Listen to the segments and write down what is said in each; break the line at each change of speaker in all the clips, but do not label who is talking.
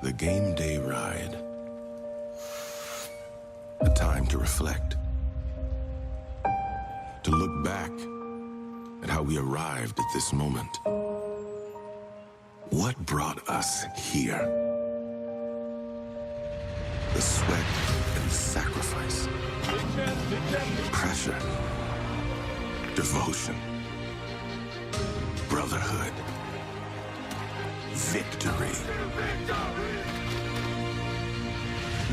The game day ride. A time to reflect. To look back at how we arrived at this moment. What brought us here? The sweat and sacrifice. Pressure. Devotion. Brotherhood. Victory.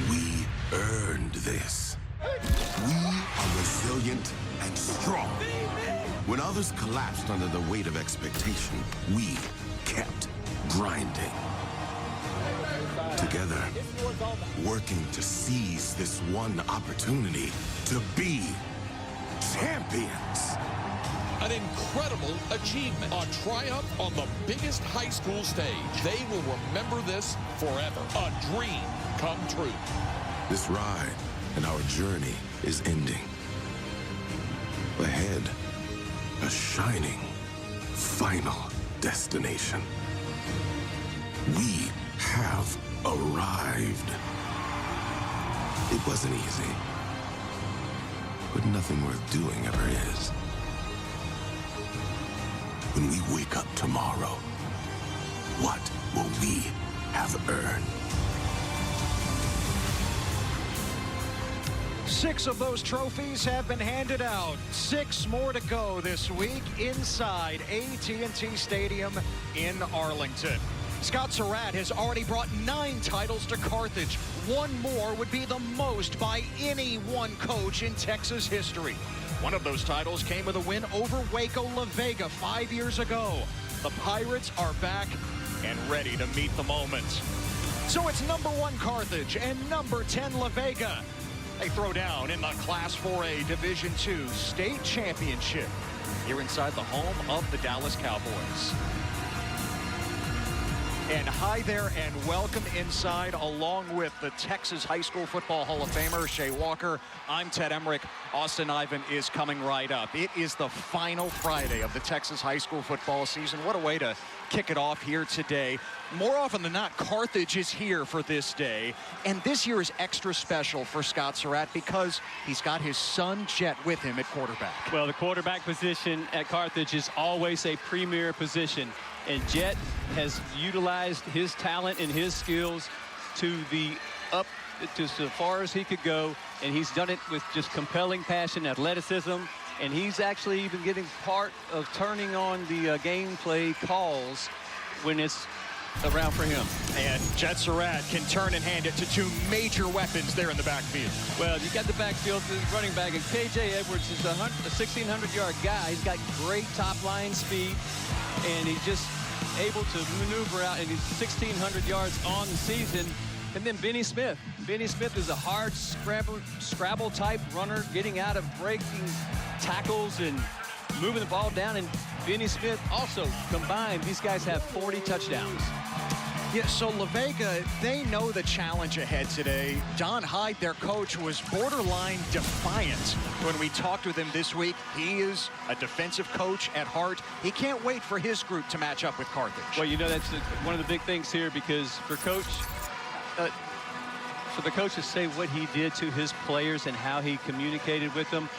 We earned this. We are resilient and strong. When others collapsed under the weight of expectation, we kept grinding. Together, working to seize this one opportunity to be champions.
An incredible achievement, a triumph on the biggest high school stage. They will remember this forever. A dream come true.
This ride and our journey is ending. Ahead, a shining, final destination. We have arrived. It wasn't easy, but nothing worth doing ever is. When we wake up tomorrow, what will we have earned?
6 of those trophies have been handed out. 6 more to go this week inside AT&T Stadium in Arlington. Scott Surratt has already brought 9 titles to Carthage. 1 more would be the most by any one coach in Texas history. One of those titles came with a win over Waco La Vega 5 years ago. The Pirates are back and ready to meet the moment. So it's number 1 Carthage and number 10 La Vega. They throw down in the Class 4A Division II State Championship here inside the home of the Dallas Cowboys. And hi there and welcome inside along with the Texas High School Football Hall of Famer, Shea Walker. I'm Ted Emmerich. Austin Ivan is coming right up. It is the final Friday of the Texas high school football season. What a way to kick it off here today. More often than not, Carthage is here for this day. And this year is extra special for Scott Surratt because he's got his son, Jet, with him at quarterback.
Well, the quarterback position at Carthage is always a premier position. And Jet has utilized his talent and his skills to as far as he could go. And he's done it with just compelling passion, athleticism. And he's actually even getting part of turning on the gameplay calls when it's around for him.
And Jet Surratt can turn and hand it to 2 major weapons there in the backfield.
Well, you got the backfield, the running back, and KJ Edwards is a 1,600-yard guy. He's got great top-line speed, and he's just able to maneuver out, and he's 1,600 yards on the season. And then Benny Smith. Benny Smith is a hard scrabble type runner, getting out of breaking tackles and moving the ball down. And Benny Smith also combined, these guys have 40 touchdowns.
Yeah, so La Vega, they know the challenge ahead today. Don Hyde, their coach, was borderline defiant when we talked with him this week. He is a defensive coach at heart. He can't wait for his group to match up with Carthage.
Well, you know, that's one of the big things here, because for the coach to say what he did to his players and how he communicated with them,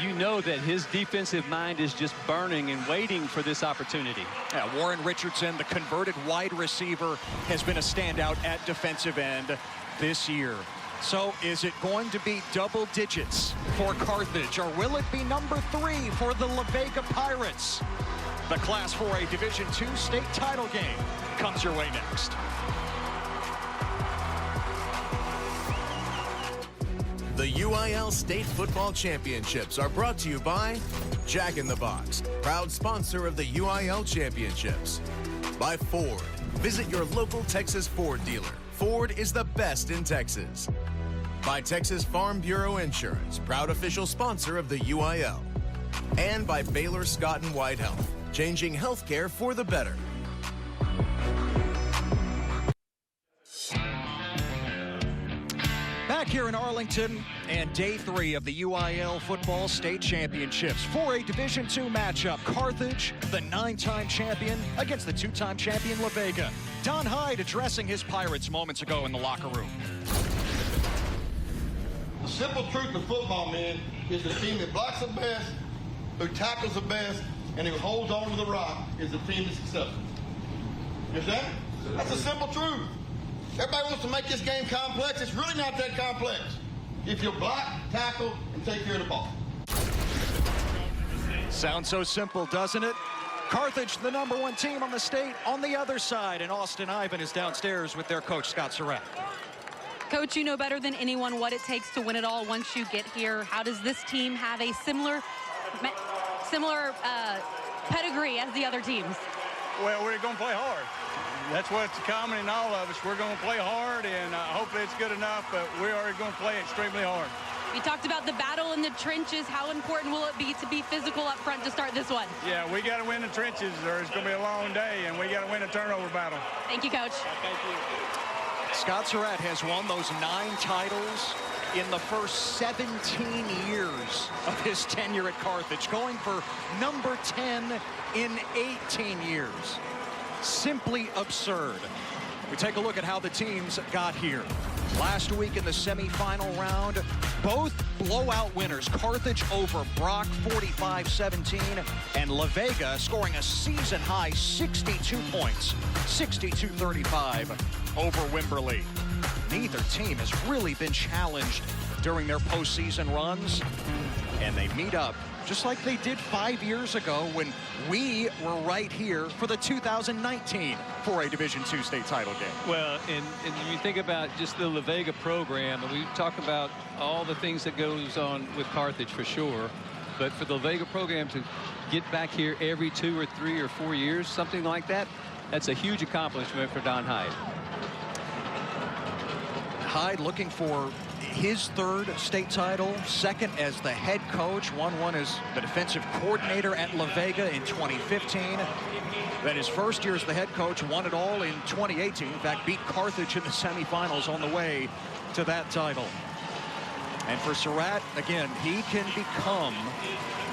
you know that his defensive mind is just burning and waiting for this opportunity.
Yeah, Warren Richardson, the converted wide receiver, has been a standout at defensive end this year. So is it going to be double digits for Carthage, or will it be number 3 for the La Vega Pirates? The Class 4A Division II state title game comes your way next.
The UIL State Football Championships are brought to you by Jack in the Box, proud sponsor of the UIL Championships. By Ford. Visit your local Texas Ford dealer. Ford is the best in Texas. By Texas Farm Bureau Insurance, proud official sponsor of the UIL. And by Baylor Scott & White Health, changing healthcare for the better.
Back here in Arlington, and day 3 of the UIL Football State Championships. 4A Division II matchup. Carthage, the 9-time champion, against the 2-time champion La Vega. Don Hyde addressing his Pirates moments ago in the locker room.
The simple truth of football, man, is the team that blocks the best, who tackles the best, and who holds on to the rock is the team that's successful. You understand? That's the simple truth. Everybody wants to make this game complex. It's really not that complex. If you block, tackle, and take care of the ball.
Sounds so simple, doesn't it? Carthage, the #1 team on the state, on the other side, and Austin Ivan is downstairs with their coach, Scott Surratt.
Coach, you know better than anyone what it takes to win it all once you get here. How does this team have a similar pedigree as the other teams?
Well, we're going to play hard. That's what's common in all of us. We're going to play hard, and hopefully it's good enough, but we are going to play extremely hard.
You talked about the battle in the trenches. How important will it be to be physical up front to start this one?
Yeah, we got to win the trenches, or it's going to be a long day, and we got to win a turnover battle.
Thank you, Coach.
Thank you.
Scott Surratt has won those 9 titles in the first 17 years of his tenure at Carthage, going for #10 in 18 years. Simply absurd. We take a look at how the teams got here. Last week in the semifinal round, both blowout winners. Carthage over Brock 45-17, and La Vega scoring a season-high 62 points, 62-35 over Wimberley. Neither team has really been challenged during their postseason runs, and they meet up just like they did 5 years ago when we were right here for the 2019 4A Division II state title game.
Well, and you think about just the La Vega program, and we talk about all the things that goes on with Carthage for sure, but for the La Vega program to get back here every 2 or 3 or 4 years, something like that, that's a huge accomplishment for Don Hyde.
Hyde looking for his 3rd state title, 2nd as the head coach, won one as the defensive coordinator at La Vega in 2015. Then his 1st year as the head coach, won it all in 2018. In fact, beat Carthage in the semifinals on the way to that title. And for Surratt, again, he can become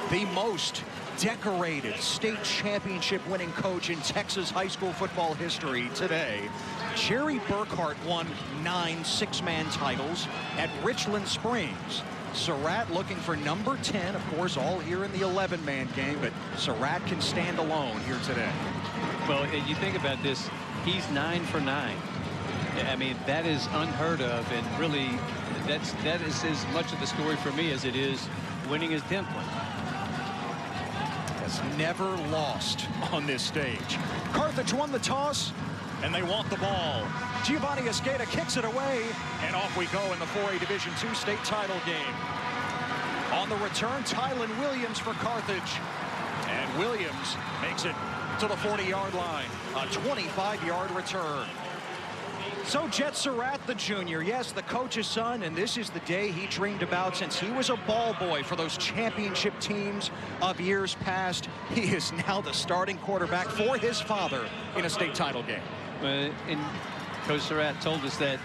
the most decorated state championship winning coach in Texas high school football history today. Jerry Burkhart won 9 6-man titles at Richland Springs. Surratt looking for #10, of course, all here in the 11-man game, but Surratt can stand alone here today.
Well, you think about this, he's 9 for 9. I mean, that is unheard of, and really, that is as much of the story for me as it is winning his 10th one.
Has never lost on this stage. Carthage won the toss, and they want the ball. Giovanni Esqueda kicks it away, and off we go in the 4A Division II state title game. On the return, Tylen Williams for Carthage. And Williams makes it to the 40-yard line. A 25-yard return. So Jet Surratt, the junior, yes, the coach's son, and this is the day he dreamed about since he was a ball boy for those championship teams of years past. He is now the starting quarterback for his father in a state title game.
And Coach Surratt told us that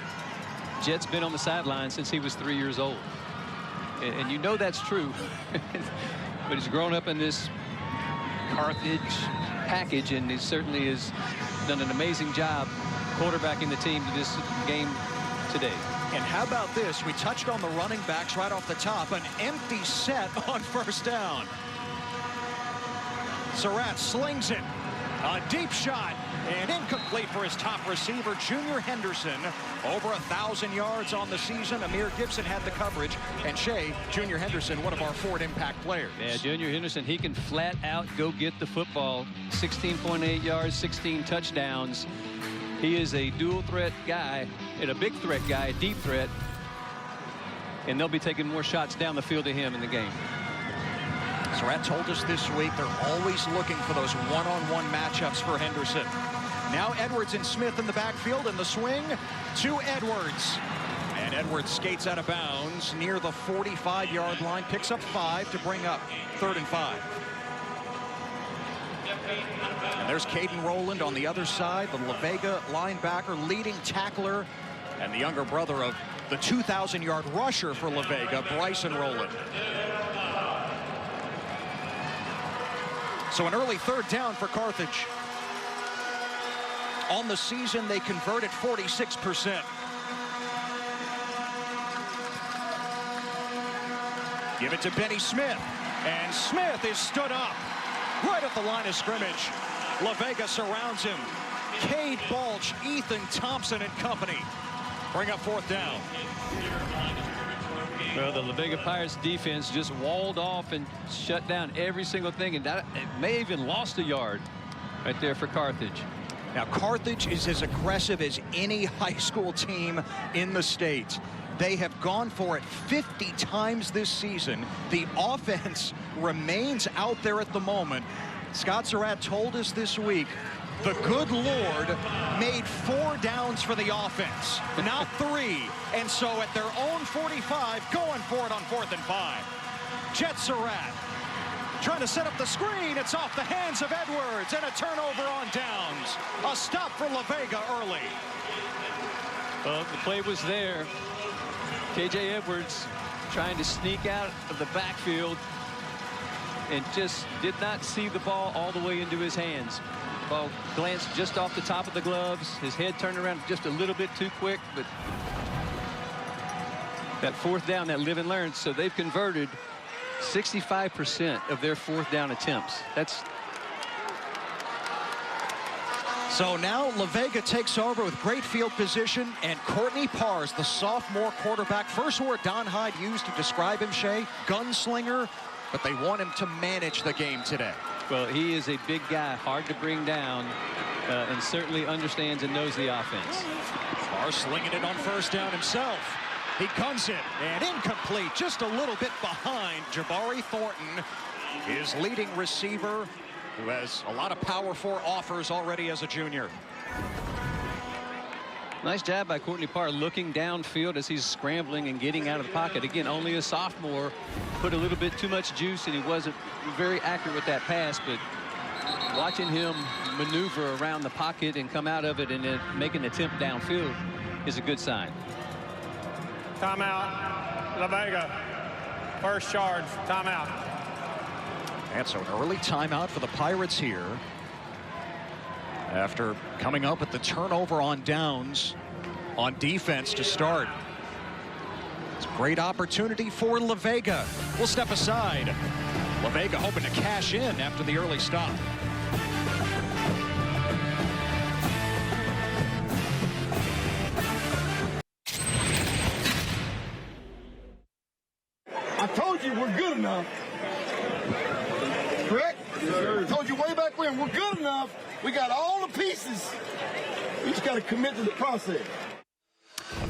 Jet's been on the sideline since he was 3 years old. And you know that's true. But he's grown up in this Carthage package, and he certainly has done an amazing job quarterbacking the team to this game today.
And how about this? We touched on the running backs right off the top. An empty set on 1st down. Surratt slings it. A deep shot. And incomplete for his top receiver, Junior Henderson. Over 1,000 yards on the season. Amir Gibson had the coverage. And Shea, Junior Henderson, one of our forward impact players.
Yeah, Junior Henderson, he can flat out go get the football. 16.8 yards, 16 touchdowns. He is a dual threat guy, and a big threat guy, a deep threat. And they'll be taking more shots down the field to him in the game.
Surratt told us this week they're always looking for those one-on-one matchups for Henderson. Now Edwards and Smith in the backfield, and the swing to Edwards. And Edwards skates out of bounds near the 45-yard line, picks up 5 to bring up 3rd and 5. And there's Caden Rowland on the other side, the La Vega linebacker, leading tackler, and the younger brother of the 2,000-yard rusher for La Vega, Bryson Rowland. So an early third down for Carthage. On the season, they converted 46%. Give it to Benny Smith. And Smith is stood up right at the line of scrimmage. La Vega surrounds him. Cade Balch, Ethan Thompson and company bring up fourth down.
Well, the La Vega Pirates defense just walled off and shut down every single thing, and that it may have even lost a yard right there for Carthage.
Now, Carthage is as aggressive as any high school team in the state. They have gone for it 50 times this season. The offense remains out there at the moment. Scott Surratt told us this week the good Lord made 4 downs for the offense, not 3. And so at their own 45, going for it on 4th and 5. Jet Surratt trying to set up the screen. It's off the hands of Edwards, and a turnover on downs. A stop for La Vega early.
Well, the play was there. K.J. Edwards trying to sneak out of the backfield and just did not see the ball all the way into his hands. Ball glanced just off the top of the gloves. His head turned around just a little bit too quick, but that 4th down, that live and learn. So they've converted 65% of their 4th down attempts. That's
so now La Vega takes over with great field position, and Courtney Pars, the sophomore quarterback. First word Don Hyde used to describe him, Shea, gunslinger, but they want him to manage the game today.
Well, he is a big guy, hard to bring down, and certainly understands and knows the offense.
Pars slinging it on first down himself. He guns it, and incomplete, just a little bit behind Jabari Thornton, his leading receiver, who has a lot of Power 4 offers already as a junior.
Nice job by Courtney Parr looking downfield as he's scrambling and getting out of the pocket. Again, only a sophomore, put a little bit too much juice, and he wasn't very accurate with that pass, but watching him maneuver around the pocket and come out of it and then make an attempt downfield is a good sign.
Timeout, La Vega. First charge, timeout.
And so an early timeout for the Pirates here after coming up with the turnover on downs on defense to start. It's a great opportunity for La Vega. We'll step aside. La Vega hoping to cash in after the early stop.
I told you we're good enough. Correct? I told you way back when, we're good enough. We got all the pieces. We just got to commit to the process.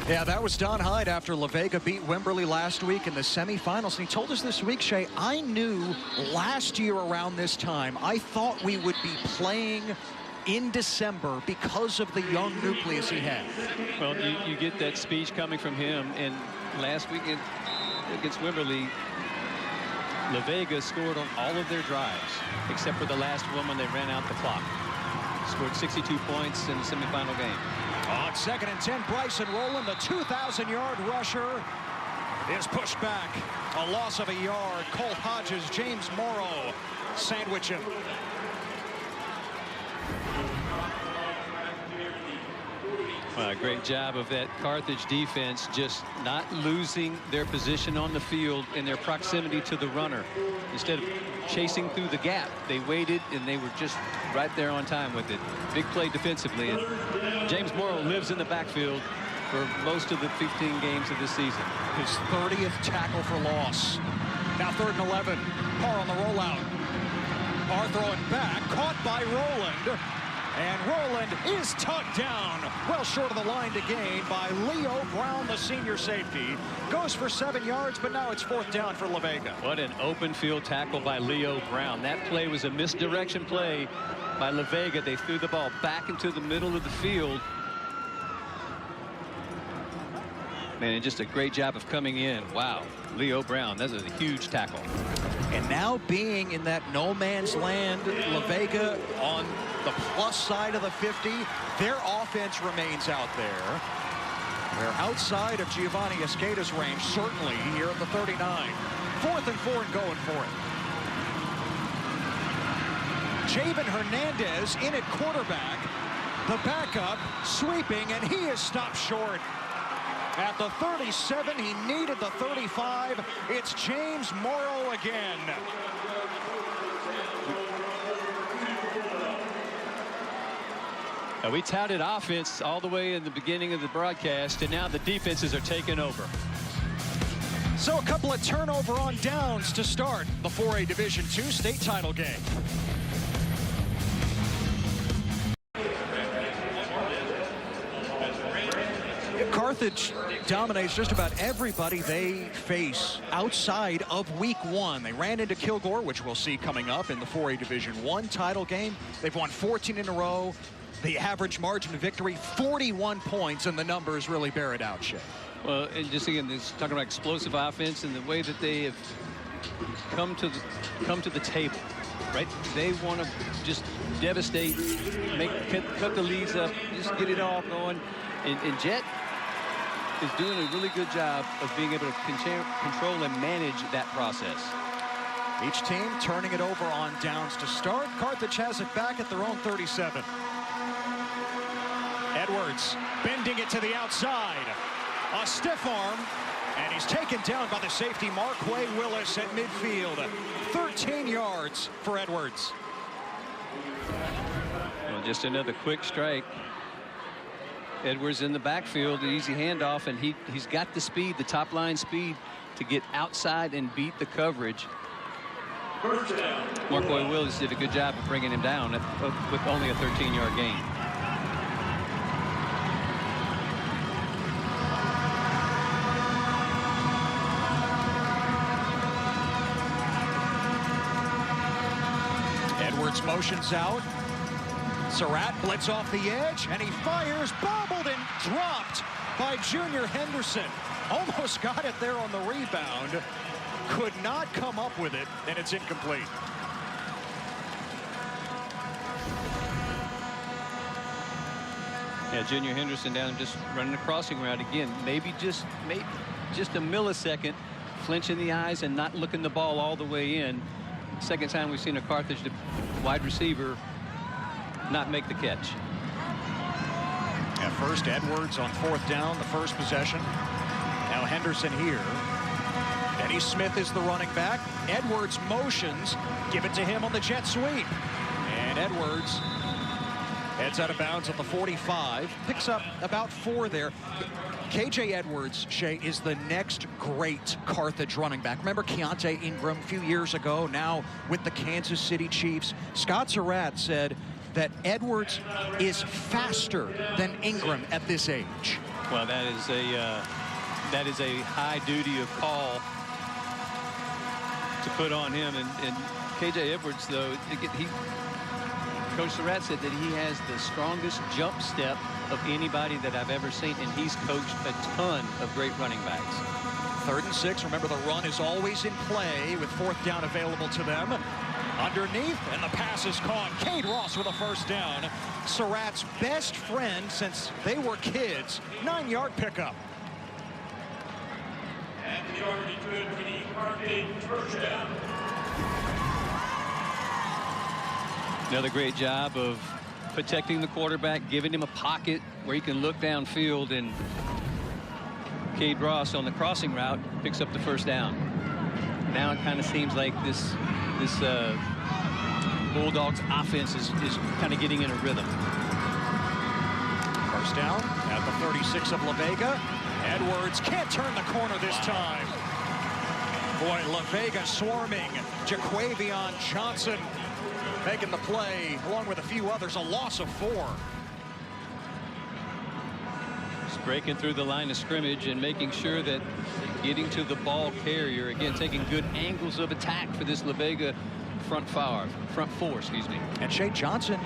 Yeah, that was Don Hyde after La Vega beat Wimberley last week in the semifinals. And he told us this week, Shea, I knew last year around this time, I thought we would be playing in December because of the young nucleus he had.
Well, you get that speech coming from him, and last week against Wimberley, La Vega scored on all of their drives, except for the last one when they ran out the clock. Scored 62 points in the semifinal game.
On 2nd and 10, Bryson Rowland, the 2,000-yard rusher, is pushed back. A loss of a yard. Colt Hodges, James Morrow sandwich him.
Well, great job of that Carthage defense, just not losing their position on the field and their proximity to the runner. Instead of chasing through the gap, they waited, and they were just right there on time with it. Big play defensively, and James Morrow lives in the backfield for most of the 15 games of this season.
His 30th tackle for loss. Now 3rd and 11. Parr on the rollout. Parr throwing back, caught by Rowland. And Rowland is tugged down well short of the line to gain by Leo Brown, the senior safety. Goes for 7 yards, but now it's 4th down for La Vega.
What an open field tackle by Leo Brown. That play was a misdirection play by La Vega. They threw the ball back into the middle of the field. Man, just a great job of coming in. Wow, Leo Brown, that's a huge tackle.
And now being in that no man's land, La Vega on the plus side of the 50, their offense remains out there. They're outside of Giovanni Escada's range, certainly here at the 39. 4th and 4 and going for it. Javen Hernandez in at quarterback. The backup sweeping, and he is stopped short. At the 37, he needed the 35. It's James Morrow again.
We touted offense all the way in the beginning of the broadcast, and now the defenses are taking over.
So a couple of turnover on downs to start the 4A Division II state title game. Carthage dominates just about everybody they face outside of week 1. They ran into Kilgore, which we'll see coming up in the 4A Division I title game. They've won 14 in a row. The average margin of victory, 41 points, and the numbers really bear it out, Shay.
Well, and just again, talking about explosive offense and the way that they have come to the table, right? They want to just devastate, cut the leads up, just get it all going. And Jet is doing a really good job of being able to control and manage that process.
Each team turning it over on downs to start. Carthage has it back at their own 37. Edwards bending it to the outside. A stiff arm, and he's taken down by the safety Marquay Willis at midfield. 13 yards for Edwards.
Well, just another quick strike. Edwards in the backfield, an easy handoff, and he's got the speed, the top line speed, to get outside and beat the coverage. Marquay Willis did a good job of bringing him down with only a 13-yard gain.
Edwards motions out. Surratt blitz off the edge, and he fires, bobbled and dropped by Junior Henderson. Almost got it there on the rebound. Could not come up with it, and it's incomplete.
Yeah, Junior Henderson down just running a crossing route again. Maybe just a millisecond, flinching the eyes and not looking the ball all the way in. Second time we've seen a Carthage wide receiver not make the catch.
At first, Edwards on 4th down, the first possession. Now Henderson here. Denny Smith is the running back. Edwards motions, give it to him on the jet sweep. And Edwards heads out of bounds at the 45, picks up about 4 there. KJ Edwards, Shay, is the next great Carthage running back. Remember Keontae Ingram a few years ago, now with the Kansas City Chiefs? Scott Surratt said that Edwards is faster than Ingram at this age.
Well, that is a high duty of call to put on him. And KJ Edwards, though, Coach Surratt said that he has the strongest jump step of anybody that I've ever seen, and he's coached a ton of great running backs.
3rd and 6. Remember, the run is always in play with 4th down available to them. Underneath, and the pass is caught. Cade Ross with a first down. Surratt's best friend since they were kids. 9-yard pickup.
And the already good for the Carthage first down.
Another great job of protecting the quarterback, giving him a pocket where he can look downfield, and Cade Ross on the crossing route picks up the first down. Now it kind of seems like this Bulldogs offense is kind of getting in a rhythm.
First down at the 36 of La Vega. Edwards can't turn the corner this time. Boy, La Vega swarming. Jaquavion Johnson making the play, along with a few others, a loss of 4.
Just breaking through the line of scrimmage and making sure that getting to the ball carrier, again, taking good angles of attack for this La Vega front four, excuse me.
And Shea Johnson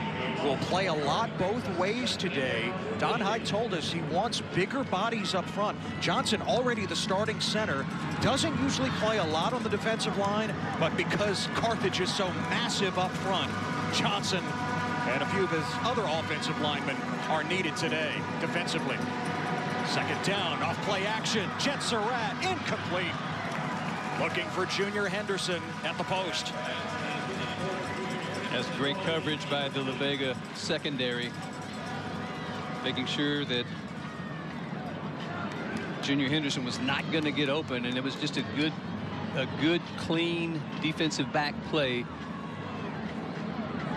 will play a lot both ways today. Don Hyde told us he wants bigger bodies up front. Johnson, already the starting center, doesn't usually play a lot on the defensive line, but because Carthage is so massive up front, Johnson and a few of his other offensive linemen are needed today defensively. Second down, off play action. Jet Surratt, incomplete. Looking for Junior Henderson at the post.
That's great coverage by the La Vega secondary, making sure that Junior Henderson was not going to get open, and it was just a good, clean defensive back play,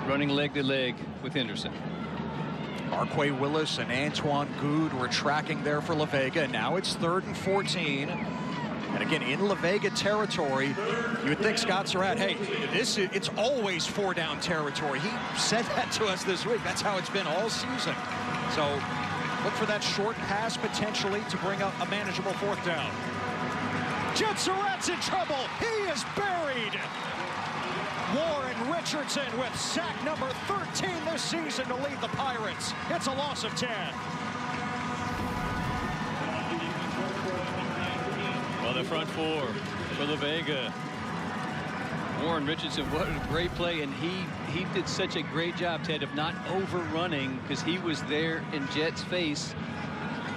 running leg to leg with Henderson.
Marquay Willis and Antoine Good were tracking there for La Vega. Now it's 3rd and 14. And again, in La Vega territory, you would think Scott Surratt, hey, it's always 4-down territory. He said that to us this week. That's how it's been all season. So look for that short pass potentially to bring up a manageable 4th down. Jet Surratt's in trouble. He is buried. Warren Richardson with sack number 13 this season to lead the Pirates. It's a loss of 10.
Well, the front four for La Vega. Warren Richardson, what a great play, and he did such a great job, Ted, of not overrunning, because he was there in Jet's face.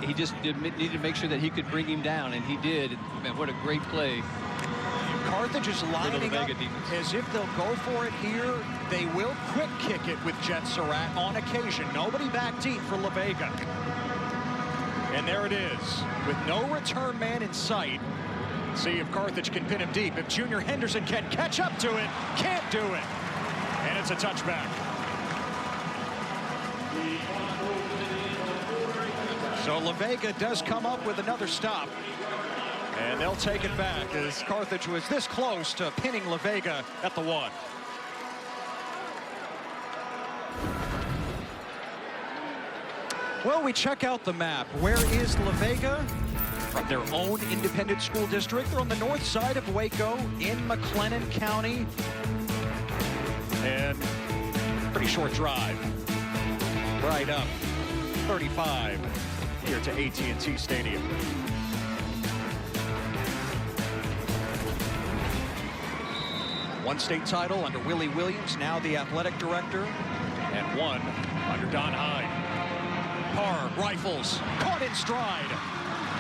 He just needed to make sure that he could bring him down, and he did. Man, what a great play.
Carthage is lining up as if they'll go for it here. They will quick kick it with Jet Surratt on occasion. Nobody back deep for La Vega. And there it is, with no return man in sight. See if Carthage can pin him deep. If Junior Henderson can catch up to it, can't do it. And it's a touchback. So La Vega does come up with another stop. And they'll take it back as Carthage was this close to pinning La Vega at the 1. Well, we check out the map. Where is La Vega? From their own independent school district. They're on the north side of Waco in McLennan County. And pretty short drive. Right up 35 here to AT&T Stadium. One state title under Willie Williams, now the athletic director, and one under Don Hyde. Parr rifles, caught in stride.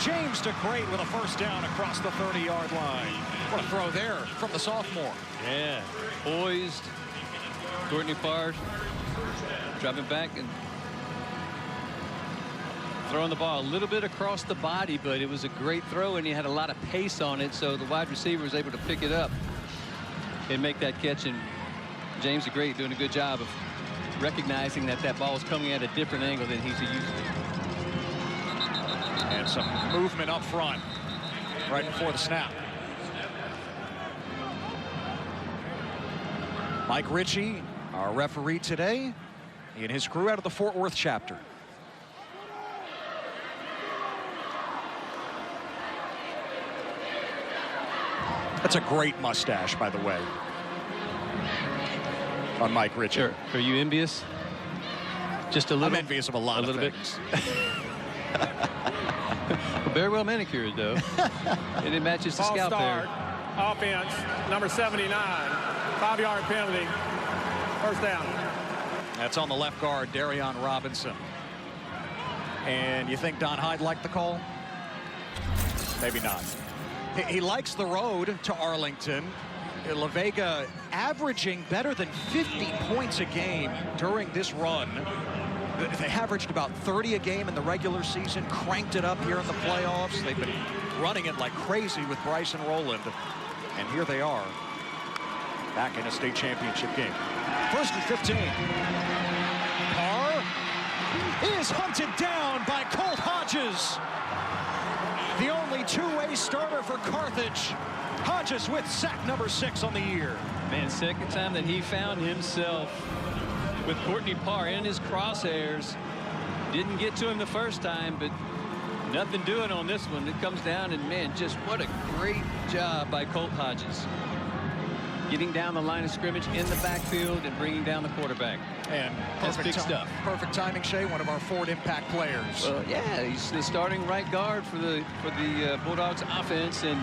James DeGrate with a 1st down across the 30-yard line. What a throw there from the sophomore.
Yeah, poised. Courtney Parr dropping back and throwing the ball a little bit across the body, but it was a great throw, and he had a lot of pace on it, so the wide receiver was able to pick it up and make that catch. And James DeGrate doing a good job of recognizing that that ball is coming at a different angle than he's used to.
And some movement up front right before the snap. Mike Ritchie, our referee today, he and his crew out of the Fort Worth chapter. That's a great mustache, by the way, on Mike Ritchie.
Sure. Are you envious? Just a little.
I'm envious of a lot of things.
Very well manicured, though. And it matches the scalp there.
Offense, number 79. 5-yard penalty. 1st down.
That's on the left guard, Darion Robinson. And you think Don Hyde liked the call? Maybe not. He likes the road to Arlington. La Vega averaging better than 50 points a game during this run. They averaged about 30 a game in the regular season, cranked it up here in the playoffs. They've been running it like crazy with Bryson Rowland. And here they are, back in a state championship game. 1st and 15. Parr is hunted down by Colt Hodges. The only two-way starter for Carthage. Hodges with sack number 6 on the year.
Man, 2nd time that he found himself with Courtney Parr in his crosshairs. Didn't get to him the 1st time, but nothing doing on this one. It comes down, and man, just what a great job by Colt Hodges. Getting down the line of scrimmage in the backfield and bringing down the quarterback.
And
that's big stuff.
Perfect timing, Shea, one of our forward impact players.
Well, yeah, he's the starting right guard for the Bulldogs offense, and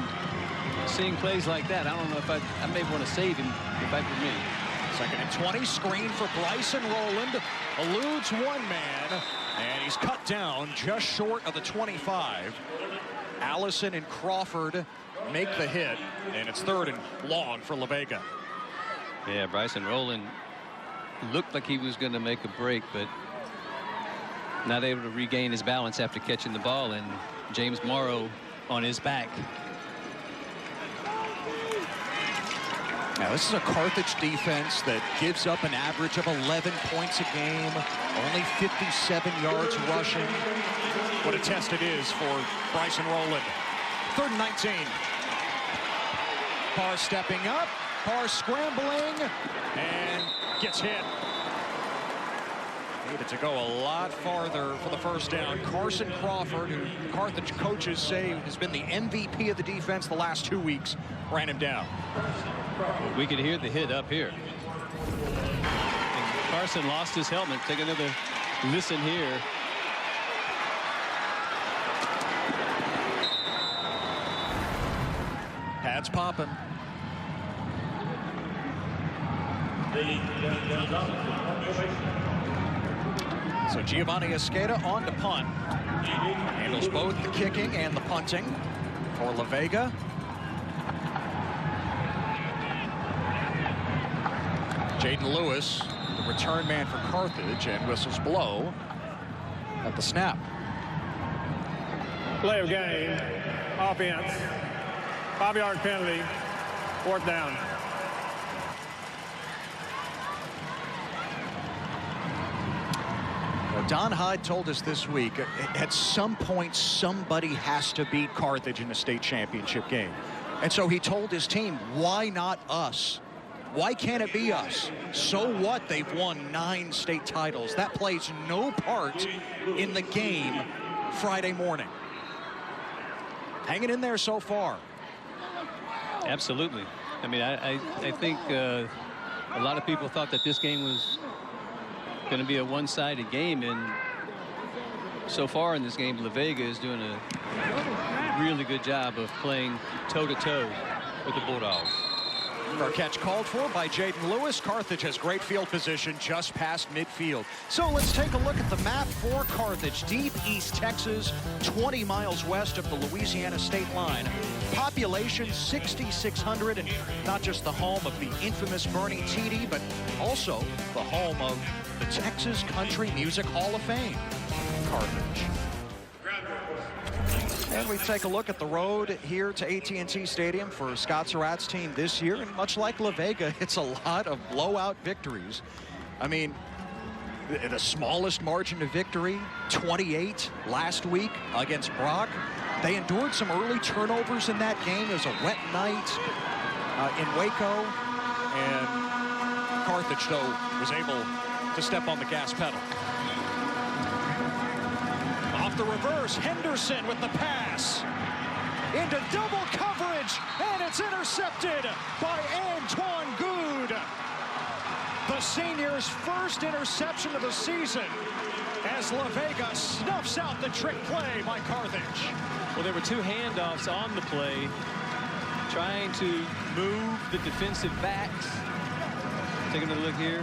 seeing plays like that, I don't know if I may want to save him if I were me.
Second and 20, screen for Bryson Rowland, eludes one man, and he's cut down just short of the 25. Allison and Crawford make the hit, and it's 3rd and long for La Vega.
Yeah, Bryson Rowland looked like he was going to make a break, but not able to regain his balance after catching the ball, and James Morrow on his back.
Now, this is a Carthage defense that gives up an average of 11 points a game, only 57 yards rushing. What a test it is for Bryson Rowland. 3rd and 19. Parr stepping up, Parr scrambling, and gets hit. Needed to go a lot farther for the first down. Carson Crawford, who Carthage coaches say has been the MVP of the defense the last 2 weeks, ran him down.
We could hear the hit up here. And Carson lost his helmet. Take another listen here.
Pads popping. So Giovanni Esqueda on to punt. Handles both the kicking and the punting for La Vega. Jaden Lewis, the return man for Carthage, and whistles blow at the snap.
Play of game, offense, 5-yard penalty, 4th down.
Don Hyde told us this week, at some point, somebody has to beat Carthage in a state championship game. And so he told his team, why not us? Why can't it be us? So what? They've won 9 state titles. That plays no part in the game Friday morning. Hanging in there so far.
Absolutely. I mean, I think a lot of people thought that this game was going to be a one-sided game, and so far in this game, La Vega is doing a really good job of playing toe-to-toe with the Bulldogs.
Our catch called for by Jaden Lewis. Carthage has great field position just past midfield. So let's take a look at the map for Carthage. Deep East Texas, 20 miles west of the Louisiana state line. Population 6,600, and not just the home of the infamous Bernie Tiede, but also the home of the Texas Country Music Hall of Fame, Carthage. And we take a look at the road here to AT&T Stadium for Scott Surratt's team this year. And much like La Vega, it's a lot of blowout victories. I mean, the smallest margin of victory, 28 last week against Brock. They endured some early turnovers in that game. It was a wet night in Waco. And Carthage, though, was able to step on the gas pedal. Off the reverse, Henderson with the pass. Into double coverage, and it's intercepted by Antoine Good. The senior's first interception of the season as La Vega snuffs out the trick play by Carthage.
Well, there were 2 handoffs on the play, trying to move the defensive backs. Taking a look here,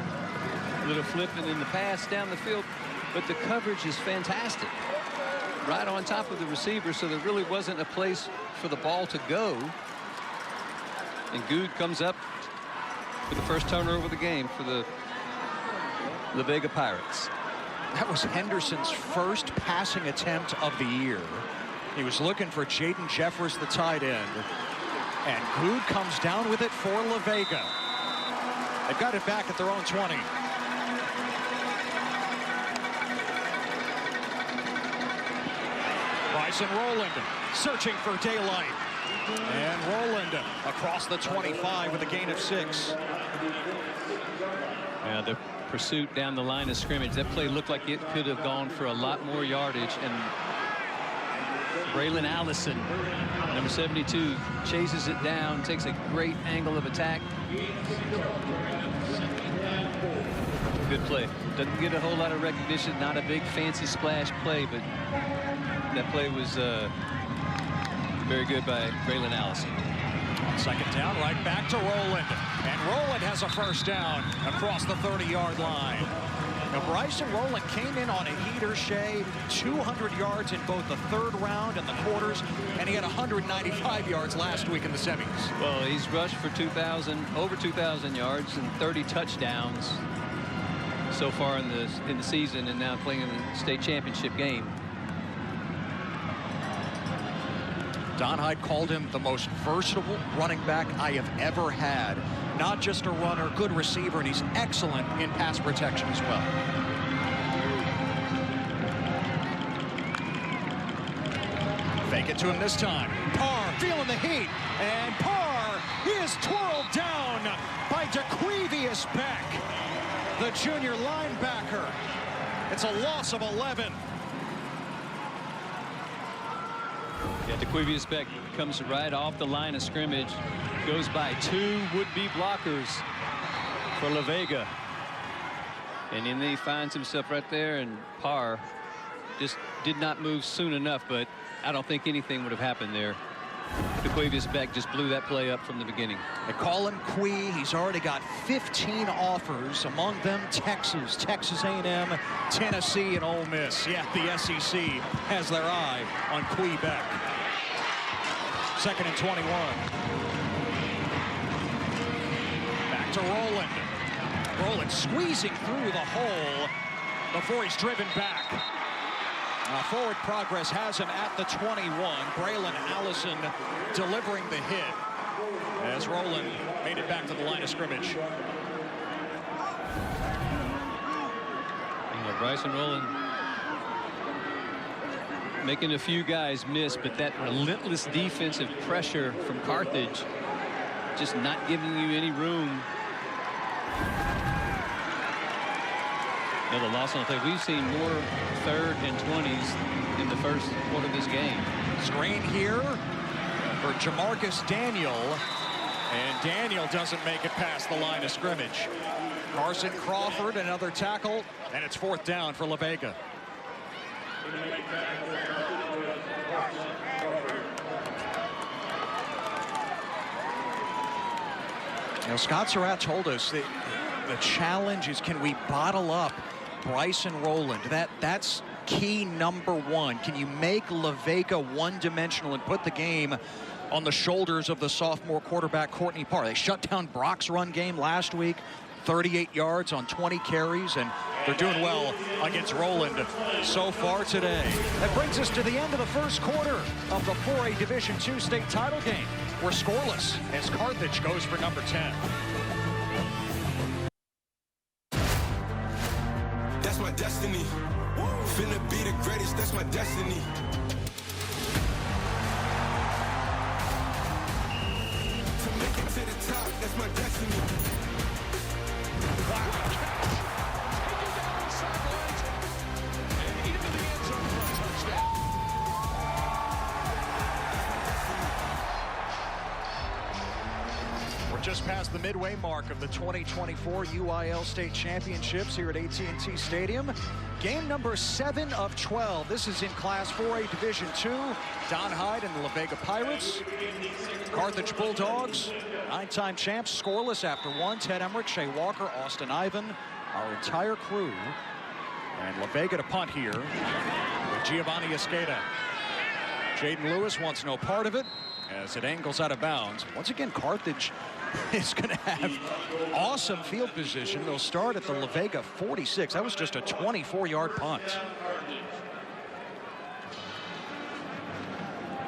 a little flipping in the pass down the field, but the coverage is fantastic. Right on top of the receiver, so there really wasn't a place for the ball to go. And Good comes up with the first turnover of the game for the La Vega Pirates.
That was Henderson's first passing attempt of the year. He was looking for Jaden Jeffers, the tight end. And Good comes down with it for La Vega. They've got it back at their own 20. Bryson Rowland searching for daylight. And Rowland across the 25 with a gain of 6.
Yeah, the pursuit down the line of scrimmage. That play looked like it could have gone for a lot more yardage. And Braylon Allison, number 72, chases it down, takes a great angle of attack. Good play. Doesn't get a whole lot of recognition. Not a big fancy splash play, but that play was very good by Braylon Allison.
Second down, right back to Rowland. And Rowland has a first down across the 30-yard line. Now, Bryson Rowland came in on a heater, Shea, 200 yards in both the third round and the quarters, and he had 195 yards last week in the semis.
Well, he's rushed for over 2,000 yards and 30 touchdowns so far in the season, and now playing in the state championship game.
Don Hyde called him the most versatile running back I have ever had. Not just a runner, good receiver, and he's excellent in pass protection as well. Fake it to him this time. Parr feeling the heat, and Parr is twirled down by DeQuivius Beck, the junior linebacker. It's a loss of 11.
Yeah, DeQuivius Beck comes right off the line of scrimmage, goes by two would-be blockers for La Vega, and then he finds himself right there, and Parr just did not move soon enough, but I don't think anything would have happened there. DeQuivius Beck just blew that play up from the beginning.
They call him Quee. He's already got 15 offers, among them Texas, Texas A&M, Tennessee, and Ole Miss. Yeah, the SEC has their eye on Quee Beck. Second and 21. Back to Rowland. Rowland squeezing through the hole before he's driven back. Forward progress has him at the 21. Braylon Allison delivering the hit as Rowland made it back to the line of scrimmage.
Bryson Rowland making a few guys miss, but that relentless defensive pressure from Carthage just not giving you any room. Another loss on the play. We've seen more 3rd and 20s in the first quarter of this game.
Screen here for Jamarcus Daniel, and Daniel doesn't make it past the line of scrimmage. Carson Crawford, another tackle, and it's 4th down for La Vega. Now, Scott Surratt told us that the challenge is, can we bottle up Bryson Rowland? That's key number one. Can you make La Vega one-dimensional and put the game on the shoulders of the sophomore quarterback Courtney Parr? They shut down Brock's run game last week, 38 yards on 20 carries, and they're doing well against Rowland so far today. That brings us to the end of the first quarter of the 4A Division II state title game. We're scoreless as Carthage goes for number 10.
That's my destiny. Finna be the greatest, that's my destiny. To make it to the top, that's my destiny.
We're just past the midway mark of the 2024 UIL State Championships here at AT&T Stadium. Game number 7 of 12. This is in Class 4A Division II. Don Hyde and the La Vega Pirates. Carthage Bulldogs, 9-time champs, scoreless after one. Ted Emmerich, Shea Walker, Austin Ivan, our entire crew. And La Vega to punt here with Giovanni Escada. Jaden Lewis wants no part of it as it angles out of bounds. Once again, Carthage is going to have awesome field position. They'll start at the La Vega 46. That was just a 24-yard punt.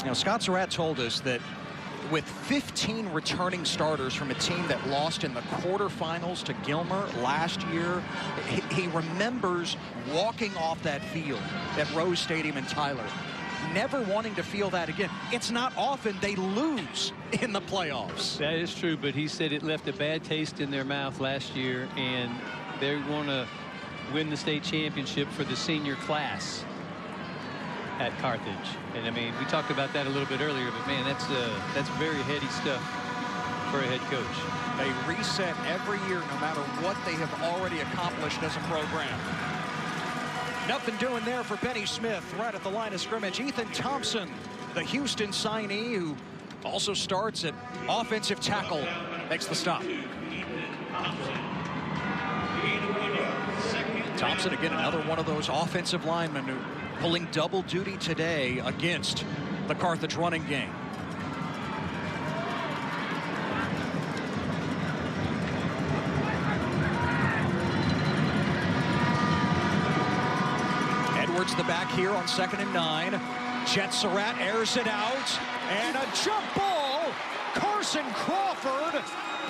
Now, Scott Surratt told us that with 15 returning starters from a team that lost in the quarterfinals to Gilmer last year, he remembers walking off that field at Rose Stadium in Tyler, never wanting to feel that again. It's not often they lose in the playoffs.
That is true, but he said it left a bad taste in their mouth last year, and they want to win the state championship for the senior class at Carthage. And I mean, we talked about that a little bit earlier, but man, that's very heady stuff for a head coach.
They reset every year no matter what they have already accomplished as a program. Nothing doing there for Benny Smith right at the line of scrimmage. Ethan Thompson, the Houston signee who also starts at offensive tackle. Makes the stop. Thompson, again, another one of those offensive linemen who pulling double duty today against the Carthage running game. Edwards the back here on 2nd and 9. Jet Surratt airs it out, and a jump ball. Carson Crawford,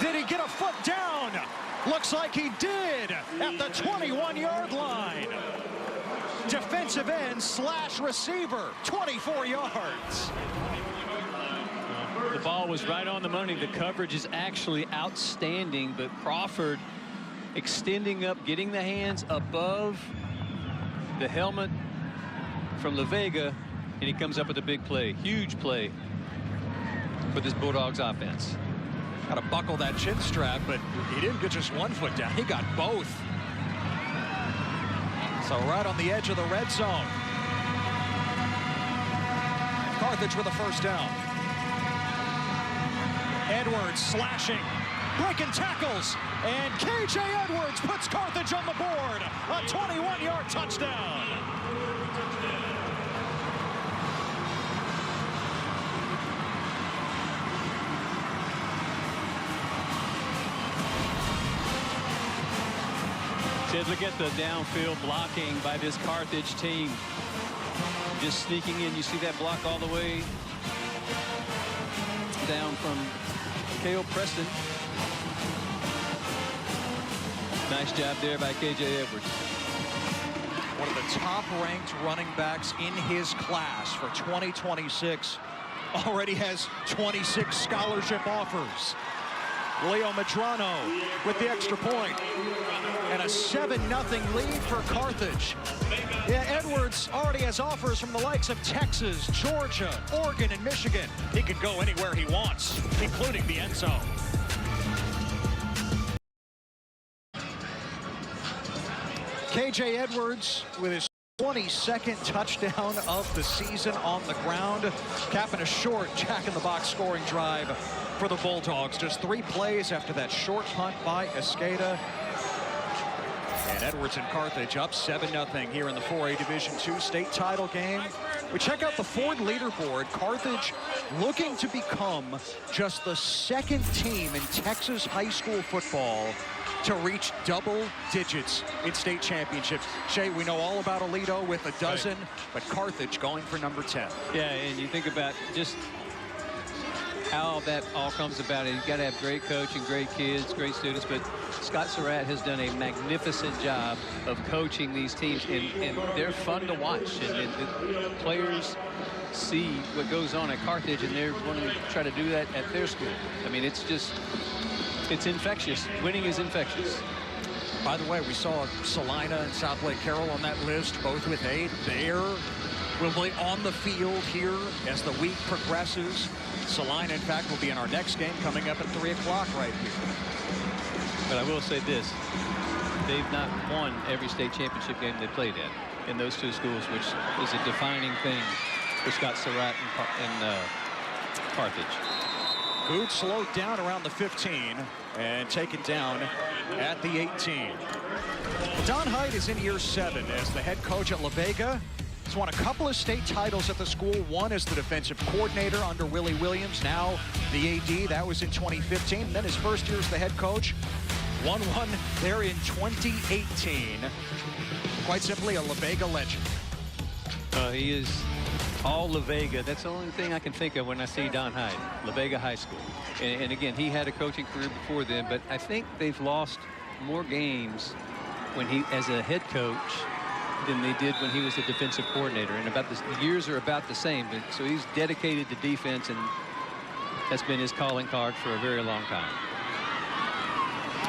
did he get a foot down? Looks like he did at the 21-yard line. Defensive end / receiver, 24 yards.
The ball was right on the money. The coverage is actually outstanding, but Crawford extending up, getting the hands above the helmet from La Vega, and he comes up with a big play, huge play for this Bulldogs offense.
Got to buckle that chin strap, but he didn't get just one foot down. He got both. So right on the edge of the red zone. Carthage with a first down. Edwards slashing, breaking tackles, and KJ Edwards puts Carthage on the board. A 21-yard touchdown.
Ted, look at the downfield blocking by this Carthage team. Just sneaking in. You see that block all the way down from Cale Preston. Nice job there by KJ Edwards.
One of the top-ranked running backs in his class for 2026. Already has 26 scholarship offers. Leo Madrano with the extra point. And a 7-0 lead for Carthage. Yeah, Edwards already has offers from the likes of Texas, Georgia, Oregon, and Michigan. He can go anywhere he wants, including the end zone. KJ Edwards with his 22nd touchdown of the season on the ground, capping a short jack-in-the-box scoring drive for the Bulldogs. Just 3 plays after that short punt by Escada. And Edwards and Carthage up 7-0 here in the 4A Division II state title game. We check out the Ford leaderboard. Carthage looking to become just the 2nd team in Texas high school football to reach double digits in state championships. Shay, we know all about Aledo with a dozen, but Carthage going for number 10.
Yeah, and you think about just how that all comes about. You've got to have great coaching, great kids, great students, but Scott Surratt has done a magnificent job of coaching these teams, and they're fun to watch. And the players see what goes on at Carthage, and they're wanting to try to do that at their school. I mean, it's infectious. Winning is infectious.
By the way, we saw Salina and South Lake Carroll on that list, both with 8. Will be on the field here as the week progresses. Salina, in fact, will be in our next game coming up at 3 o'clock right here.
But I will say this. They've not won every state championship game they played in those 2 schools, which is a defining thing for Scott Surratt and Carthage.
Good slowed down around the 15 and taken down at the 18. Well, Don Hyde is in year 7 as the head coach at La Vega. He's won a couple of state titles at the school. One as the defensive coordinator under Willie Williams, now the AD. That was in 2015. And then his first year as the head coach. Won one there in 2018. Quite simply a La Vega legend.
He is all La Vega. That's the only thing I can think of when I see Don Hyde, La Vega High School. And again, he had a coaching career before then, but I think they've lost more games when he, as a head coach, than they did when he was the defensive coordinator. And about the years are about the same. But, so he's dedicated to defense, and that's been his calling card for a very long time.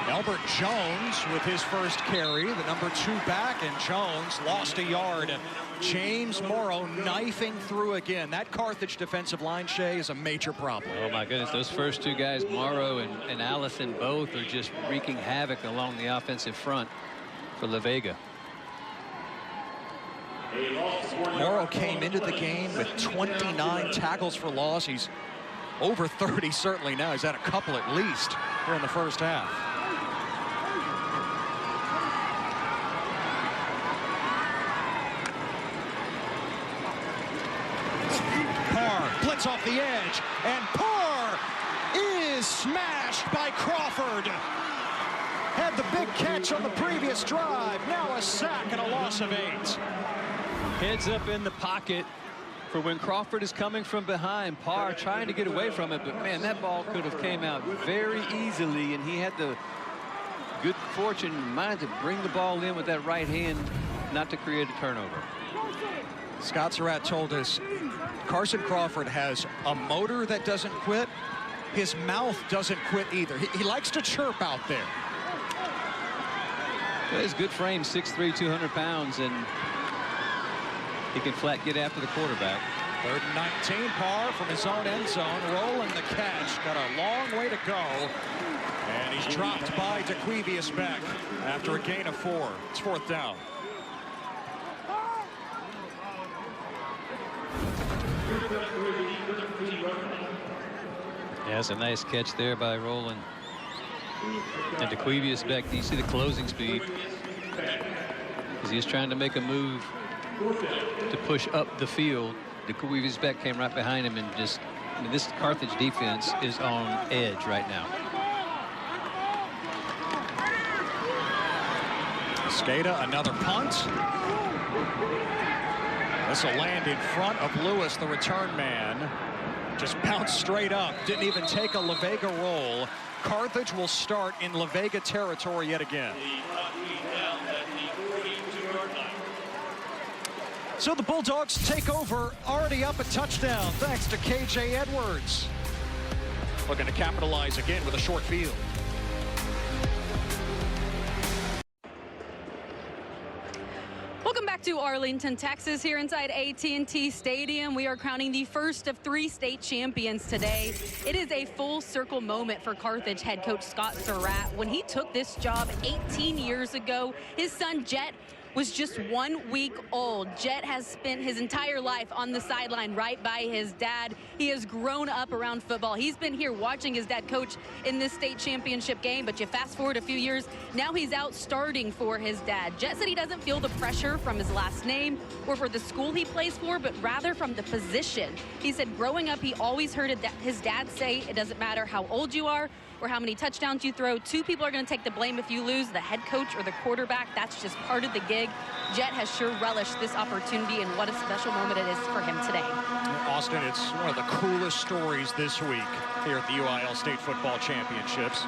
Albert Jones with his first carry, the number 2 back, and Jones lost a yard. James Morrow knifing through again. That Carthage defensive line, Shay, is a major problem.
Oh my goodness, those first 2 guys, Morrow and Allison, both are just wreaking havoc along the offensive front for La Vega.
Morrow came into the game with 29 tackles for loss. He's over 30 certainly now. He's had a couple at least here in the first half. Parr blitz off the edge, and Parr is smashed by Crawford. Had the big catch on the previous drive. Now a sack and a loss of 8.
Heads up in the pocket for when Crawford is coming from behind. Parr trying to get away from it, but man, that ball could have came out very easily, and he had the good fortune in mind to bring the ball in with that right hand, not to create a turnover.
Scott Surratt told us Carson Crawford has a motor that doesn't quit. His mouth doesn't quit either. He likes to chirp out there.
Well, his good frame, 6'3", 200 pounds, and he can flat get after the quarterback.
3rd and 19, Parr from his own end zone, rolling the catch. Got a long way to go. And he's dropped by DeQuivius Beck after a gain of 4. It's 4th down.
Yeah, it's a nice catch there by Roland. And DeQuivius Beck, do you see the closing speed? As he's trying to make a move to push up the field. DeQuivius Beck came right behind him, and just, I mean, this Carthage defense is on edge right now.
Skata, another punt. This will land in front of Lewis, the return man. Just bounced straight up. Didn't even take a La Vega roll. Carthage will start in La Vega territory yet again. So the Bulldogs take over, already up a touchdown thanks to KJ Edwards. Looking to capitalize again with a short field.
Welcome back to Arlington, Texas, here inside AT&T Stadium. We are crowning the first of 3 state champions today. It is a full circle moment for Carthage head coach Scott Surratt. When he took this job 18 years ago, his son Jet was just 1 week old. Jet has spent his entire life on the sideline right by his dad. He has grown up around football. He's been here watching his dad coach in this state championship game, but you fast forward a few years, now he's out starting for his dad. Jet said he doesn't feel the pressure from his last name or for the school he plays for, but rather from the position. He said growing up, he always heard his dad say it doesn't matter how old you are or how many touchdowns you throw. 2 people are going to take the blame if you lose, the head coach or the quarterback. That's just part of the gig. Jet has sure relished this opportunity, and what a special moment it is for him today.
Austin, it's one of the coolest stories this week here at the UIL State Football Championships.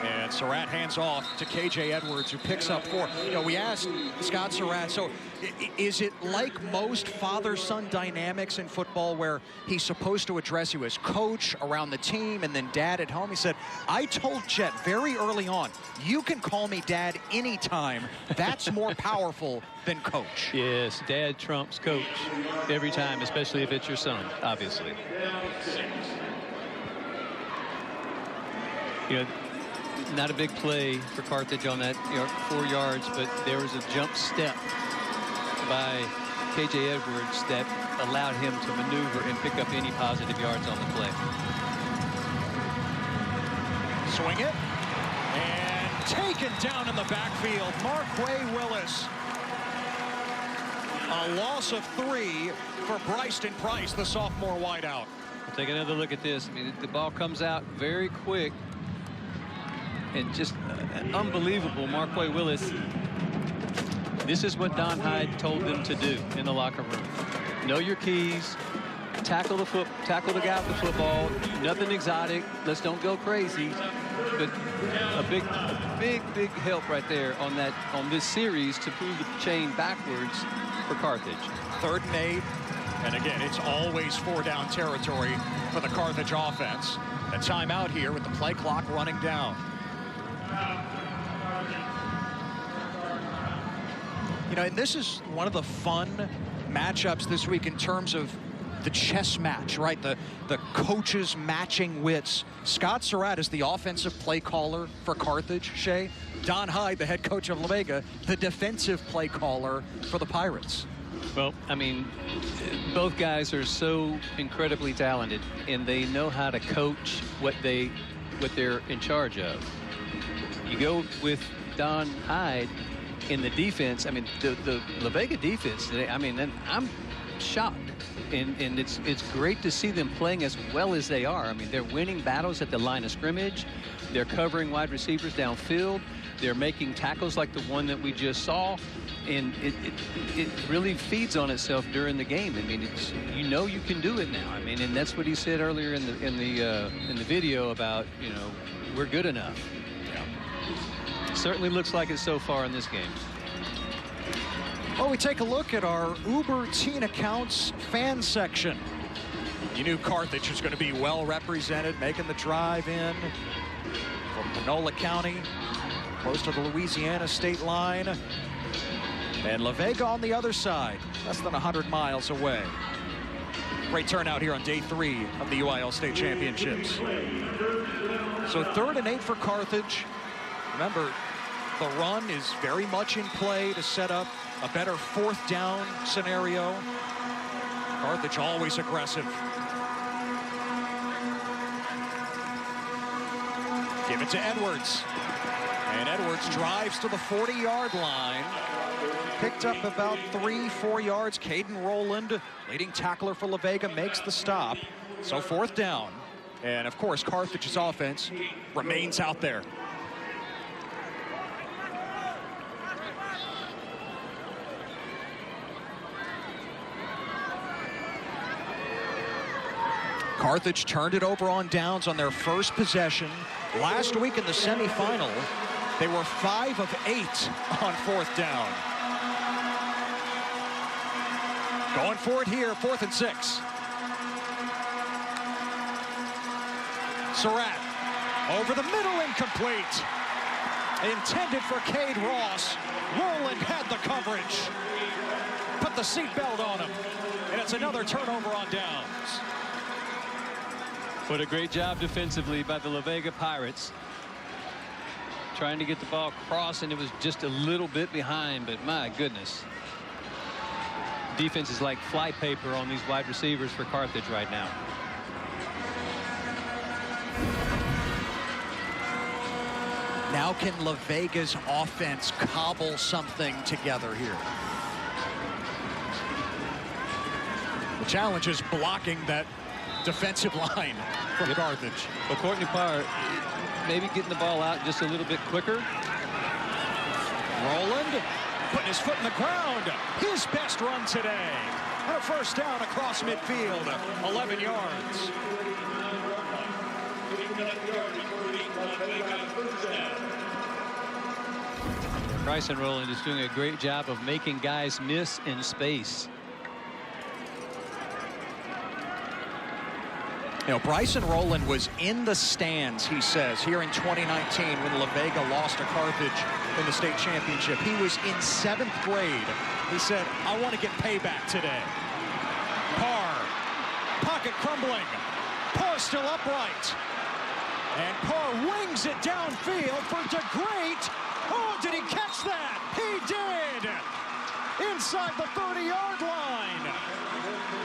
And Surratt hands off to KJ Edwards, who picks up 4. You know, we asked Scott Surratt, so is it like most father-son dynamics in football where he's supposed to address you as coach around the team and then dad at home? He said, I told Jet very early on, you can call me dad anytime. That's more powerful than coach.
Yes, dad trumps coach every time, especially if it's your son, obviously. You know, not a big play for Carthage on that 4 yards, but there was a jump step by KJ Edwards that allowed him to maneuver and pick up any positive yards on the play.
Swing it, and taken down in the backfield. Marquay Willis. A loss of 3 for Bryson Price, the sophomore wideout.
We'll take another look at this. I mean, the ball comes out very quick. And just unbelievable, Marquay Willis. This is what Don Hyde told them to do in the locker room. Know your keys, tackle the guy with the football. Nothing exotic. Let's don't go crazy. But a big help right there on this series to move the chain backwards for Carthage.
3rd and 8, and again, it's always 4-down territory for the Carthage offense. A timeout here with the play clock running down. You know, and this is one of the fun matchups this week in terms of the chess match, right? The coaches matching wits. Scott Surratt is the offensive play caller for Carthage, Shay. Don Hyde, the head coach of La Vega, the defensive play caller for the Pirates.
Well, I mean, both guys are so incredibly talented, and they know how to coach what they're in charge of. You go with Don Hyde in the defense. I mean, the La Vega defense today, I mean, I'm shocked. And it's great to see them playing as well as they are. I mean, they're winning battles at the line of scrimmage. They're covering wide receivers downfield. They're making tackles like the one that we just saw. And it really feeds on itself during the game. I mean, you know you can do it now. I mean, and that's what he said earlier in the video about, you know, we're good enough. Yeah. Certainly looks like it so far in this game.
Well, we take a look at our Uber Teen Accounts fan section. You knew Carthage was going to be well represented, making the drive in from Panola County, close to the Louisiana state line. And La Vega on the other side, less than 100 miles away. Great turnout here on day 3 of the UIL State Championships. So 3rd and 8 for Carthage. Remember, the run is very much in play to set up a better 4th down scenario. Carthage always aggressive. Give it to Edwards. And Edwards drives to the 40-yard line. Picked up about 3-4 yards. Caden Rowland, leading tackler for La Vega, makes the stop. So 4th down. And of course, Carthage's offense remains out there. Carthage turned it over on downs on their first possession. Last week in the semifinal, they were 5 of 8 on 4th down. Going for it here, 4th and 6. Surratt over the middle, incomplete. Intended for Cade Ross. Rowland had the coverage. Put the seatbelt on him. And it's another turnover on downs.
What a great job defensively by the La Vega Pirates. Trying to get the ball across, and it was just a little bit behind, but my goodness. Defense is like flypaper on these wide receivers for Carthage right now.
Now can La Vega's offense cobble something together here? The challenge is blocking that defensive line from Carthage.
Well, Courtney Parr maybe getting the ball out just a little bit quicker.
Rowland putting his foot in the ground. His best run today. And a 1st down across midfield. 11 yards.
Bryson Rowland is doing a great job of making guys miss in space.
You know, Bryson Rowland was in the stands, he says, here in 2019 when La Vega lost to Carthage in the state championship. He was in 7th grade. He said, I want to get payback today. Parr, pocket crumbling. Parr still upright. And Parr wings it downfield for DeGreat. Oh, did he catch that? He did! Inside the 30-yard line.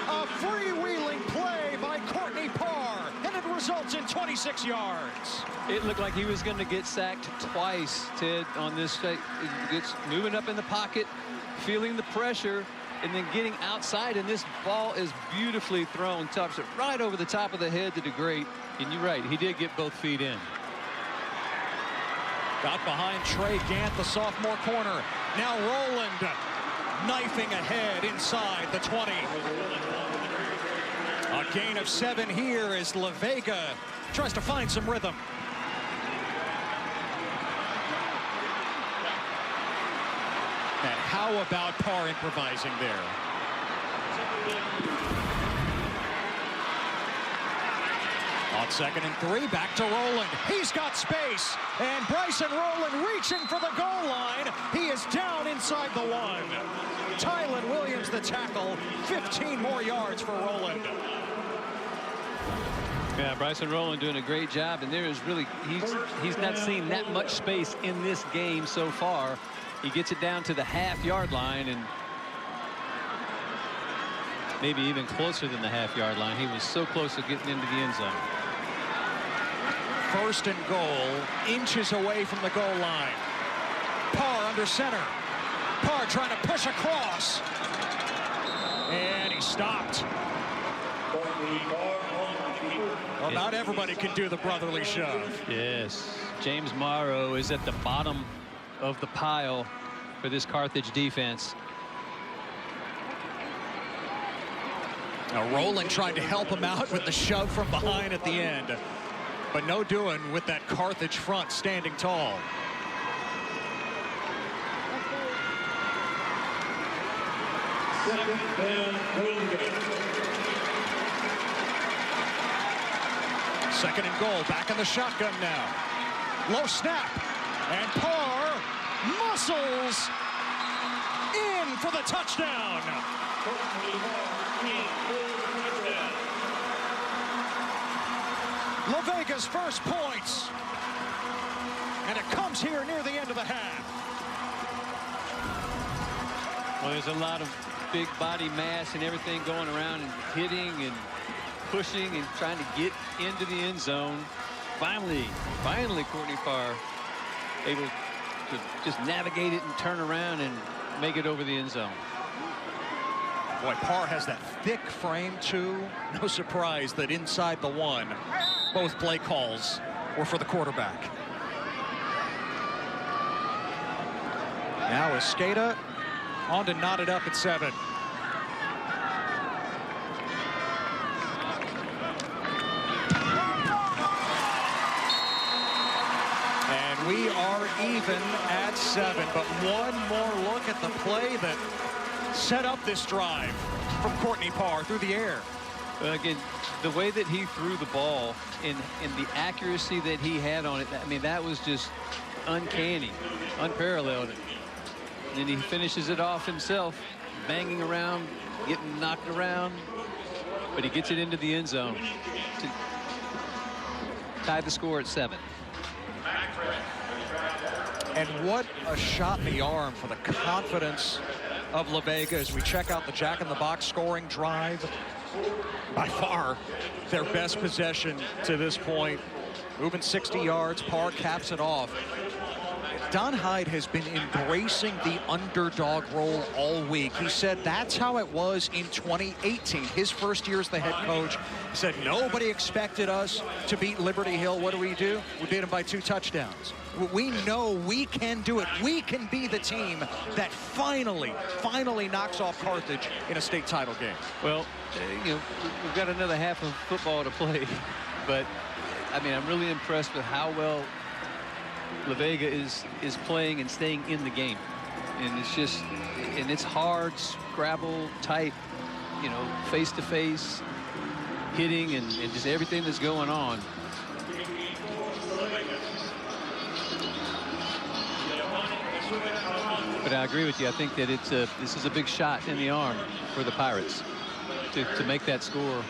A freewheeling play by Courtney Parr, and it results in 26 yards.
It looked like he was going to get sacked twice, Ted, on this. Gets moving up in the pocket, feeling the pressure, and then getting outside, and this ball is beautifully thrown. Tops it right over the top of the head to DeGreat, and you're right, he did get both feet in.
Got behind Trey Gant, the sophomore corner. Now Rowland knifing ahead inside the 20. A gain of 7 here as La Vega tries to find some rhythm. And how about Parr improvising there? On 2nd and 3, back to Rowland. He's got space. And Bryson Rowland reaching for the goal line. He is down inside the 1. Tylen Williams, the tackle. 15 more yards for Rowland.
Yeah, Bryson Rowland doing a great job, and there is really, he's not seen that much space in this game so far. He gets it down to the half-yard line, and maybe even closer than the half-yard line. He was so close to getting into the end zone.
First and goal, inches away from the goal line. Parr under center. Parr trying to push across. And he stopped. Well, not everybody can do the brotherly shove.
Yes. James Morrow is at the bottom of the pile for this Carthage defense.
Now Rowland tried to help him out with the shove from behind at the end. But no doing with that Carthage front standing tall. Second and goal, back in the shotgun now. Low snap, and Parr muscles in for the touchdown. La Vega's first points, and it comes here near the end of the half.
Well, there's a lot of big body mass and everything going around and hitting and pushing and trying to get into the end zone. Finally, Courtney Parr able to just navigate it and turn around and make it over the end zone.
Boy, Parr has that thick frame too. No surprise that inside the one, both play calls were for the quarterback. Now Escada on to knot it up at 7. And we are even at 7, but one more look at the play that set up this drive from Courtney Parr through the air.
Again, the way that he threw the ball and the accuracy that he had on it, I mean, that was just uncanny, unparalleled. And he finishes it off himself, banging around, getting knocked around, but he gets it into the end zone to tie the score at 7.
And what a shot in the arm for the confidence of La Vega as we check out the jack-in-the-box scoring drive. By far their best possession to this point. Moving 60 yards, Parr caps it off. Don Hyde has been embracing the underdog role all week. He said that's how it was in 2018, his first year as the head coach. He said nobody expected us to beat Liberty Hill. What do? We beat them by 2 touchdowns. We know we can do it. We can be the team that finally knocks off Carthage in a state title game.
Well, you know, we've got another half of football to play, but I mean, I'm really impressed with how well La Vega is playing and staying in the game. And it's just, and it's hard, scrabble, tight, you know, face-to-face, hitting and just everything that's going on. But I agree with you. I think that this is a big shot in the arm for the Pirates to make that score.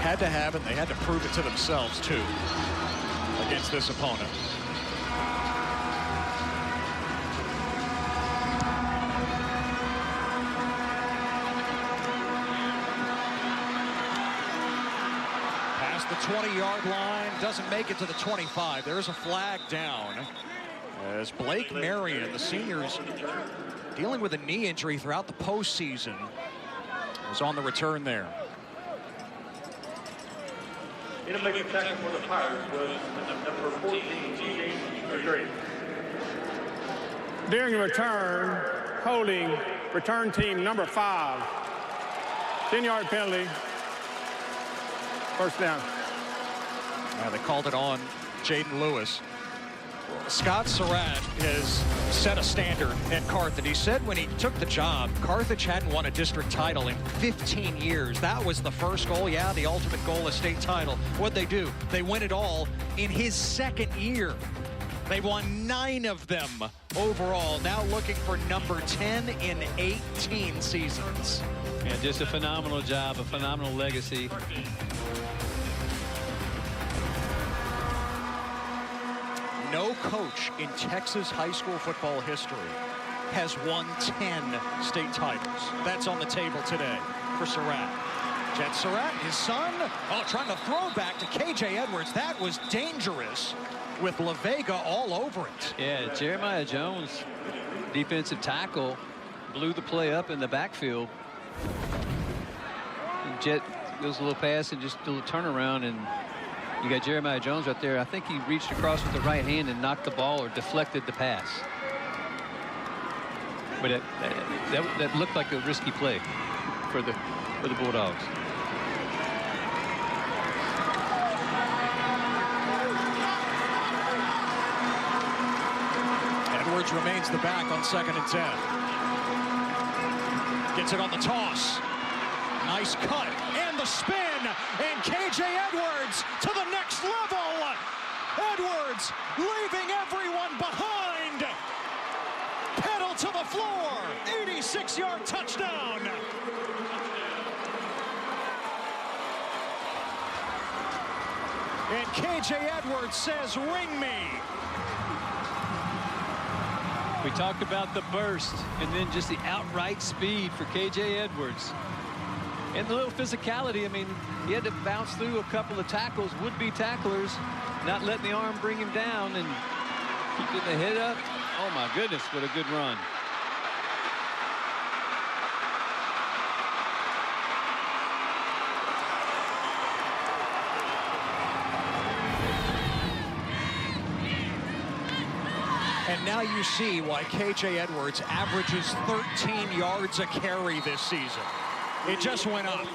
Had to have it. They had to prove it to themselves too against this opponent. Past the 20-yard line, doesn't make it to the 25. There's a flag down as Blake Marion, the senior, is dealing with a knee injury throughout the postseason, was on the return there.
In a making tackle for the Pirates was number 14, TJ.
During the return, holding return team number 5. 10-yard penalty. First down.
Now they called it on Jaden Lewis. Scott Surratt has set a standard at Carthage. He said when he took the job, Carthage hadn't won a district title in 15 years. That was the first goal. Yeah, the ultimate goal, a state title. What'd they do? They win it all in his second year. They won 9 of them overall. Now looking for number 10 in 18 seasons.
And just a phenomenal job, a phenomenal legacy.
No coach in Texas high school football history has won 10 state titles. That's on the table today for Surratt. Jet Surratt, his son, trying to throw back to KJ Edwards. That was dangerous with La Vega all over it.
Yeah, Jeremiah Jones, defensive tackle, blew the play up in the backfield. And Jet goes a little pass and just a little turnaround, and you got Jeremiah Jones right there. I think he reached across with the right hand and knocked the ball or deflected the pass. But that looked like a risky play for the Bulldogs.
Edwards remains the back on 2nd and 10. Gets it on the toss. Nice cut and the spin, and KJ Edwards to the next level. Edwards leaving everyone behind. Pedal to the floor. 86-yard touchdown. And KJ Edwards says, "Ring me."
We talked about the burst and then just the outright speed for KJ Edwards. And the little physicality. I mean, he had to bounce through a couple of tackles, would-be tacklers, not letting the arm bring him down and keeping the head up. Oh, my goodness, what a good run.
And now you see why KJ Edwards averages 13 yards a carry this season. It just went up.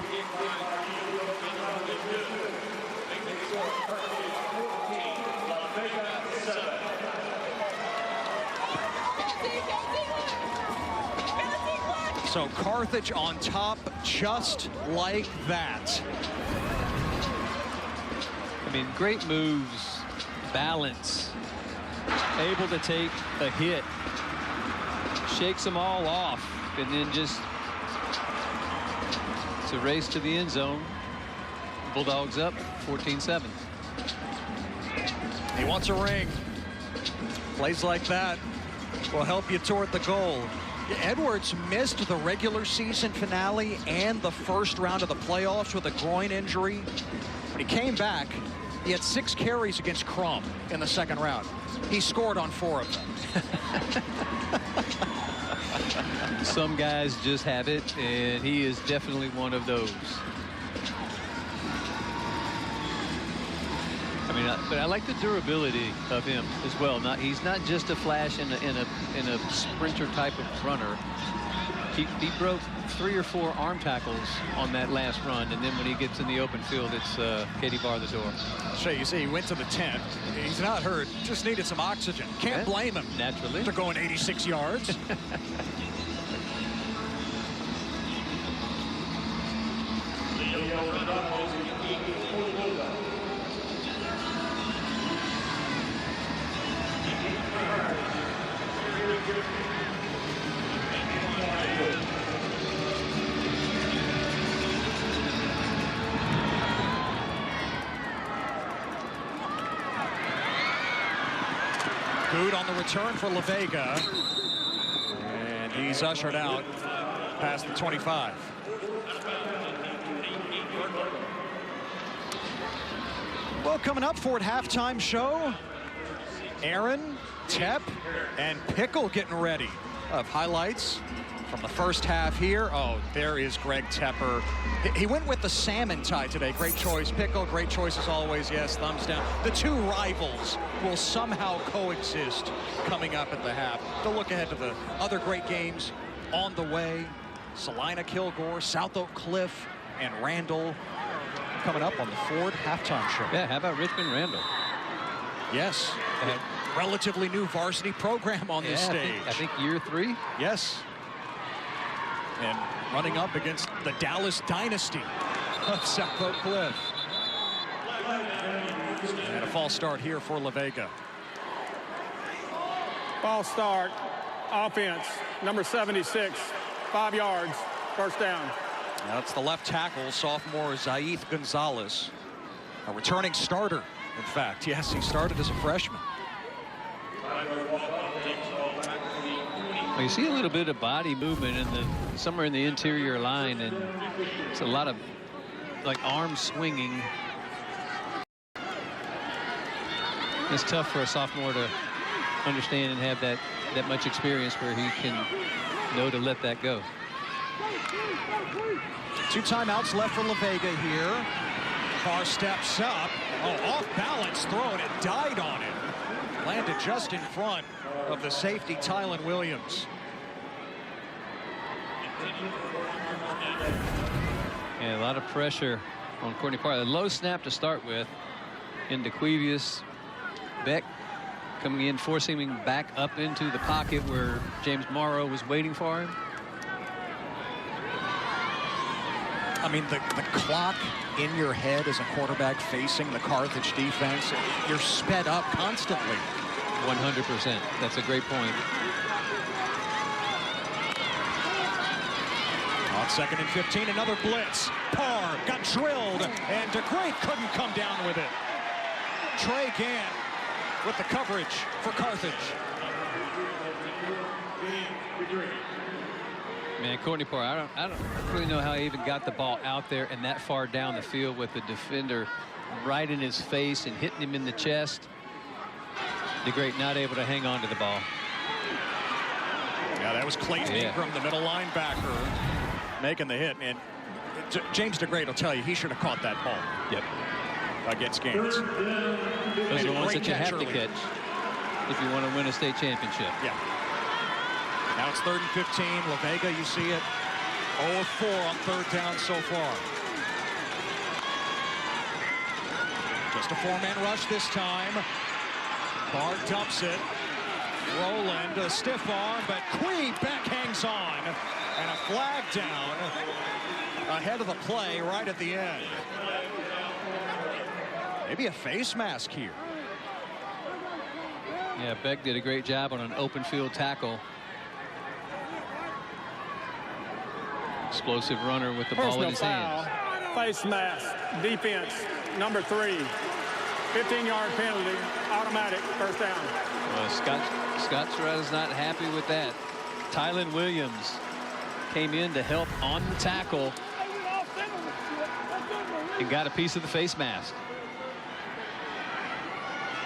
So Carthage on top just like that.
I mean, great moves, balance, able to take a hit, shakes them all off, and then just it's a race to the end zone. Bulldogs up 14-7.
He wants a ring. Plays like that will help you toward the goal. Edwards missed the regular season finale and the first round of the playoffs with a groin injury. When he came back, he had 6 carries against Crum in the second round. He scored on 4 of them.
Some guys just have it, and he is definitely one of those. I mean, but I like the durability of him as well. He's not just a flash in a sprinter type of runner. He broke 3 or 4 arm tackles on that last run, and then when he gets in the open field, it's Katie bar the door.
So you see, he went to the tent. He's not hurt, just needed some oxygen. Can't blame him.
Naturally.
They're going 86 yards. Good on the return for La Vega. And he's ushered out past the 25. Well, coming up for a halftime show, Aaron, Tep, and Pickle getting ready. Of highlights from the first half here. Oh, there is Greg Tepper. He went with the salmon tie today. Great choice. Pickle, great choice as always. Yes, thumbs down. The two rivals will somehow coexist coming up at the half. They'll look ahead to the other great games on the way. Salina, Kilgore, South Oak Cliff, and Randall coming up on the Ford halftime show.
Yeah, how about Richmond Randall?
Yes, a relatively new varsity program on this stage.
I think year 3.
Yes. And running up against the Dallas dynasty of South Oak Cliff. And a false start here for La Vega.
False start, offense, number 76, 5 yards, first down.
That's the left tackle, sophomore Zaith Gonzalez. A returning starter, in fact. Yes, he started as a freshman.
Well, you see a little bit of body movement in somewhere in the interior line, and it's a lot of like arm swinging. It's tough for a sophomore to understand and have that much experience where he can know to let that go.
2 timeouts left for La Vega here. Carr steps up. Oh, off balance throw, and it died on him. Landed just in front of the safety, Tylen Williams.
And a lot of pressure on Courtney Parr. A low snap to start with into Quevius. Beck coming in, forcing him back up into the pocket where James Morrow was waiting for him.
I mean, the clock in your head as a quarterback facing the Carthage defense, you're sped up constantly.
100%. That's a great point.
On 2nd and 15, another blitz. Parr got drilled, and DeGrate couldn't come down with it. Trey Gann with the coverage for Carthage.
Man, Courtney Parr, I don't really know how he even got the ball out there and that far down the field with the defender right in his face and hitting him in the chest. DeGrate not able to hang on to the ball.
Yeah, that was Clayton Ingram, the middle linebacker, making the hit. And James DeGrate will tell you he should have caught that ball.
Yep.
Against Gaines.
Those are the ones that you have to catch if you want to win a state championship.
Yeah. Now it's 3rd and 15. La Vega, you see it. 0 of 4 on 3rd down so far. Just a 4-man rush this time. Parr dumps it. Rowland, a stiff arm, but Beck hangs on. And a flag down ahead of the play right at the end. Maybe a face mask here.
Yeah, Beck did a great job on an open field tackle. Explosive runner with the ball in his hands.
Face mask, defense, number 3. 15-yard penalty, automatic, 1st down.
Well, Scott Serrata's not happy with that. Tylen Williams came in to help on the tackle and got a piece of the face mask.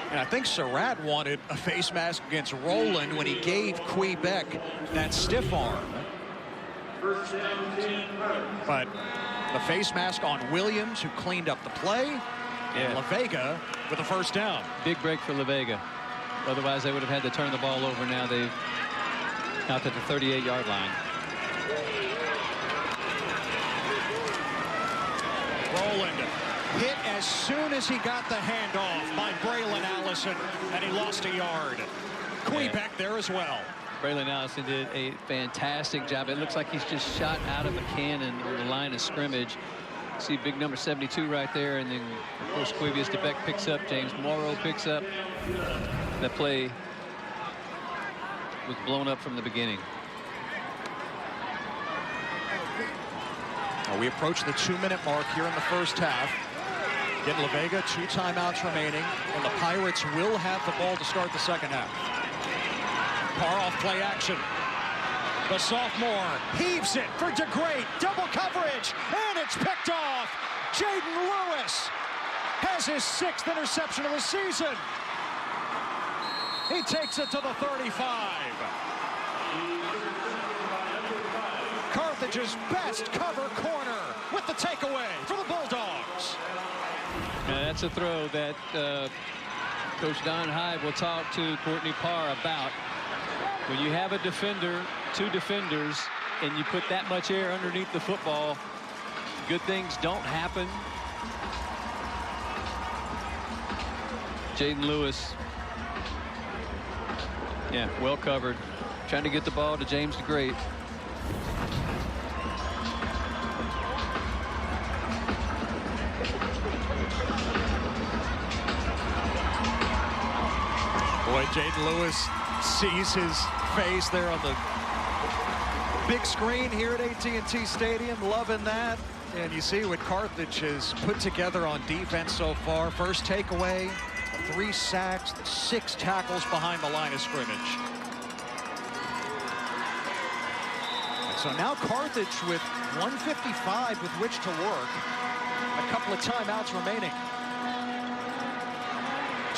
And I think Surratt wanted a face mask against Rowland when he gave Beck that stiff arm. But the face mask on Williams, who cleaned up the play, and La Vega with a 1st down.
Big break for La Vega. Otherwise, they would have had to turn the ball over. Now they've out to the 38-yard line.
Rowland hit as soon as he got the handoff by Braylon Allison, and he lost a yard. Beck there as well.
Braylon Allison did a fantastic job. It looks like he's just shot out of a cannon on the line of scrimmage. See big number 72 right there, and then of course Quevius DeBeck picks up. James Morrow picks up. That play was blown up from the beginning.
Well, we approach the 2-minute mark here in the 1st half. Again, La Vega, 2 timeouts remaining, and the Pirates will have the ball to start the 2nd half. Parr off play action. The sophomore heaves it for DeGrate. Double coverage, and it's picked off. Jaden Lewis has his 6th interception of the season. He takes it to the 35. Carthage's best cover corner with the takeaway for the Bulldogs.
Now that's a throw that Coach Don Hyde will talk to Courtney Parr about. When you have a defender, 2 defenders, and you put that much air underneath the football, good things don't happen. Jaden Lewis, yeah, well covered, trying to get the ball to James DeGrate.
Boy, Jaden Lewis sees his face there on the big screen here at AT&T Stadium. Loving that. And you see what Carthage has put together on defense so far. First takeaway, 3 sacks, 6 tackles behind the line of scrimmage. And so now Carthage with 155 with which to work. A couple of timeouts remaining.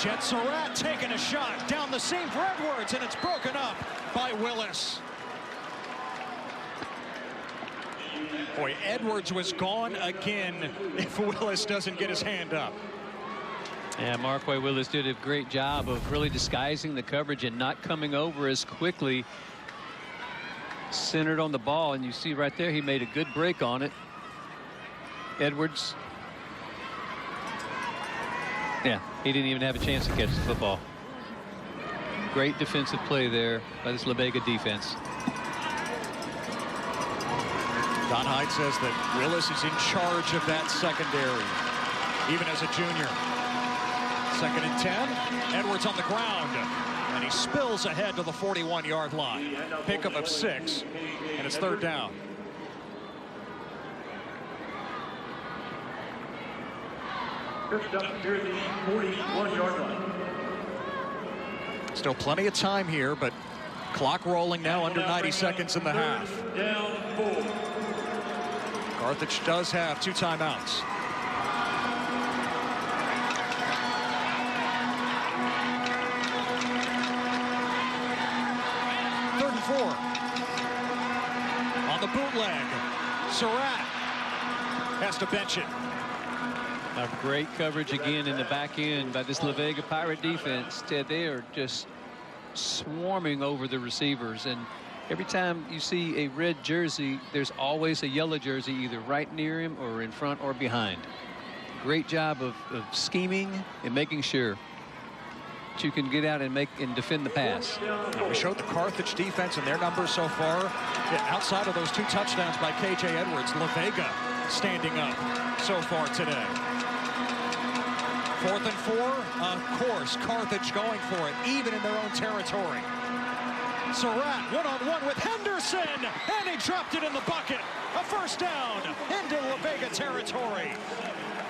Jet Surratt taking a shot down the seam for Edwards, and it's broken up by Willis. Boy, Edwards was gone again if Willis doesn't get his hand up.
Yeah, Marquay Willis did a great job of really disguising the coverage and not coming over as quickly. Centered on the ball, and you see right there he made a good break on it. Edwards. Yeah, he didn't even have a chance to catch the football. Great defensive play there by this La Vega defense.
Don Hyde says that Willis is in charge of that secondary, even as a junior. 2nd and 10. Edwards on the ground, and he spills ahead to the 41-yard line. Pickup of 6, and it's 3rd down.
First up near the 41-yard line.
Still plenty of time here, but clock rolling now, under 90 seconds in the half.
Down 4.
Carthage does have 2 timeouts. Third and 4. On the bootleg, Surratt has to bench it.
A great coverage again in the back end by this La Vega Pirate defense. Ted, they are just swarming over the receivers, and every time you see a red jersey, there's always a yellow jersey either right near him or in front or behind. Great job of scheming and making sure that you can get out and defend the pass.
We showed the Carthage defense and their numbers so far. Outside of those 2 touchdowns by K.J. Edwards, La Vega standing up so far today. 4th and 4, of course, Carthage going for it, even in their own territory. Surratt one-on-one with Henderson, and he dropped it in the bucket. A first down into La Vega territory.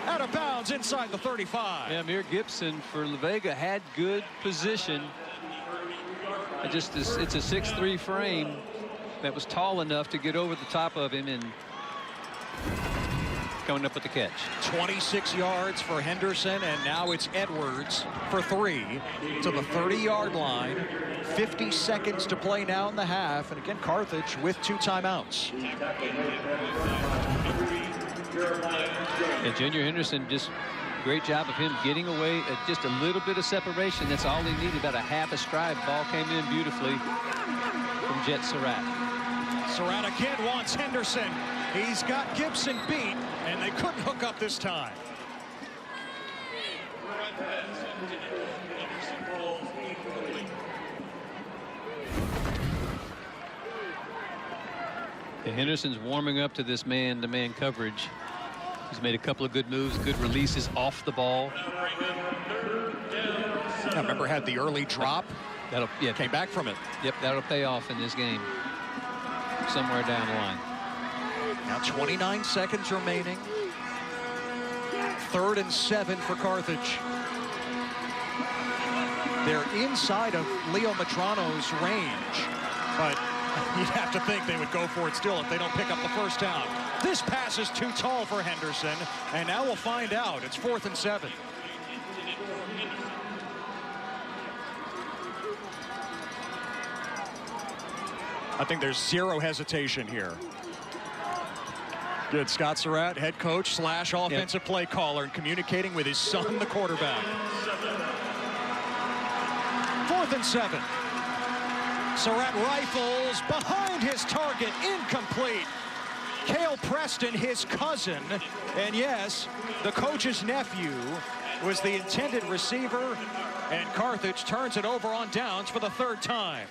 Out of bounds inside the 35.
Yeah, Amir Gibson for La Vega had good position. It's a 6'3" frame that was tall enough to get over the top of him and coming up with the catch.
26 yards for Henderson, and now it's Edwards for 3 to the 30-yard line. 50 seconds to play now in the half, and again Carthage with 2 timeouts.
And Junior Henderson, just great job of him getting away at just a little bit of separation. That's all he needed, about a half a stride. Ball came in beautifully from Jet Surratt.
Surratt again wants Henderson. He's got Gibson beat, and they couldn't hook up this time.
And Henderson's warming up to this man-to-man coverage. He's made a couple of good moves, good releases off the ball.
I remember had the early drop. Came back from it.
Yep, that'll pay off in this game somewhere down the line.
Now 29 seconds remaining. 3rd and 7 for Carthage. They're inside of Leo Matrano's range, but you'd have to think they would go for it still if they don't pick up the first down. This pass is too tall for Henderson, and now we'll find out. It's 4th and 7. I think there's 0 hesitation here. Good. Scott Surratt, head coach / offensive play caller, and communicating with his son, the quarterback. 4th and 7. Surratt rifles behind his target, incomplete. Cale Preston, his cousin, and yes, the coach's nephew, was the intended receiver, and Carthage turns it over on downs for the 3rd time.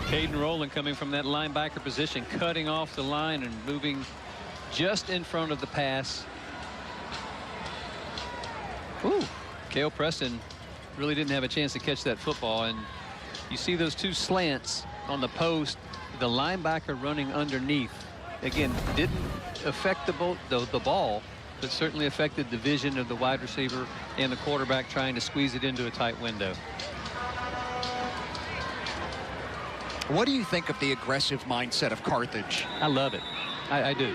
Caden Rowland coming from that linebacker position, cutting off the line and moving just in front of the pass. Ooh, Cale Preston really didn't have a chance to catch that football, and you see those 2 slants on the post, the linebacker running underneath. Again, didn't affect the ball, but certainly affected the vision of the wide receiver and the quarterback trying to squeeze it into a tight window.
What do you think of the aggressive mindset of Carthage?
I love it. I do.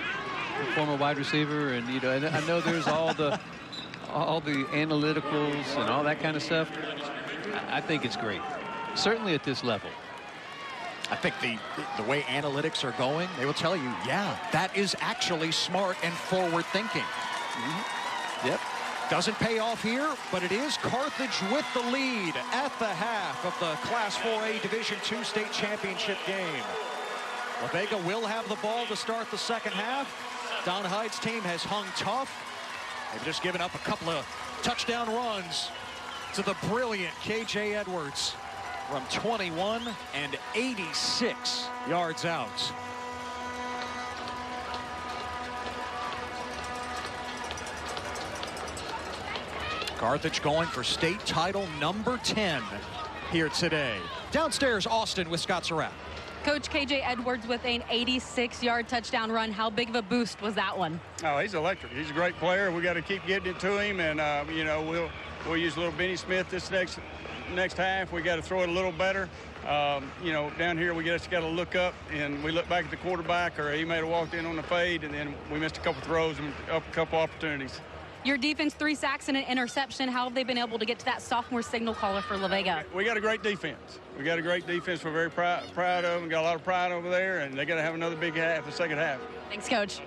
Former wide receiver, and and I know there's all the analyticals and all that kind of stuff. I think it's great, certainly at this level.
I think the way analytics are going, they will tell you, yeah, that is actually smart and forward thinking.
Yep.
Doesn't pay off here, but it is Carthage with the lead at the half of the Class 4A Division II state championship game. La Vega will have the ball to start the second half. Don Hyde's team has hung tough. They've just given up a couple of touchdown runs to the brilliant KJ Edwards from 21 and 86 yards out. Carthage going for state title number 10 here today. Downstairs, Austin with Scott Surratt.
Coach, KJ Edwards with an 86-yard touchdown run. How big of a boost was that one?
Oh, he's electric. He's a great player. We got to keep getting it to him, and we'll use a little Benny Smith this next half. We got to throw it a little better. Down here we just got to look up, and we look back at the quarterback, or he may have walked in on the fade, and then we missed a couple throws and a couple opportunities.
Your defense, 3 sacks and an interception. How have they been able to get to that sophomore signal caller for La Vega?
We got a great defense. We got a great defense. We're very proud of them. Got a lot of pride over there, and they got to have another big half, the second half.
Thanks, Coach.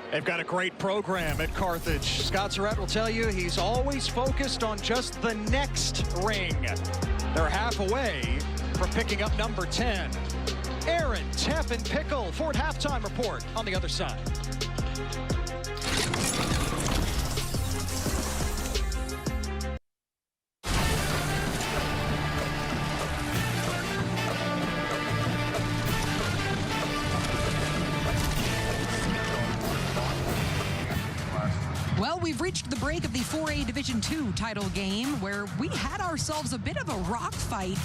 They've got a great program at Carthage. Scott Surratt will tell you he's always focused on just the next ring. They're half away from picking up number 10. Aaron, Teff, and Pickle for a halftime report on the other side.
Well, we've reached the break of the 4A Division II title game, where we had ourselves a bit of a rock fight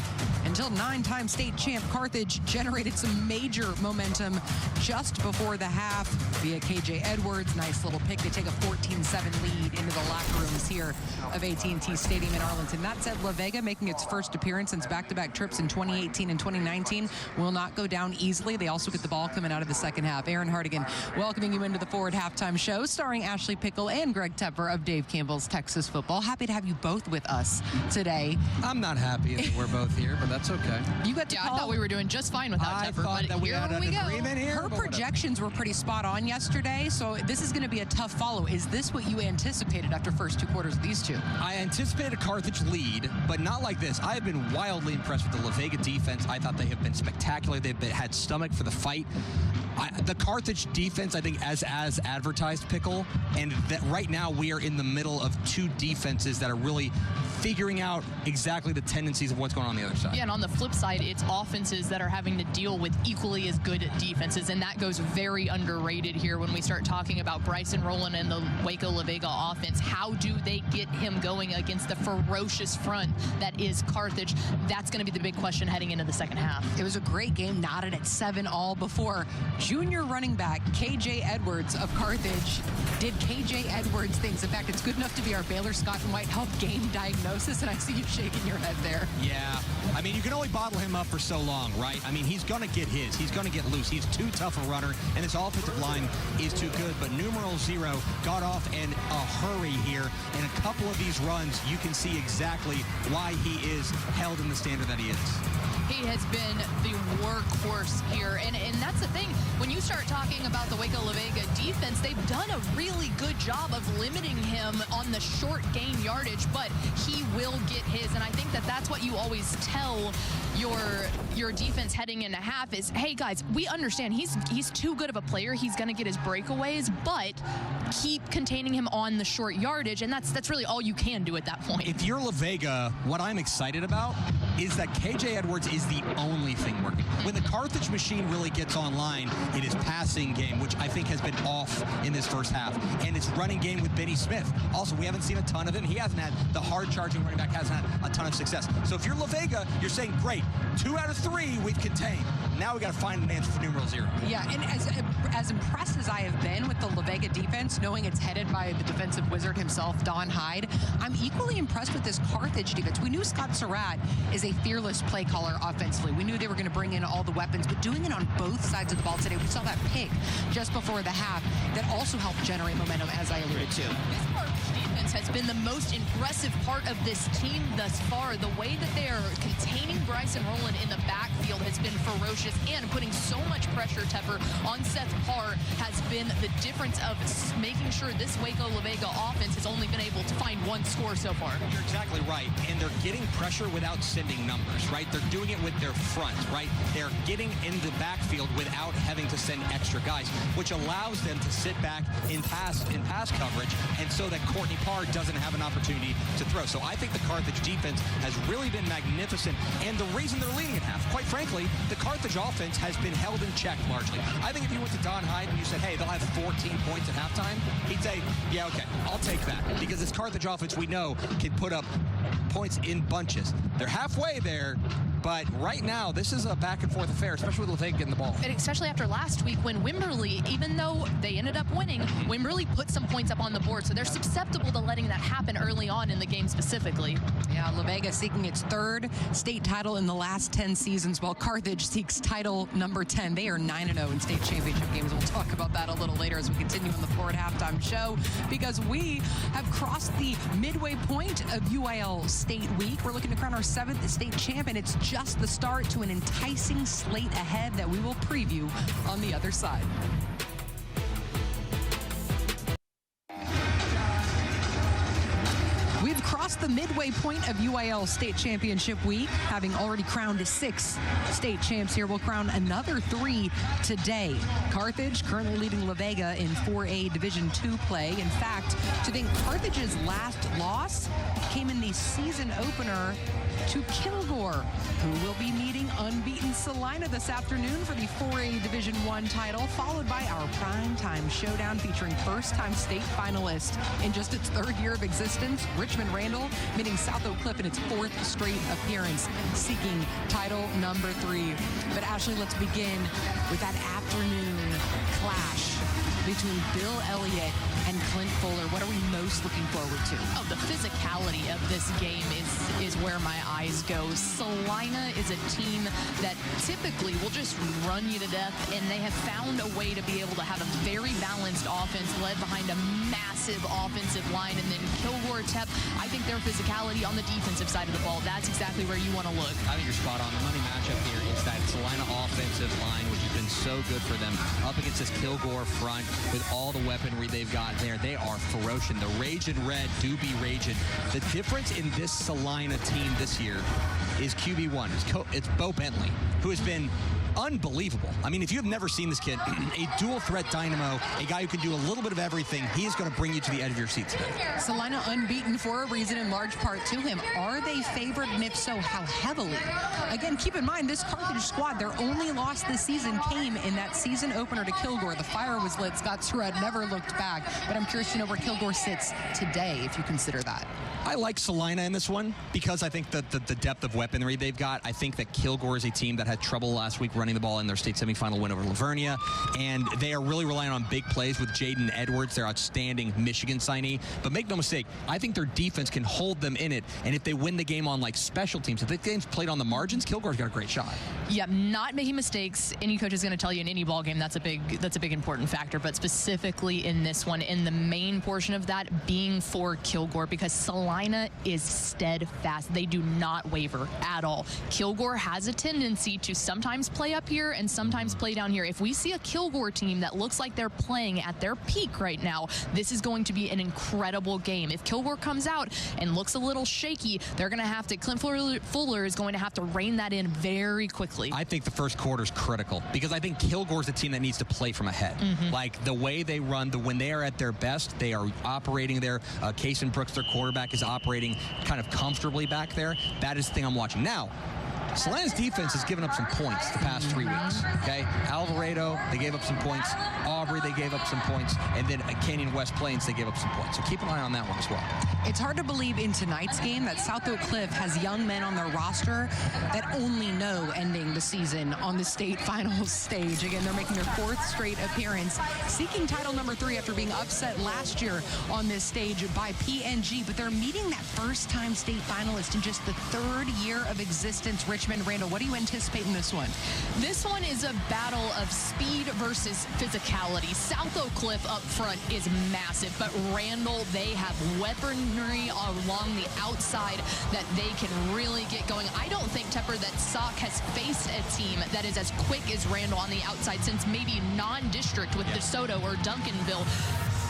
until 9-time state champ Carthage generated some major momentum just before the half via KJ Edwards. Nice little pick to take a 14-7 lead into the locker rooms here of AT&T Stadium in Arlington. That said, La Vega, making its first appearance since back-to-back trips in 2018 and 2019, will not go down easily. They also get the ball coming out of the second half. Aaron Hardigan welcoming you into the Forward Halftime Show, starring Ashley Pickle and Greg Tepper of Dave Campbell's Texas Football. Happy to have you both with us today.
I'm not happy that we're both here, but that's okay.
You got to
I thought we were doing just fine without Tepper,
thought that we had an agreement here.
Her projections were pretty spot on yesterday, so this is going to be a tough follow. Is this what you anticipated after first 2 quarters of these two?
I anticipated a Carthage lead, but not like this. I have been wildly impressed with the La Vega defense. I thought they have been spectacular. They've had stomach for the fight. The Carthage defense, I think, as advertised, Pickle, and that right now we are in the middle of 2 defenses that are really figuring out exactly the tendencies of what's going on the other side.
Yeah, and on the flip side, it's offenses that are having to deal with equally as good defenses, and that goes very underrated here when we start talking about Bryson Rowland and the Waco La Vega offense. How do they get him going against the ferocious front that is Carthage? That's going to be the big question heading into the second half.
It was a great game, knotted at 7-all before junior running back KJ Edwards of Carthage did KJ Edwards things. In fact, it's good enough to be our Baylor Scott and White Health game diagnosis, and I see you shaking your head there.
Yeah, I mean, you can only bottle him up for so long, right? I mean, he's going to get his. He's going to get loose. He's too tough a runner, and his offensive line is too good. But numeral 0 got off in a hurry here. In a couple of these runs, you can see exactly why he is held in the standard that he is.
He has been the workhorse here, and that's the thing. When you start talking about the Waco La Vega defense, they've done a really good job of limiting him on the short gain yardage, but he will get his, and I think that's what you always tell your defense heading into half is, hey guys, we understand he's too good of a player. He's going to get his breakaways, but keep containing him on the short yardage, and that's really all you can do at that point.
If you're La Vega, what I'm excited about is that KJ Edwards is the only thing working. When the Carthage machine really gets online, it is passing game, which I think has been off in this first half, and it's running game with Benny Smith. Also, we haven't seen a ton of him. He hasn't had the hard-charging running back, hasn't had a ton of success. So if you're La Vega, you're saying, great, 2 out of 3 we've contained. Now we got to find an answer for numeral 0.
Yeah, and as impressed as I have been with the La Vega defense, knowing it's headed by the defensive wizard himself, Don Hyde, I'm equally impressed with this Carthage defense. We knew Scott Surratt is a fearless play caller offensively. We knew they were going to bring in all the weapons, but doing it on both sides of the ball today, we saw that pick just before the half that also helped generate momentum, as I alluded to.
This Carthage defense has been the most impressive part of this team thus far. The way that they are containing Bryson Rowland in the backfield has been ferocious, and putting so much pressure, Tepper, on Seth Parr has been the difference of making sure this Waco La Vega offense has only been able to find one score so far.
You're exactly right, and they're getting pressure without sending numbers, right? They're doing it with their front, right? They're getting in the backfield without having to send extra guys, which allows them to sit back in pass coverage, and so that Courtney Parr doesn't have an opportunity to throw. So I think the Carthage defense has really been magnificent, and the reason they're leading at half, quite frankly, the Carthage offense has been held in check largely. I think if you went to Don Hyde and you said, hey, they'll have 14 points at halftime, he'd say, yeah, okay, I'll take that. Because this Carthage offense, we know, can put up points in bunches. They're halfway there, but right now, this is a back-and-forth affair, especially with La Vega getting the ball.
And especially after last week when Wimberley, even though they ended up winning, Wimberley put some points up on the board, so they're susceptible to letting that happen early on in the game specifically.
Yeah, La Vega seeking its third state title in the last 10 seasons, while Carthage seeks title number 10. They are 9-0 in state championship games. We'll talk about that a little later as we continue on the Forward Halftime Show, because we have crossed the midway point of UIL State Week. We're looking to crown our 7th state champ, and it's just the start to an enticing slate ahead that we will preview on the other side. We've crossed the midway point of UIL State Championship Week, having already crowned 6 state champs here. We'll crown another 3 today. Carthage currently leading La Vega in 4A Division II play. In fact, to think Carthage's last loss came in the season opener to Kilgore, who will be meeting unbeaten Salina this afternoon for the 4A Division I title, followed by our primetime showdown featuring first-time state finalist in just its 3rd year of existence, Richmond Randall, meeting South Oak Cliff in its 4th straight appearance, seeking title number 3. But Ashley, let's begin with that afternoon clash between Bill Elliott and Clint Fuller. What are we most looking forward to?
Oh, the physicality of this game is where my eyes go. Salina is a team that typically will just run you to death, and they have found a way to be able to have a very balanced offense led behind a massive offensive line. And then Kilgore, Tep, I think their physicality on the defensive side of the ball, that's exactly where you want to look.
I think you're spot on. The money matchup here is that Salina offensive line, which has been so good for them, up against this Kilgore front with all the weaponry they've got there. They are ferocious. The Ragin' Red do be raging. The difference in this Salina team this year is QB1. It's Bo Bentley, who has been unbelievable. I mean, if you've never seen this kid, a dual threat dynamo, a guy who can do a little bit of everything, he is going to bring you to the edge of your seat today.
Salina unbeaten for a reason, in large part to him. Are they favored, and if so, how heavily? Again, keep in mind, this Carthage squad, their only loss this season came in that season opener to Kilgore. The fire was lit. Scott Surratt never looked back, but I'm curious to know where Kilgore sits today, if you consider that.
I like Salina in this one because I think that the depth of weaponry they've got. I think that Kilgore is a team that had trouble last week running the ball in their state semifinal win over Lavernia, and they are really relying on big plays with Jaden Edwards, their outstanding Michigan signee. But make no mistake, I think their defense can hold them in it, and if they win the game on like special teams, if the game's played on the margins, Kilgore's got a great shot.
Yeah, not making mistakes. Any coach is going to tell you in any ball game that's a big important factor, but specifically in this one, in the main portion of that being for Kilgore, because Salina is steadfast. They do not waver at all. Kilgore has a tendency to sometimes play up here and sometimes play down here. If we see a Kilgore team that looks like they're playing at their peak right now, this is going to be an incredible game. If Kilgore comes out and looks a little shaky, they're going to have to, Clint Fuller is going to have to rein that in very quickly.
I think the first quarter is critical because I think Kilgore's a team that needs to play from ahead. Like the way they run, when they are at their best, they are operating there. Cason Brooks, their quarterback, is operating kind of comfortably back there. That is the thing I'm watching. Now, Selena's defense has given up some points the past 3 weeks, okay? Alvarado, they gave up some points. Aubrey, they gave up some points. And then at Canyon West Plains, they gave up some points. So keep an eye on that one as well.
It's hard to believe in tonight's game that South Oak Cliff has young men on their roster that only know ending the season on the state finals stage. Again, they're making their 4th straight appearance, seeking title number 3 after being upset last year on this stage by PNG. But they're meeting that first-time state finalist in just the 3rd year of existence, Richmond. Randall, what do you anticipate in this one?
This one is a battle of speed versus physicality. South Oak Cliff up front is massive, but Randall, they have weaponry along the outside that they can really get going. I don't think, Tepper, that Sauk has faced a team that is as quick as Randall on the outside since maybe non-district with DeSoto or Duncanville.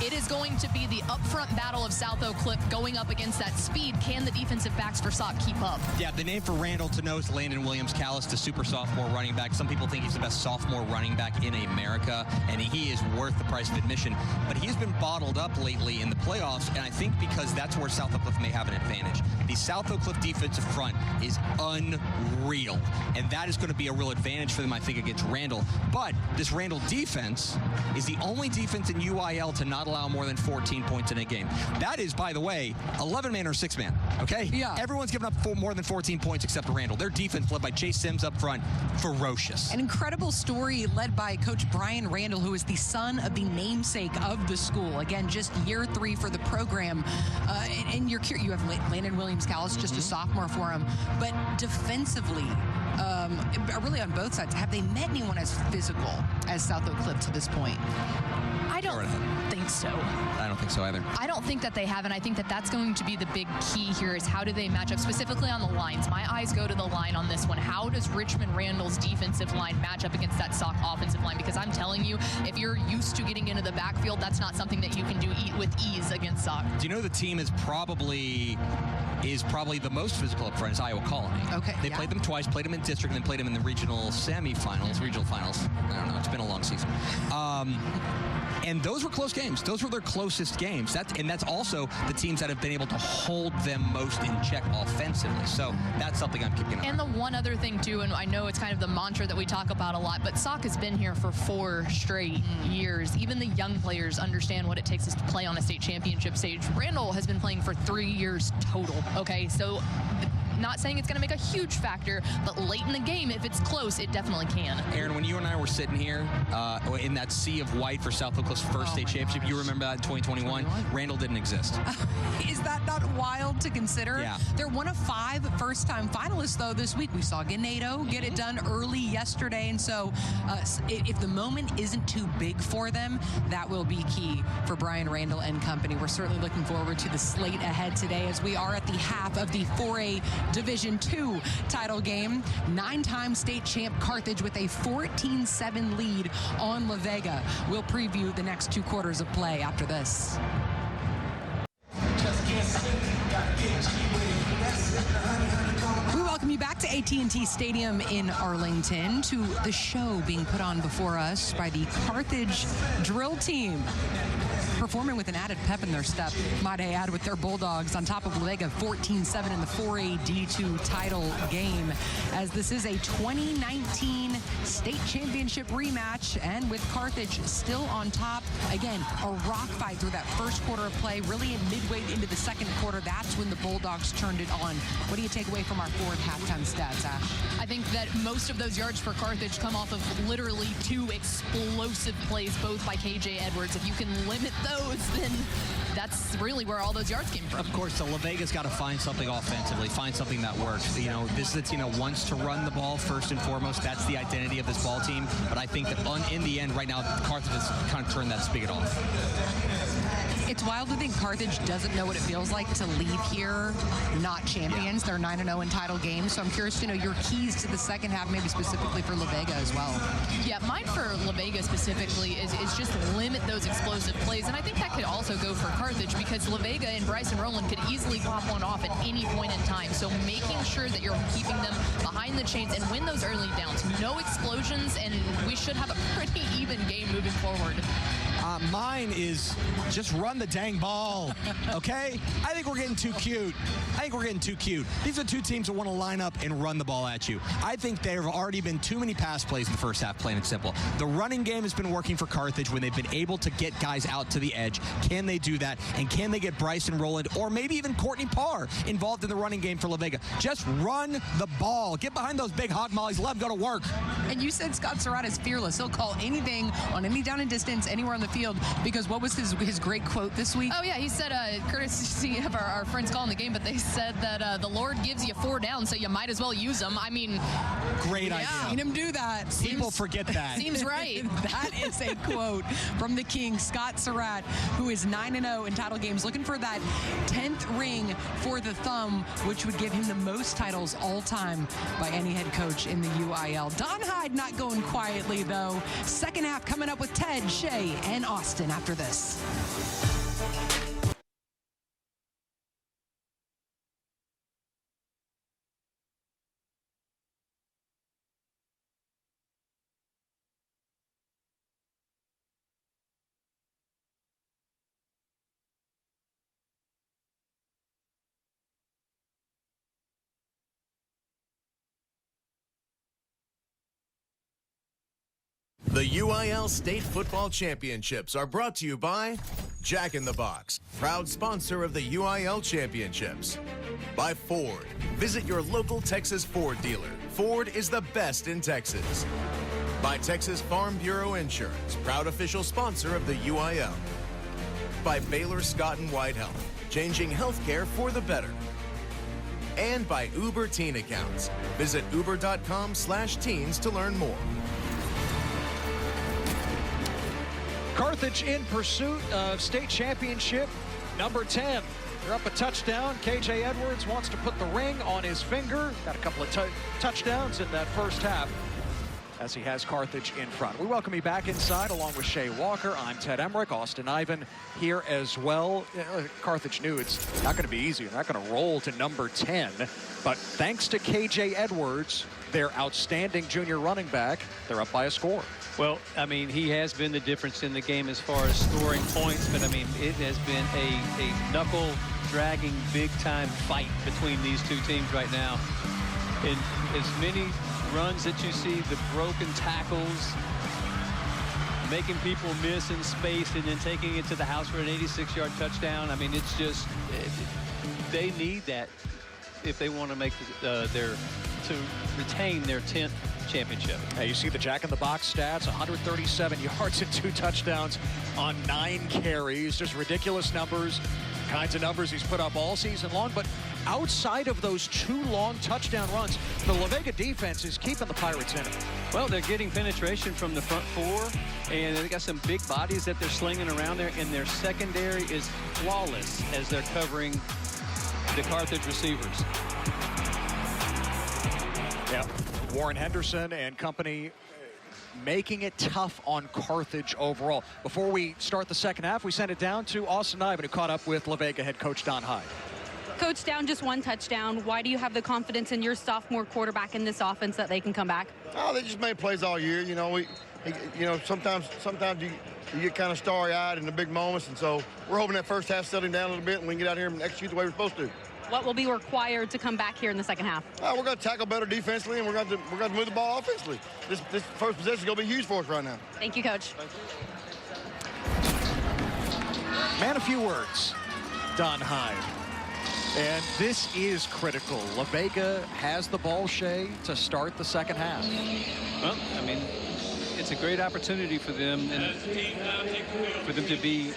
It is going to be the upfront battle of South Oak Cliff going up against that speed. Can the defensive backs for Sauk keep up?
Yeah, the name for Randall to know is Landon Williams-Callis, the super sophomore running back. Some people think he's the best sophomore running back in America, and he is worth the price of admission. But he's been bottled up lately in the playoffs, and I think because that's where South Oak Cliff may have an advantage. The South Oak Cliff defensive front is unreal, and that is going to be a real advantage for them, I think, against Randall. But this Randall defense is the only defense in UIL to not allow more than 14 points in a game. That is, by the way, 11-man or 6-man, okay?
Yeah.
Everyone's given up more than 14 points except Randall. Their defense, led by Chase Sims up front, ferocious.
An incredible story led by Coach Brian Randall, who is the son of the namesake of the school. Again, just year 3 for the program. And you have Landon Williams-Callis, just a sophomore for him. But defensively, really on both sides, have they met anyone as physical as South Oak Cliff to this point?
I don't think so.
I don't think so either.
I don't think that they have, and I think that that's going to be the big key here is how do they match up, specifically on the lines. My eyes go to the line on this one. How does Richmond Randall's defensive line match up against that Sauk offensive line? Because I'm telling you, if you're used to getting into the backfield, that's not something that you can do with ease against Sauk.
Do you know the team is probably the most physical up front is Iowa Colony.
Okay.
They played them twice, played them in district, and then played them in the regional finals. I don't know. It's been a long season. And those were close games. Those were their closest games. That's also the teams that have been able to hold them most in check offensively. So that's something I'm keeping an eye on.
And the one other thing, too, and I know it's kind of the mantra that we talk about a lot, but Sauk has been here for 4 straight years. Even the young players understand what it takes to play on a state championship stage. Randall has been playing for 3 years total, okay? So not saying it's going to make a huge factor, but late in the game, if it's close, it definitely can.
Aaron, when you and I were sitting here in that sea of white for South Oak Cliff's first state championship, you remember that in 2021? Randall didn't exist.
Is that not wild to consider?
Yeah.
They're one of 5 first-time finalists, though, this week. We saw Ganado get it done early yesterday, and so if the moment isn't too big for them, that will be key for Brian Randall and company. We're certainly looking forward to the slate ahead today as we are at the half of the 4A Division II title game. 9-time state champ Carthage with a 14-7 lead on La Vega. We'll preview the next 2 quarters of play after this. We welcome you back to AT&T Stadium in Arlington to the show being put on before us by the Carthage drill team. Performing with an added pep in their step, might I add, with their Bulldogs on top of La Vega 14-7 in the 4A-DII title game, as this is a 2019 state championship rematch, and with Carthage still on top. Again, a rock fight through that first quarter of play, really midway into the second quarter. That's when the Bulldogs turned it on. What do you take away from our forward halftime stats, Ash?
I think that most of those yards for Carthage come off of literally 2 explosive plays, both by KJ Edwards. If you can limit those, then that's really where all those yards came from.
Of course, so La Vega's got to find something offensively, find something that works. You know, this is a team that wants to run the ball first and foremost. That's the identity of this ball team. But I think that in the end, right now, Carthage has kind of turned that spigot off.
It's wild to think Carthage doesn't know what it feels like to leave here not champions. They're 9-0 in title games. So I'm curious to know your keys to the second half, maybe specifically for La Vega as well.
Yeah, mine for La Vega specifically is just limit those explosive plays. And I think that could also go for Carthage, because La Vega and Bryson Rowland could easily pop one off at any point in time. So making sure that you're keeping them behind the chains and win those early downs. No explosions, and we should have a pretty even game moving forward.
Mine is just run the dang ball, okay? I think we're getting too cute. These are two teams that want to line up and run the ball at you. I think there have already been too many pass plays in the first half, plain and simple. The running game has been working for Carthage when they've been able to get guys out to the edge. Can they do that? And can they get Bryson Rowland or maybe even Courtney Parr involved in the running game for La Vega? Just run the ball. Get behind those big hog mollies. Let them go to work.
And you said Scott Surratt is fearless. He'll call anything on any down and distance, anywhere on the field, because what was his great quote this week?
Oh, yeah, he said, courtesy of our friends calling the game, but they said that the Lord gives you 4 downs, so you might as well use them. I mean,
great idea.
Seen him do that.
People forget that.
Seems right.
That is a quote from the King, Scott Surratt, who is 9-0 in title games, looking for that 10th ring for the thumb, which would give him the most titles all time by any head coach in the UIL. Don Hyde not going quietly, though. Second half coming up with Ted, Shay, and Austin after this.
The UIL State Football Championships are brought to you by Jack in the Box, proud sponsor of the UIL Championships. By Ford, visit your local Texas Ford dealer. Ford is the best in Texas. By Texas Farm Bureau Insurance, proud official sponsor of the UIL. By Baylor Scott & White Health, changing healthcare for the better. And by Uber Teen Accounts. Visit uber.com/teens to learn more.
Carthage in pursuit of state championship number 10. They're up a touchdown. KJ Edwards wants to put the ring on his finger. Got a couple of touchdowns in that first half as he has Carthage in front. We welcome you back inside along with Shay Walker. I'm Ted Emmerich. Austin Ivan here as well. Carthage knew it's not going to be easy. They're not going to roll to number 10. But thanks to KJ Edwards, their outstanding junior running back, they're up by a score.
Well, I mean, he has been the difference in the game as far as scoring points, but I mean, it has been a knuckle-dragging, big-time fight between these two teams right now. In as many runs that you see, the broken tackles, making people miss in space, and then taking it to the house for an 86-yard touchdown. I mean, it's just, they need that if they want to make to retain their 10th championship.
Hey, you see the Jack in the Box stats, 137 yards and 2 touchdowns on 9 carries. Just ridiculous numbers, kinds of numbers he's put up all season long. But outside of those 2 long touchdown runs, the La Vega defense is keeping the Pirates in it.
Well, they're getting penetration from the front 4, and they got some big bodies that they're slinging around there, and their secondary is flawless as they're covering the Carthage receivers.
Yeah, Warren Henderson and company making it tough on Carthage overall. Before we start the second half, we send it down to Austin Ivan, who caught up with La Vega head coach Don Hyde.
Coach, down just 1 touchdown. Why do you have the confidence in your sophomore quarterback in this offense that they can come back?
Oh, they just made plays all year. You know, sometimes you get kind of starry-eyed in the big moments, and so we're hoping that first half setting down a little bit and we can get out here and execute the way we're supposed to.
What will be required to come back here in the second half?
We're going to tackle better defensively, and we're going to move the ball offensively. This first possession is going to be huge for us right now.
Thank you, Coach.
Thank you.
Man, a few words. Don Hyde. And this is critical. La Vega has the ball, Shay, to start the second half.
Well, I mean, it's a great opportunity for them and for them to be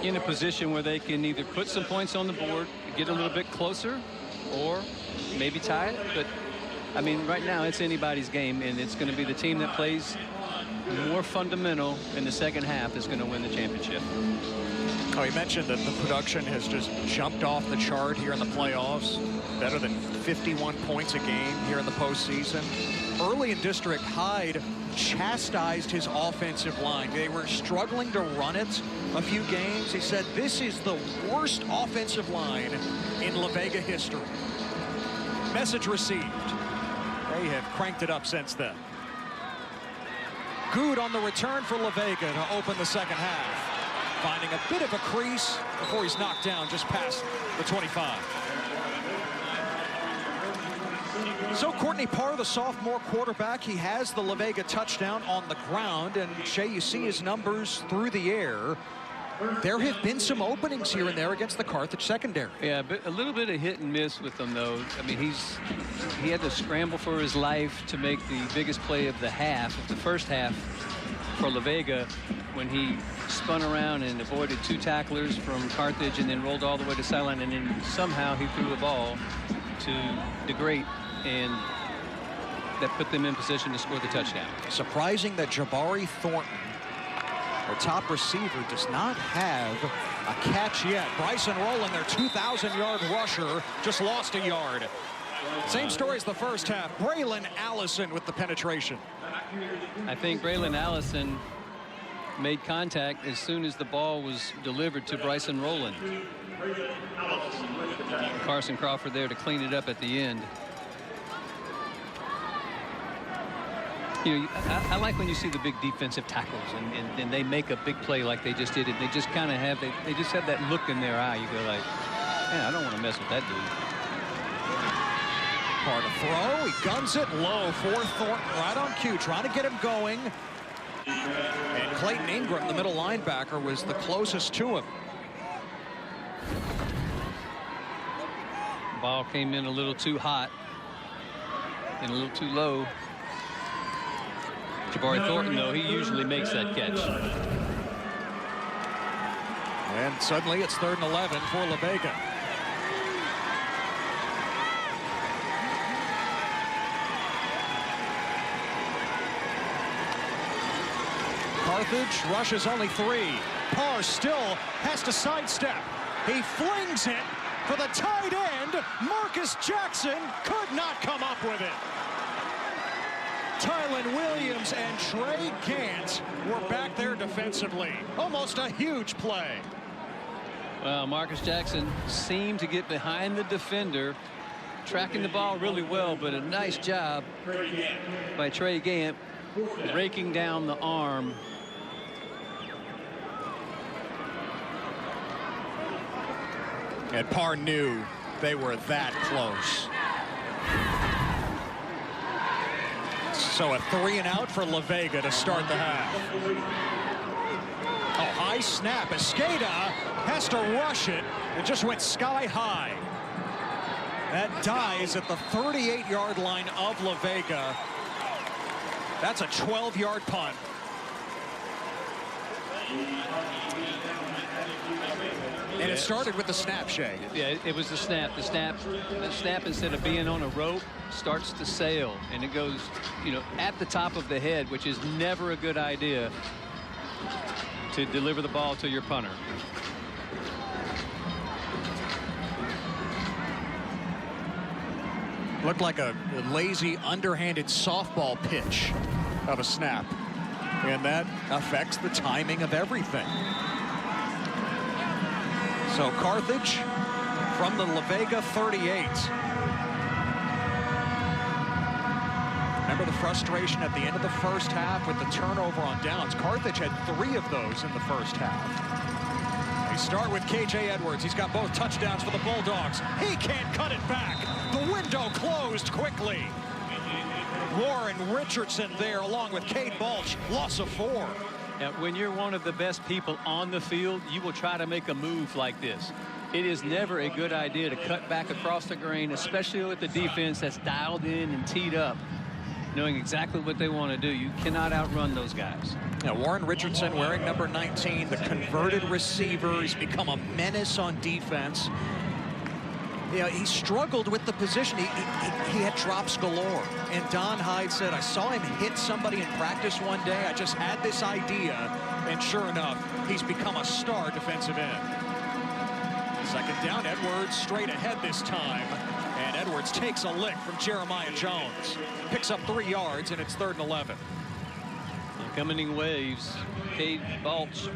in a position where they can either put some points on the board, get a little bit closer, or maybe tie it. But, I mean, right now it's anybody's game, and it's going to be the team that plays more fundamental in the second half is going to win the championship.
Oh, you mentioned that the production has just jumped off the chart here in the playoffs. Better than 51 points a game here in the postseason. Early in district, Hyde chastised his offensive line. They were struggling to run it a few games. He said, this is the worst offensive line in La Vega history. Message received. They have cranked it up since then. Good on the return for La Vega to open the second half. Finding a bit of a crease before he's knocked down just past the 25. So Courtney Parr, the sophomore quarterback, he has the La Vega touchdown on the ground. And Shay, you see his numbers through the air. There have been some openings here and there against the Carthage secondary.
Yeah, but a little bit of hit and miss with them, though. I mean, he had to scramble for his life to make the biggest play of the half, of the first half for La Vega, when he spun around and avoided 2 tacklers from Carthage and then rolled all the way to sideline, and then somehow he threw a ball to DeGreat, and that put them in position to score the touchdown.
Surprising that Jabari Thornton, our top receiver, does not have a catch yet. Bryson Rowland, their 2,000-yard rusher, just lost a yard. Same story as the first half. Braylon Allison with the penetration.
I think Braylon Allison made contact as soon as the ball was delivered to Bryson Rowland. Carson Crawford there to clean it up at the end. You know, I like when you see the big defensive tackles and they make a big play like they just did it. They just kind of have, they just have that look in their eye. You go like, man, I don't want to mess with that dude.
Part of throw, he guns it low for Thornton, right on cue, trying to get him going. And Clayton Ingram, the middle linebacker, was the closest to him.
Ball came in a little too hot and a little too low. Jabari Thornton, though, he usually makes that catch.
And suddenly it's 3rd and 11 for La Vega. Carthage rushes only 3. Parr still has to sidestep. He flings it for the tight end. Marcus Jackson could not come up with it. Tylen Williams and Trey Gant were back there defensively. Almost a huge play.
Well, Marcus Jackson seemed to get behind the defender, tracking the ball really well, but a nice job by Trey Gant raking down the arm.
And Parr knew they were that close. So a 3 and out for La Vega to start the half. Oh, high snap. Escada has to rush it. It just went sky high. That dies at the 38-yard line of La Vega. That's a 12-yard punt. And it started with the snap, Shay.
Yeah, it was the snap. The snap, instead of being on a rope, starts to sail, and it goes, you know, at the top of the head, which is never a good idea to deliver the ball to your punter.
Looked like a lazy, underhanded softball pitch of a snap. And that affects the timing of everything. So Carthage from the La Vega 38. Remember the frustration at the end of the first half with the turnover on downs. Carthage had 3 of those in the first half. They start with KJ Edwards. He's got both touchdowns for the Bulldogs. He can't cut it back. The window closed quickly. Warren Richardson there along with Cade Balch. Loss of 4.
Now, when you're one of the best people on the field, you will try to make a move like this. It is never a good idea to cut back across the grain, especially with the defense that's dialed in and teed up, knowing exactly what they want to do. You cannot outrun those guys.
Now, Warren Richardson wearing number 19, the converted receiver. He's become a menace on defense. You know, he struggled with the position. He had drops galore. And Don Hyde said, I saw him hit somebody in practice one day. I just had this idea. And sure enough, he's become a star defensive end. Second down, Edwards straight ahead this time. And Edwards takes a lick from Jeremiah Jones. Picks up 3 yards, and it's 3rd and 11.
Coming in waves, Cade Balch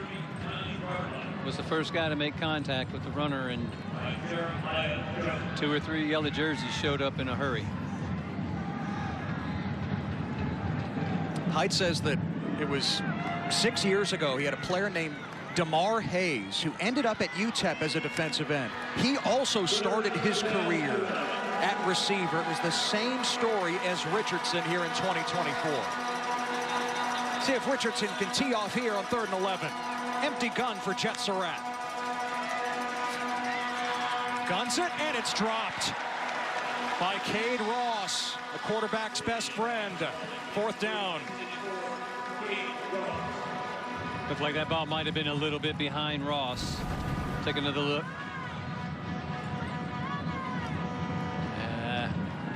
was the first guy to make contact with the runner, and 2 or 3 yellow jerseys showed up in a hurry.
Hyde says that It was 6 years ago. He had a player named DeMar Hayes, who ended up at UTEP as a defensive end. He also started his career at receiver. It was the same story as Richardson here in 2024. See if Richardson can tee off here on 3rd and 11. Empty gun for Jet Surratt. Guns it, and it's dropped by Cade Ross, the quarterback's best friend. 4th down.
Looked like that ball might have been a little bit behind Ross. Take another look.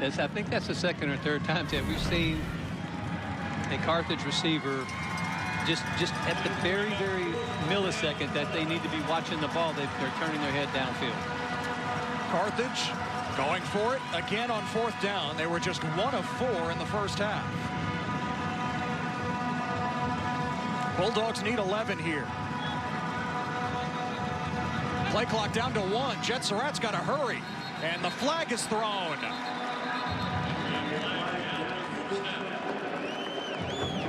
I think that's the 2nd or 3rd time that we've seen a Carthage receiver just at the very millisecond that they need to be watching the ball, they're turning their head downfield.
Carthage going for it again on 4th down. They were just 1 of 4 in the first half. Bulldogs need 11 here. Play clock down to 1. Jet Surratt's got to hurry, and the flag is thrown.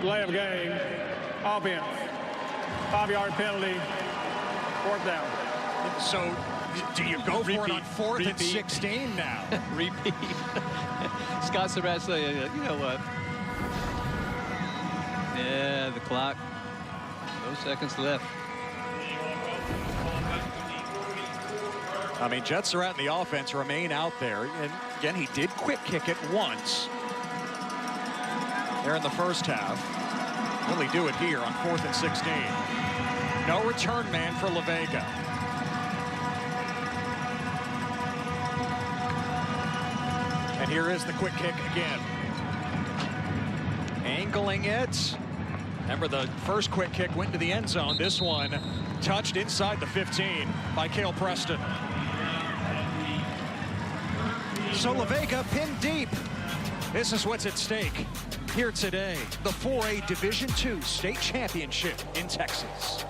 Delay of game, offense, 5-yard penalty, 4th down.
So do you go for it on 4th and 16 now?
Repeat. Scott Surratt saying, you know what? Yeah, the clock. No seconds left.
I mean, Jet Surratt and the offense remain out there. And again, he did quick kick it once there in the first half. Will he do it here on 4th and 16? No return man for La Vega. And here is the quick kick again. Angling it. Remember, the first quick kick went to the end zone. This one touched inside the 15 by Cale Preston. So La Vega pinned deep. This is what's at stake here today. The 4A Division II State Championship in Texas.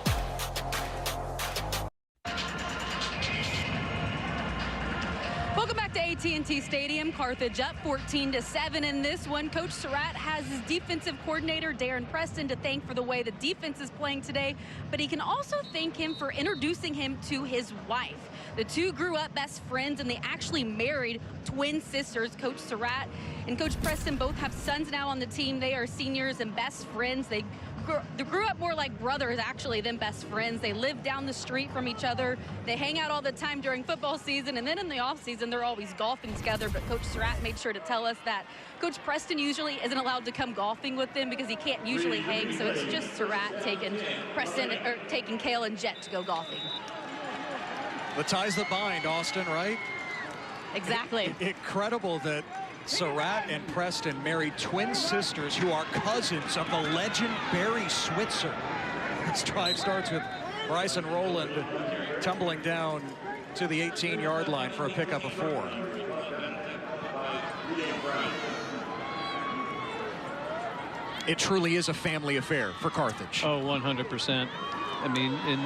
Welcome back to AT&T Stadium. Carthage up 14-7 in this one. Coach Surratt has his defensive coordinator, Darren Preston, to thank for the way the defense is playing today, but he can also thank him for introducing him to his wife. The two grew up best friends, and they actually married twin sisters. Coach Surratt and Coach Preston both have sons now on the team. They are seniors and best friends. They grew up more like brothers, actually, than best friends. They live down the street from each other. They hang out all the time during football season, and then in the off season, they're always golfing together. But Coach Surratt made sure to tell us that Coach Preston usually isn't allowed to come golfing with them because he can't usually hang. So it's just Surratt taking Preston, or taking Cale and Jet to go golfing.
The ties that bind, Austin, right?
Exactly.
Incredible that Surratt and Preston married twin sisters who are cousins of the legend Barry Switzer. This drive starts with Bryson Rowland tumbling down to the 18-yard line for a pickup of 4. It truly is a family affair for Carthage.
Oh, 100%. I mean, and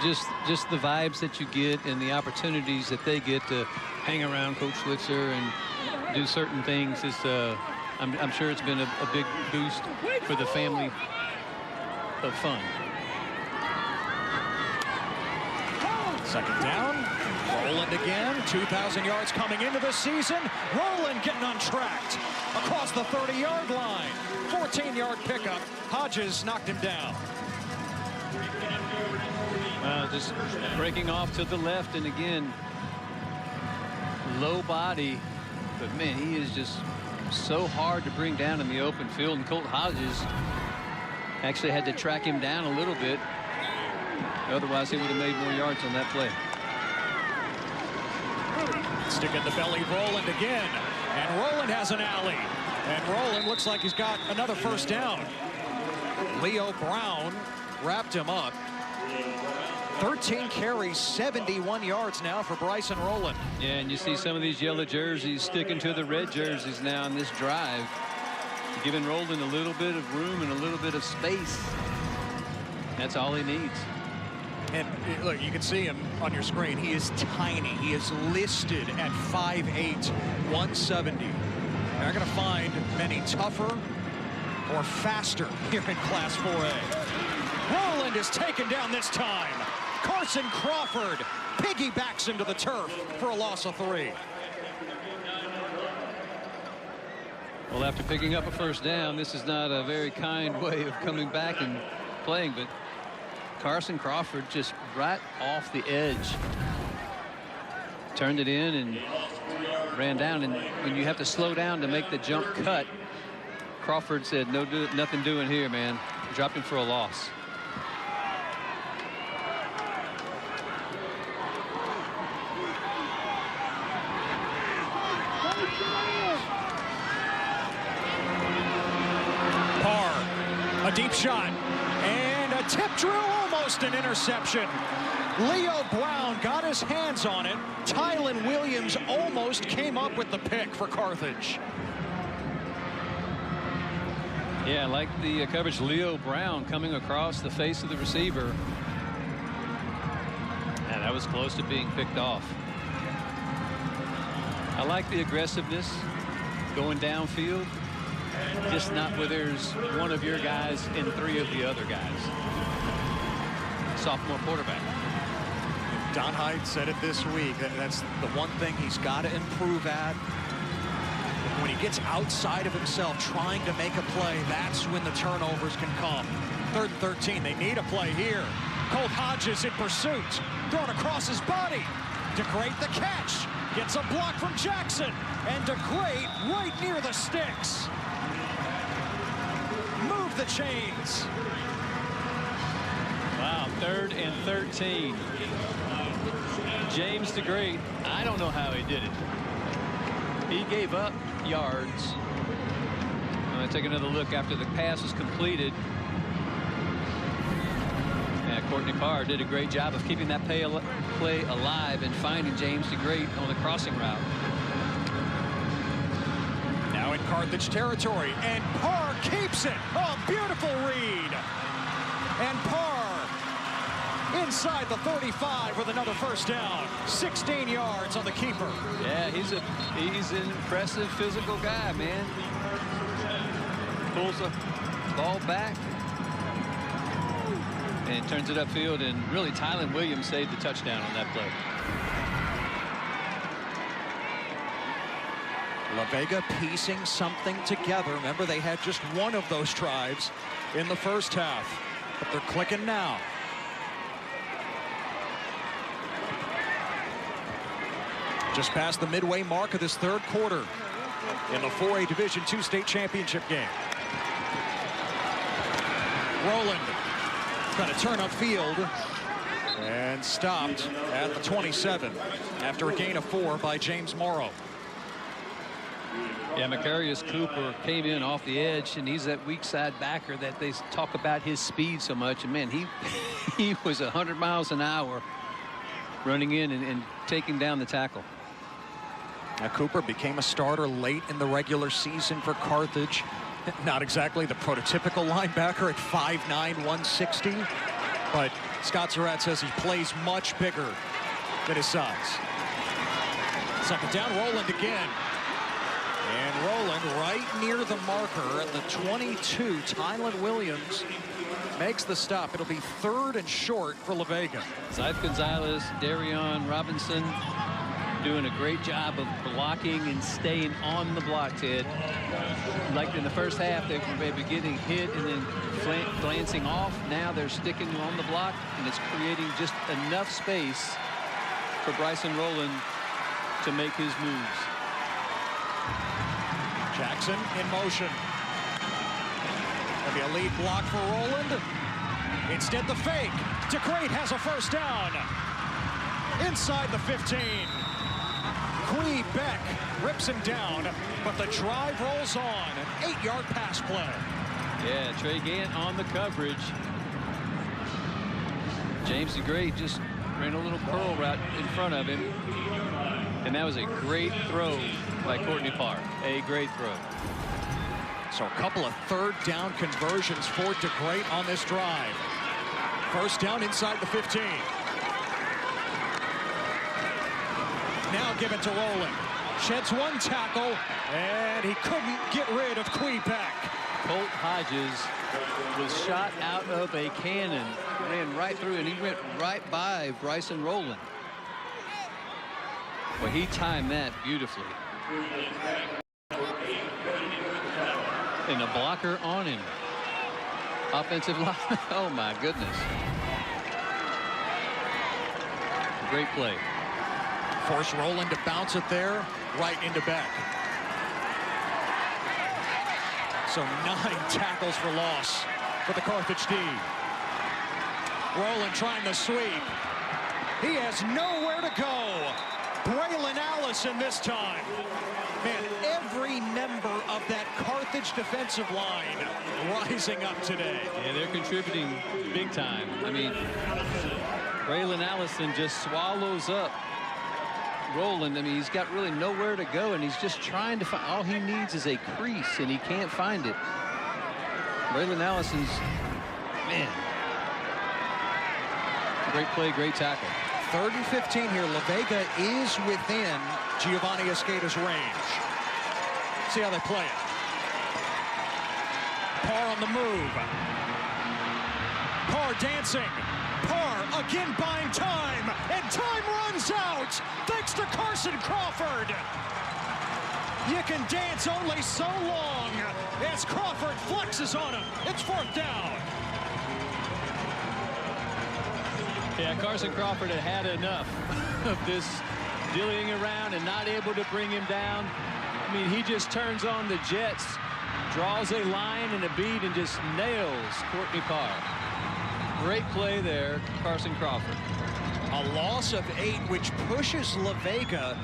just the vibes that you get and the opportunities that they get to hang around Coach Switzer and do certain things is I'm sure it's been a big boost for the family of fun.
2nd down. Rowland again. 2,000 yards coming into the season. Rowland getting untracked across the 30-yard line. 14-yard pickup. Hodges knocked him down.
Just breaking off to the left, and again, low body, but man, he is just so hard to bring down in the open field, and Colt Hodges actually had to track him down a little bit. Otherwise, he would have made more yards on that play.
Stick in the belly, Rowland again, and Rowland has an alley, and Rowland looks like he's got another 1st down. Leo Brown wrapped him up. 13 carries, 71 yards now for Bryson Rowland.
Yeah, and you see some of these yellow jerseys sticking to the red jerseys now in this drive, giving Rowland a little bit of room and a little bit of space. That's all he needs.
And look, you can see him on your screen. He is tiny. He is listed at 5'8", 170. They're not going to find many tougher or faster here in Class 4A. Rowland is taken down this time. Carson Crawford piggybacks into the turf for a loss of 3.
Well, after picking up a first down, this is not a very kind way of coming back and playing, but Carson Crawford just right off the edge turned it in and ran down. And when you have to slow down to make the jump cut, Crawford said, nothing doing here, man. Dropped him for a loss.
A deep shot and a tip drill, almost an interception. Leo Brown got his hands on it. Tylen Williams almost came up with the pick for Carthage.
Yeah, I like the coverage. Leo Brown coming across the face of the receiver. And that was close to being picked off. I like the aggressiveness going downfield. Just not where there's one of your guys and 3 of the other guys. Sophomore quarterback.
Don Hyde said it this week. That's the one thing he's got to improve at. When he gets outside of himself trying to make a play, that's when the turnovers can come. 3rd and 13. They need a play here. Colt Hodges in pursuit. Thrown across his body. DeGrate the catch. Gets a block from Jackson. And DeGrate right near the sticks. Move the chains.
Wow, 3rd and 13. James DeGrate, I don't know how he did it. He gave up yards. I'm going to take another look after the pass was completed. Yeah, Courtney Parr did a great job of keeping that play alive and finding James DeGrate on the crossing route.
Now in Carthage territory, and Parr keeps it. Oh, beautiful read. And Parr inside the 35 with another first down. 16 yards on the keeper.
Yeah, he's an impressive physical guy, man. Pulls the ball back and turns it upfield, and really Tylen Williams saved the touchdown on that play.
La Vega piecing something together. Remember, they had just one of those drives in the first half, but they're clicking now. Just past the midway mark of this 3rd quarter in the 4A Division II state championship game. Rowland going to turn upfield and stopped at the 27 after a gain of 4 by James Morrow.
Yeah, Macarius Cooper came in off the edge, and he's that weak side backer that they talk about his speed so much. And man, he was 100 miles an hour running in and taking down the tackle.
Now Cooper became a starter late in the regular season for Carthage. Not exactly the prototypical linebacker at 5'9", 160, but Scott Surratt says he plays much bigger than his size. 2nd down, Rowland again. And Rowland right near the marker at the 22. Tylen Williams makes the stop. It'll be 3rd and short for La Vega.
Zyfe Gonzalez, Darion Robinson doing a great job of blocking and staying on the block, Ted. Like in the first half, they were maybe getting hit and then glancing off. Now they're sticking on the block, and it's creating just enough space for Bryson Rowland to make his moves.
Jackson in motion. There'll be a lead block for Rowland. Instead, the fake. DeGrate has a first down. Inside the 15. Quee Beck rips him down, but the drive rolls on. An 8-yard pass play.
Yeah, Trey Gant on the coverage. James DeGrate just ran a little curl route in front of him. And that was a great throw by Courtney Parr. A great throw.
So a couple of 3rd down conversions for DeGrate on this drive. First down inside the 15. Now given to Rowland. Sheds 1 tackle, and he couldn't get rid of Quee Beck.
Colt Hodges was shot out of a cannon, ran right through, and he went right by Bryson Rowland. Well, he timed that beautifully. And a blocker on him. Offensive line. Oh, my goodness. Great play.
Force Rowland to bounce it there, right into Beck. So 9 tackles for loss for the Carthage D. Rowland trying to sweep. He has nowhere to go. Braylon Allison this time. Man, every member of that Carthage defensive line rising up today.
Yeah, they're contributing big time. I mean, Braylon Allison just swallows up Rowland. I mean, he's got really nowhere to go, and he's just trying to find. All he needs is a crease, and he can't find it. Braylon Allison's, man, great play, great tackle.
3rd and 15 here. La Vega is within Giovanni Esqueda's range. See how they play it. Parr on the move. Parr dancing. Parr again buying time, and time runs out thanks to Carson Crawford. You can dance only so long as Crawford flexes on him. It's 4th down.
Yeah, Carson Crawford had enough of this dillying around and not able to bring him down. I mean, he just turns on the jets, draws a line and a beat, and just nails Courtney Parr. Great play there, Carson Crawford.
A loss of 8, which pushes La Vega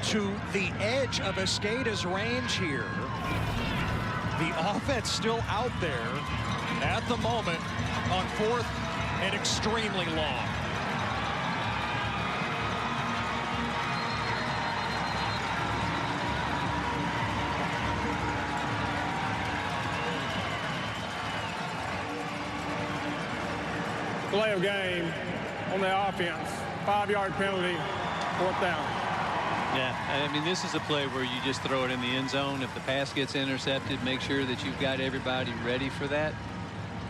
to the edge of Esqueda's range here. The offense still out there at the moment on 4th and extremely long.
Play of game on the offense. 5-yard penalty, 4th down.
Yeah, I mean, this is a play where you just throw it in the end zone. If the pass gets intercepted, make sure that you've got everybody ready for that.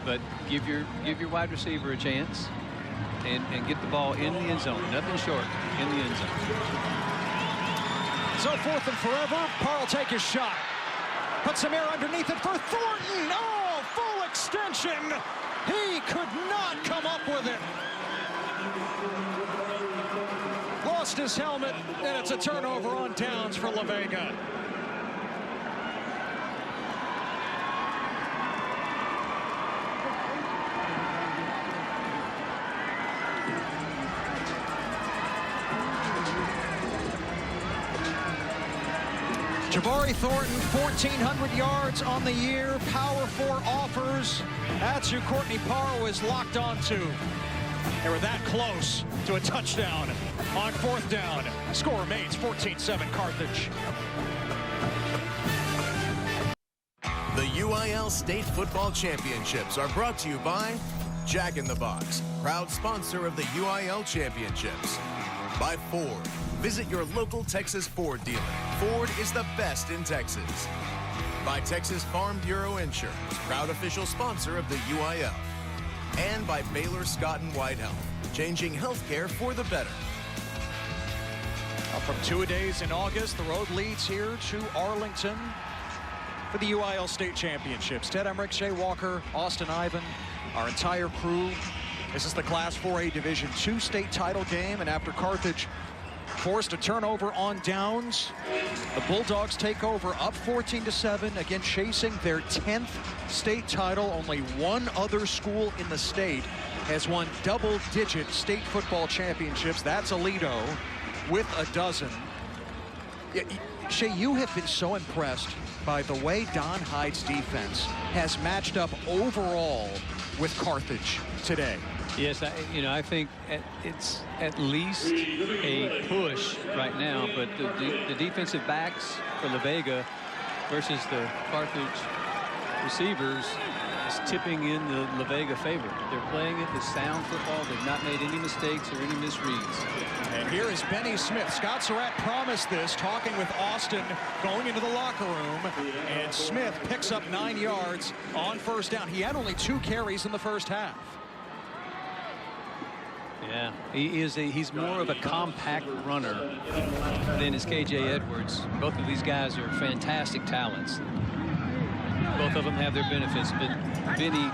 But give your wide receiver a chance and get the ball in the end zone. Nothing short, in the end zone.
So 4th and forever. Parr will take his shot. Put some air underneath it for Thornton. Oh, full extension. He could not come up with it. Lost his helmet, and it's a turnover on downs for La Vega. Jabari Thornton, 1,400 yards on the year, Power 4 offers. That's who Courtney Parr was locked onto. They were that close to a touchdown on 4th down. Score remains 14-7 Carthage.
The UIL State Football Championships are brought to you by Jack in the Box, proud sponsor of the UIL Championships. By Ford. Visit your local Texas Ford dealer. Ford is the best in Texas. By Texas Farm Bureau Insurance, proud official sponsor of the UIL. And by Baylor Scott & White Health, changing healthcare for the better.
From 2-a-days in August, the road leads here to Arlington for the UIL State Championships. Ted Emmerich, Shay Walker, Austin Ivan, our entire crew. This is the Class 4A Division II state title game, and after Carthage forced a turnover on downs, the Bulldogs take over up 14-7, again chasing their 10th state title. Only one other school in the state has won double-digit state football championships. That's Aledo with a dozen. Shay, you have been so impressed by the way Don Hyde's defense has matched up overall with Carthage today.
Yes, I think it's at least a push right now, but the defensive backs for La Vega versus the Carthage receivers, is tipping in the La Vega favor. They're playing it the sound football. They've not made any mistakes or any misreads.
And here is Benny Smith. Scott Surratt promised this, talking with Austin, going into the locker room. And Smith picks up 9 yards on first down. He had only 2 carries in the first half.
Yeah, he's more of a compact runner than is KJ Edwards. Both of these guys are fantastic talents. Both of them have their benefits, but Benny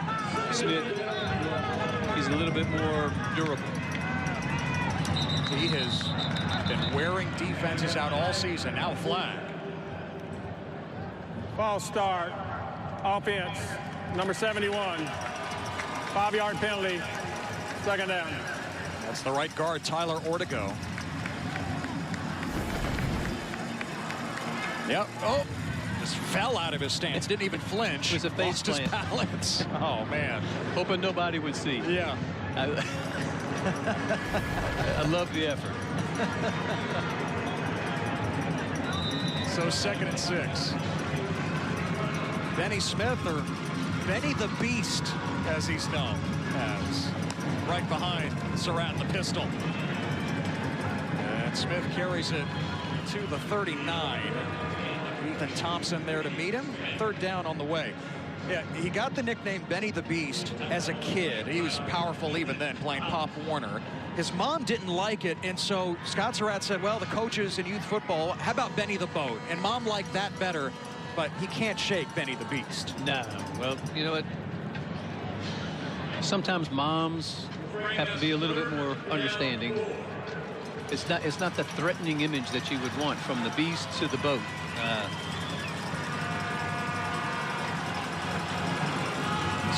Smith, he's a little bit more durable.
He has been wearing defenses out all season. Now flag.
False start. Offense. Number 71. 5-yard penalty. Second down.
That's the right guard, Tyler Ortego. Yep. Oh, just fell out of his stance. Didn't even flinch.
It was a face
Lost his
plant.
balance. Oh, man.
Hoping nobody would see.
Yeah.
I love the effort.
So 2nd and 6. Benny Smith, or Benny the Beast, as he's known as, right behind Surratt, the pistol. And Smith carries it to the 39. Ethan Thompson there to meet him. 3rd down on the way. Yeah, he got the nickname Benny the Beast as a kid. He was powerful even then, playing Pop Warner. His mom didn't like it, and so Scott Surratt said, well, the coaches in youth football, how about Benny the Boat? And Mom liked that better, but he can't shake Benny the Beast.
No, well, you know what? Sometimes moms have to be a little bit more understanding. It's not the threatening image that you would want from the Beast to the Boat.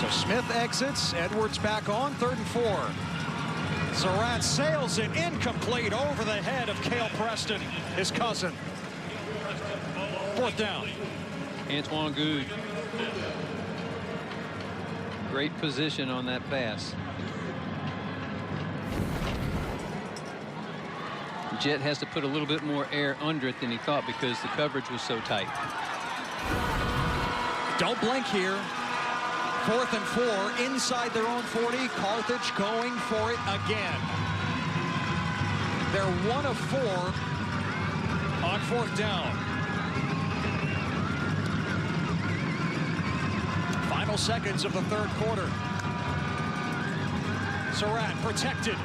So Smith exits, Edwards back on, 3rd and 4. Surratt sails it incomplete over the head of Cale Preston, his cousin. 4th down.
Antoine Good. Great position on that pass. Jet has to put a little bit more air under it than he thought because the coverage was so tight.
Don't blink here. 4th and 4 inside their own 40. Carthage going for it again. They're 1 of 4 on 4th down. Final seconds of the 3rd quarter. Surratt protected.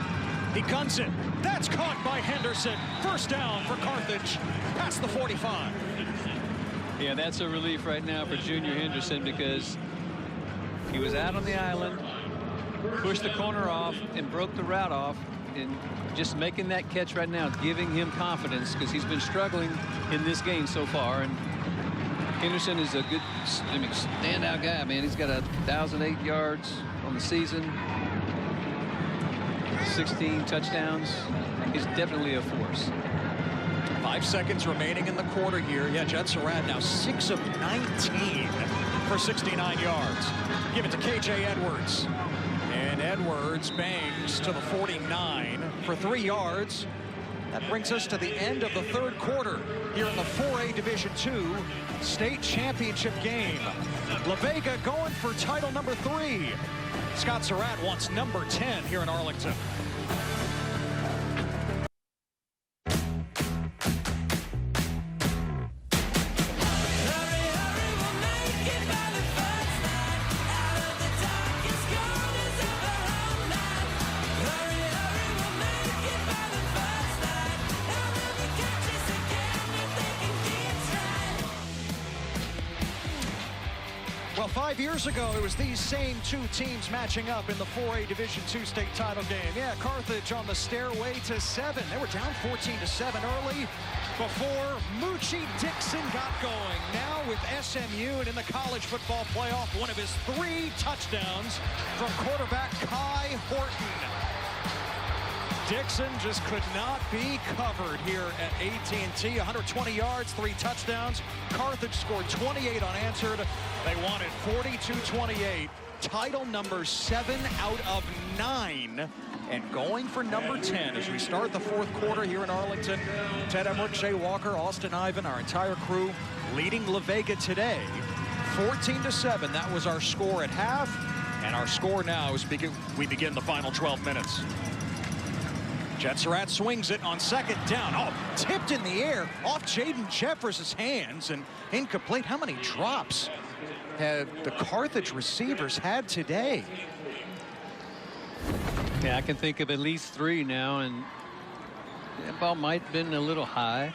He guns it. That's caught by Henderson. 1st down for Carthage. Past the 45.
Yeah, that's a relief right now for Junior Henderson because he was out on the island, pushed the corner off, and broke the route off. And just making that catch right now, giving him confidence because he's been struggling in this game so far. And Henderson is a good, standout guy, man. He's got 1,008 yards on the season, 16 touchdowns. He's definitely a force.
5 seconds remaining in the quarter here. Yeah, Jet Surratt now 6 of 19 for 69 yards. Give it to KJ Edwards. And Edwards bangs to the 49 for 3 yards. That brings us to the end of the 3rd quarter here in the 4A Division II state championship game. La Vega going for title number 3. Scott Surratt wants number 10 here in Arlington. Well, 5 years ago, it was these same 2 teams matching up in the 4A Division II state title game. Yeah, Carthage on the stairway to 7. They were down 14-7 early before Moochie Dixon got going. Now with SMU and in the college football playoff, one of his 3 touchdowns from quarterback Kai Horton. Dixon just could not be covered here at AT&T. 120 yards, 3 touchdowns. Carthage scored 28 unanswered. They won it 42-28. Title number 7 out of 9. And going for number 10 as we start the 4th quarter here in Arlington. Ted Emmerich, Jay Walker, Austin Ivan, our entire crew leading La Vega today 14-7, that was our score at half. And our score now is we begin the final 12 minutes. Jet Surratt swings it on second down. Oh, tipped in the air off Jaden Jeffers' hands and incomplete. How many drops have the Carthage receivers had today?
Yeah, I can think of at least 3 now, and that ball might have been a little high.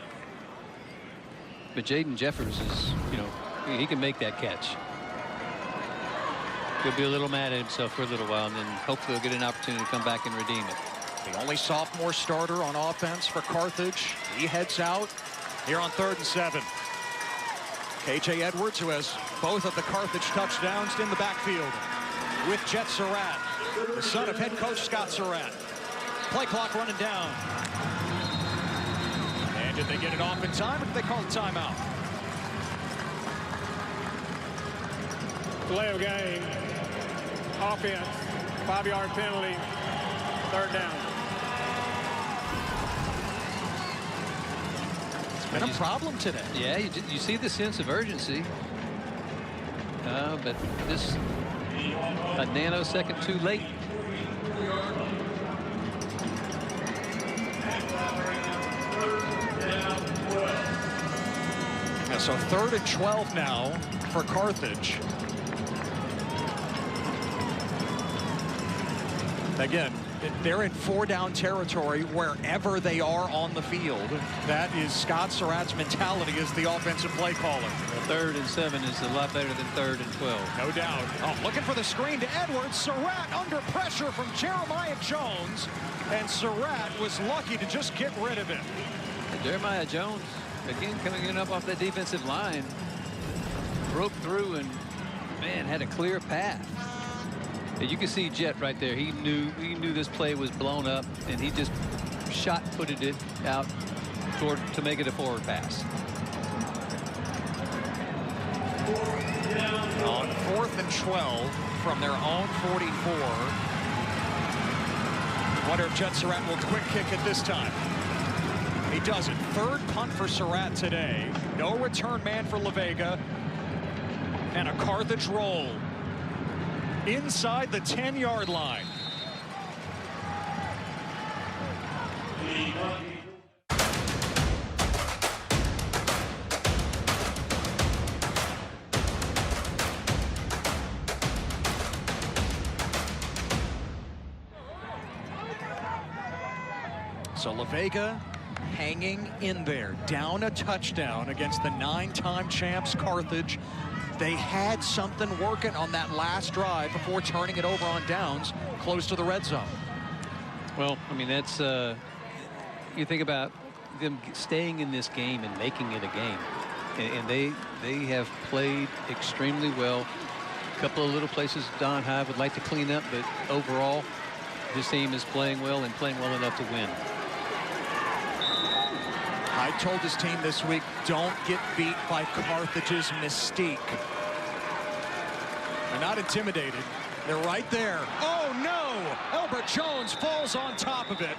But Jaden Jeffers is, you know, he can make that catch. He'll be a little mad at himself for a little while, and then hopefully he'll get an opportunity to come back and redeem it.
The only sophomore starter on offense for Carthage. He heads out here on 3rd and 7. KJ Edwards, who has both of the Carthage touchdowns in the backfield with Jet Surratt, the son of head coach Scott Surratt. Play clock running down. And did they get it off in time, or did they call a timeout?
Delay of game. Offense. 5-yard penalty. 3rd down.
It's been a problem today.
Yeah, you see the sense of urgency. But this a nanosecond too late.
Yeah, so 3rd and 12 now for Carthage. Again, they're in 4-down territory wherever they are on the field. That is Scott Surratt's mentality as the offensive play caller.
Well, 3rd and 7 is a lot better than 3rd and 12.
No doubt. Oh, looking for the screen to Edwards. Surratt under pressure from Jeremiah Jones. And Surratt was lucky to just get rid of it.
And Jeremiah Jones, again, coming in up off that defensive line, broke through and, man, had a clear path. You can see Jet right there. He knew this play was blown up, and he just shot-putted it out to make it a forward pass.
On 4th and 12 from their own 44. Wonder if Jet Surratt will quick kick it this time. He does it. 3rd punt for Surratt today. No return man for La Vega. And a Carthage roll inside the 10-yard line. So La Vega hanging in there, down a touchdown against the 9-time champs Carthage. They had something working on that last drive before turning it over on downs close to the red zone.
Well, I mean, that's you think about them staying in this game and making it a game, and they have played extremely well. A couple of little places Don Hyde would like to clean up, but overall this team is playing well and playing well enough to win.
I told his team this week, don't get beat by Carthage's mystique. They're not intimidated. They're right there. Oh, no! Albert Jones falls on top of it.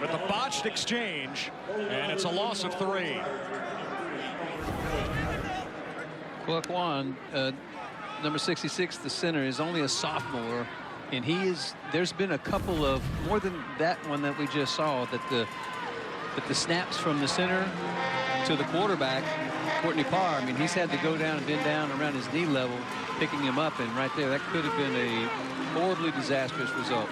With a botched exchange, and it's a loss of 3.
Kwon, number 66, the center, is only a sophomore, and there's been a couple of, more than that one that we just saw, that the snaps from the center to the quarterback, Courtney Parr, I mean, he's had to go down and bend down around his knee level, picking him up, and right there, that could have been a horribly disastrous result.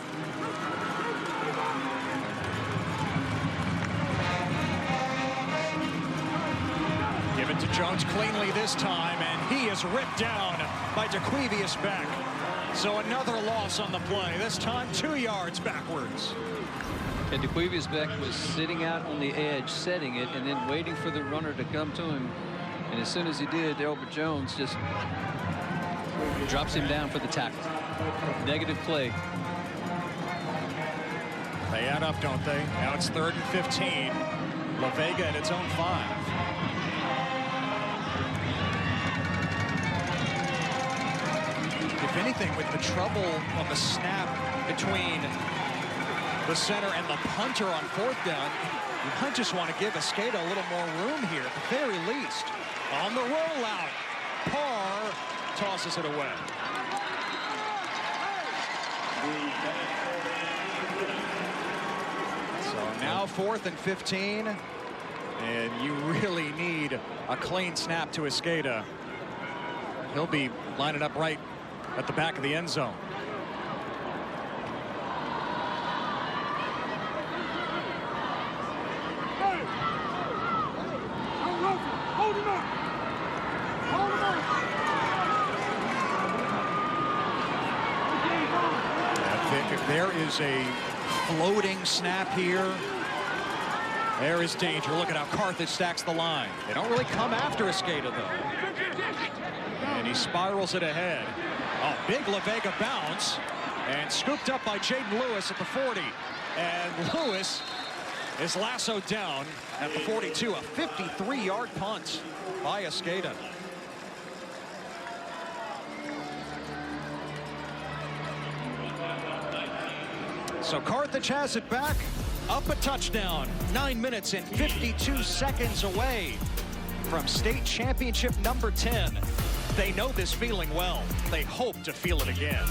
Give it to Jones cleanly this time, and he is ripped down by DeQuivius Beck. So another loss on the play, this time 2 yards backwards.
And DeQuivius Beck was sitting out on the edge, setting it, and then waiting for the runner to come to him. And as soon as he did, Albert Jones just drops him down for the tackle. Negative play.
They add up, don't they? Now it's 3rd and 15. La Vega at its own 5. If anything, with the trouble on the snap between the center and the punter on 4th down, you might just want to give Escada a little more room here, at the very least. On the rollout, Parr tosses it away. So now 4th and 15. And you really need a clean snap to Escada. He'll be lining up right at the back of the end zone. If there is a floating snap here, there is danger. Look at how Carthage stacks the line. They don't really come after Escada, though. And he spirals it ahead. Oh, big La Vega bounce. And scooped up by Jaden Lewis at the 40. And Lewis is lassoed down at the 42. A 53-yard punt by Escada. So Carthage has it back. Up a touchdown. 9 minutes and 52 seconds away from state championship number 10. They know this feeling well. They hope to feel it again.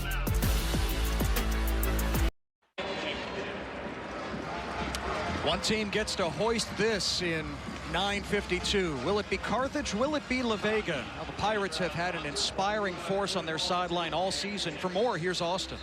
One team gets to hoist this in 9:52. Will it be Carthage? Will it be La Vega? Now, the Pirates have had an inspiring force on their sideline all season. For more, here's Austin.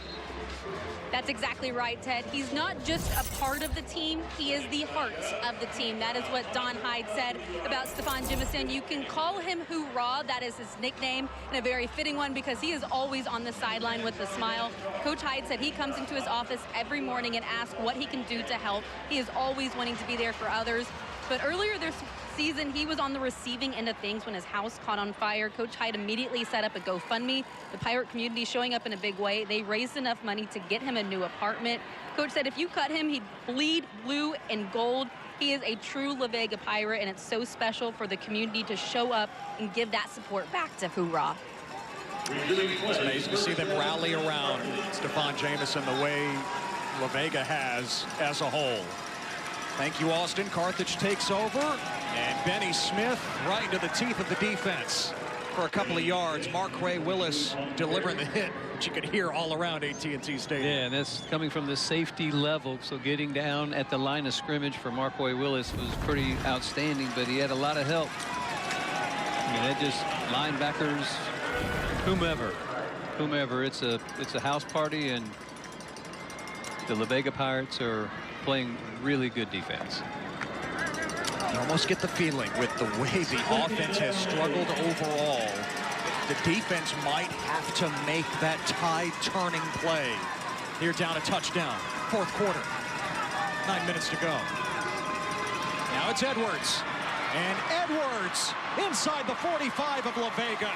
That's exactly right, Ted. He's not just a part of the team, he is the heart of the team. That is what Don Hyde said about Stefan Jimison. You can call him Hoorah, that is his nickname, and a very fitting one because he is always on the sideline with a smile. Coach Hyde said he comes into his office every morning and asks what he can do to help. He is always wanting to be there for others. But earlier this season, he was on the receiving end of things when his house caught on fire. Coach Hyde immediately set up a GoFundMe. The Pirate community showing up in a big way. They raised enough money to get him a new apartment. Coach said if you cut him, he'd bleed blue and gold. He is a true La Vega Pirate, and it's so special for the community to show up and give that support back to Hoorah.
It's amazing to see them rally around Stefan Jamison the way La Vega has as a whole. Thank you, Austin. Carthage takes over, and Benny Smith right into the teeth of the defense for a couple of yards. Marquay Willis delivering the hit, which you could hear all around AT&T Stadium.
Yeah, and that's coming from the safety level, so getting down at the line of scrimmage for Marquay Willis was pretty outstanding, but he had a lot of help. I mean, that just linebackers, whomever. It's a house party, and the La Vega Pirates are playing really good defense.
You almost get the feeling with the way the offense has struggled overall, the defense might have to make that tide-turning play. Here down a touchdown, 4th quarter, 9 minutes to go. Now it's Edwards, and Edwards inside the 45 of La Vega.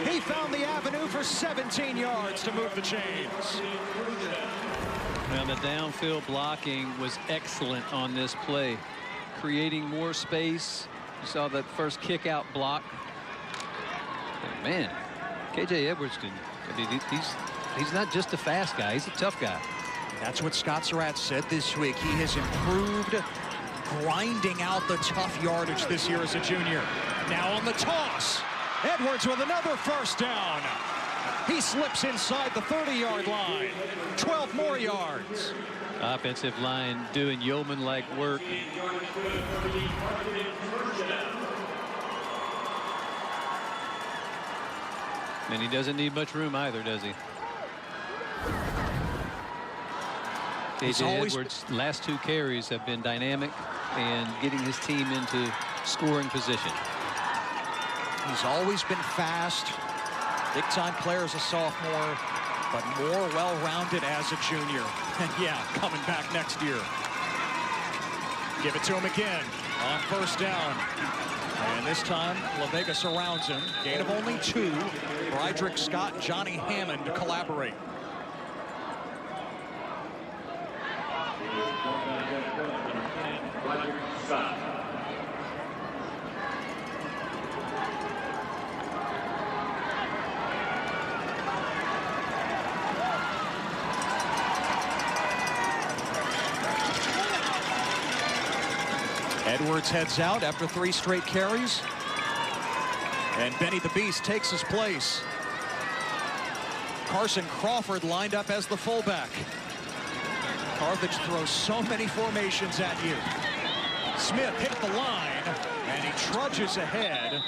He found the avenue for 17 yards to move the chains.
Now the downfield blocking was excellent on this play, creating more space. You saw that first kick out block. And man, KJ Edwards he's not just a fast guy, he's a tough guy.
That's what Scott Surratt said this week. He has improved grinding out the tough yardage this year as a junior. Now on the toss, Edwards with another first down. He slips inside the 30-yard line. 12 more yards.
Offensive line doing yeoman-like work. And he doesn't need much room either, does he? KJ Edwards' last 2 carries have been dynamic and getting his team into scoring position.
He's always been fast. Big-time player as a sophomore, but more well-rounded as a junior. And yeah, coming back next year. Give it to him again on first down. And this time, La Vega surrounds him. Gain of only 2. Broderick Scott and Johnny Hammond to collaborate. Edwards heads out after 3 straight carries. And Benny the Beast takes his place. Carson Crawford lined up as the fullback. Carthage throws so many formations at you. Smith hit the line, and he trudges ahead.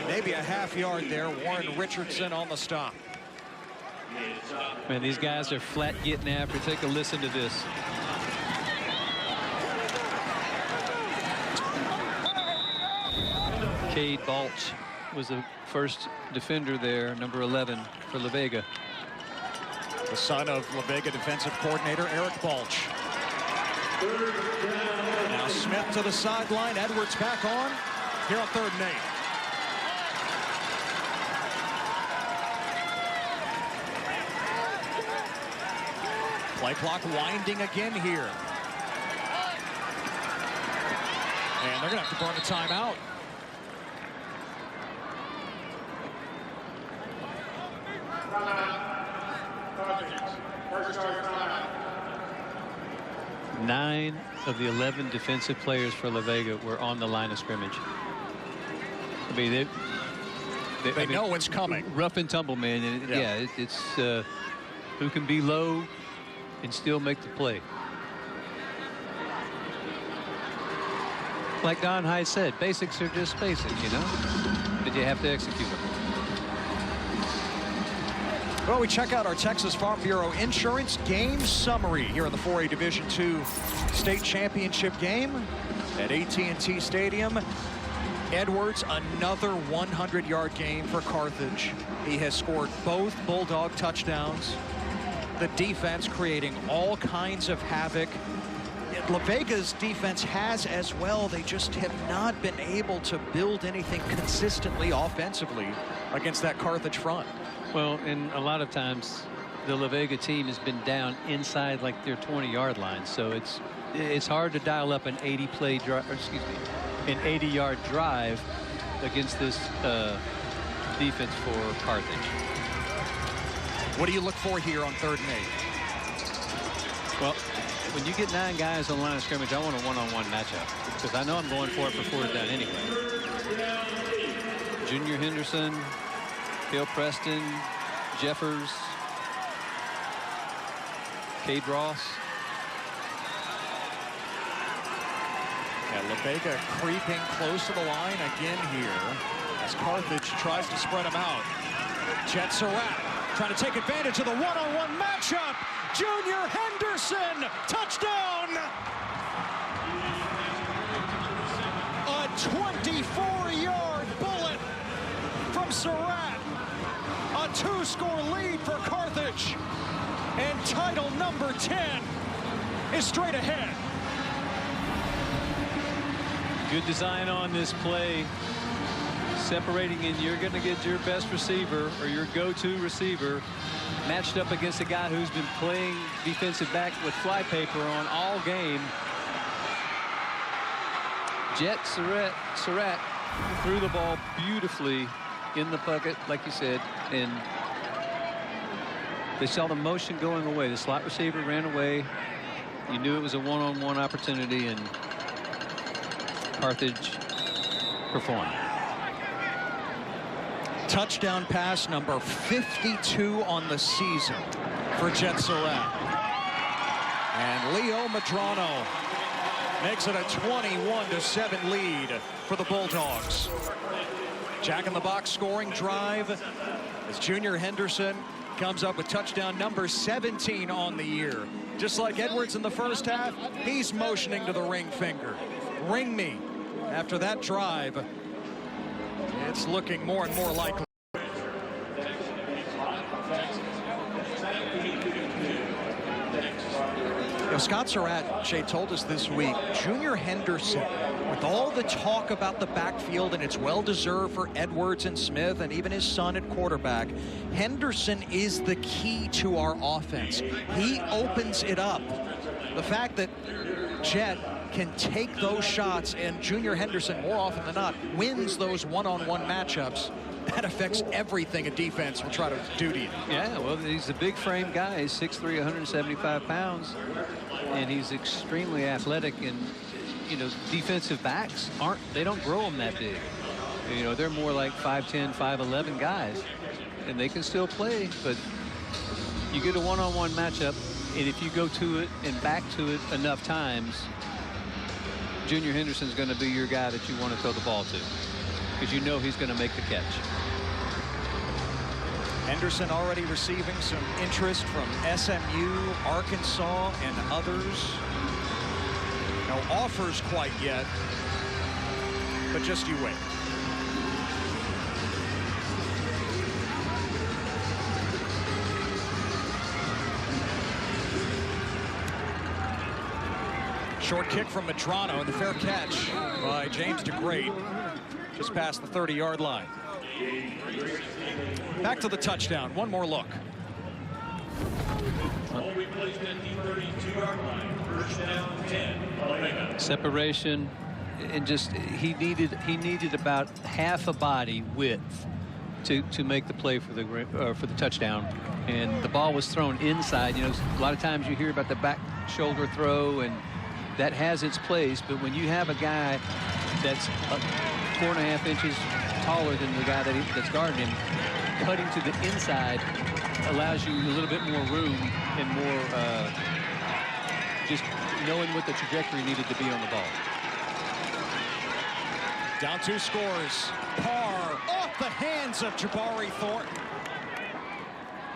Maybe a half yard there. Warren Richardson on the stop.
Man, these guys are flat getting after. Take a listen to this. Cade Balch was the first defender there, number 11 for La Vega.
The son of La Vega defensive coordinator Eric Balch. Now Smith to the sideline. Edwards back on. Here on 3rd and 8. Play clock winding again here. And they're going to have to burn a timeout.
Nine of the 11 defensive players for La Vega were on the line of scrimmage. I mean, they
know what's coming.
Rough and tumble, man. And yeah, it's who can be low and still make the play. Like Don Hyde said, basics are just basic, you know, but you have to execute them.
Well, we check out our Texas Farm Bureau Insurance game summary here in the 4A Division II state championship game at AT&T Stadium. Edwards, another 100-yard game for Carthage. He has scored both Bulldog touchdowns. The defense creating all kinds of havoc. La Vega's defense has as well. They just have not been able to build anything consistently offensively against that Carthage front.
Well, and a lot of times the La Vega team has been down inside like their 20-yard line, so it's hard to dial up an 80-play drive, excuse me, an 80-yard drive against this defense for Carthage.
What do you look for here on 3rd and 8?
Well, when you get 9 guys on the line of scrimmage, I want a one-on-one matchup because I know I'm going for it for 4th down anyway. Junior Henderson, Phil Preston, Jeffers, Cade Ross.
Yeah, La Vega creeping close to the line again here as Carthage tries to spread them out. Jet Surratt trying to take advantage of the one-on-one matchup. Junior Henderson, touchdown! A 24-yard bullet from Surratt. A 2-score lead for Carthage. And title number 10 is straight ahead.
Good design on this play. Separating in, you're going to get your best receiver or your go-to receiver matched up against a guy who's been playing defensive back with flypaper on all game. Jet Surratt threw the ball beautifully in the pocket, like you said, and they saw the motion going away. The slot receiver ran away. You knew it was a one-on-one opportunity, and Carthage performed.
Touchdown pass number 52 on the season for Jet Surratt. And Leo Madrano makes it a 21-7 lead for the Bulldogs. Jack in the box scoring drive as Junior Henderson comes up with touchdown number 17 on the year. Just like Edwards in the first half, he's motioning to the ring finger. Ring me. After that drive, it's looking more and more likely. Scott Surratt, Shea, told us this week, Junior Henderson, with all the talk about the backfield, and it's well-deserved for Edwards and Smith and even his son at quarterback, Henderson is the key to our offense. He opens it up. The fact that Jet can take those shots and Junior Henderson, more often than not, wins those one-on-one matchups, that affects everything a defense will try to do to you.
Yeah, well, he's a big frame guy. He's 6'3", 175 pounds, and he's extremely athletic. And, you know, defensive backs they don't grow them that big. You know, they're more like 5'10", 5'11" guys, and they can still play, but you get a one-on-one matchup, and if you go to it and back to it enough times, Junior Henderson's going to be your guy that you want to throw the ball to, because you know he's going to make the catch.
Henderson already receiving some interest from SMU, Arkansas, and others. No offers quite yet, but just you wait. Short kick from Medrano, and the fair catch by James DeGrade just past the 30-yard line. Back to the touchdown. One more look.
Separation, and just he needed about half a body width to make the play for the touchdown, and the ball was thrown inside. You know, a lot of times you hear about the back shoulder throw, and that has its place, but when you have a guy that's 4.5 inches taller than the guy that's guarding him, cutting to the inside allows you a little bit more room and more just knowing what the trajectory needed to be on the ball.
Down 2 scores. Parr off the hands of Jabari Thornton.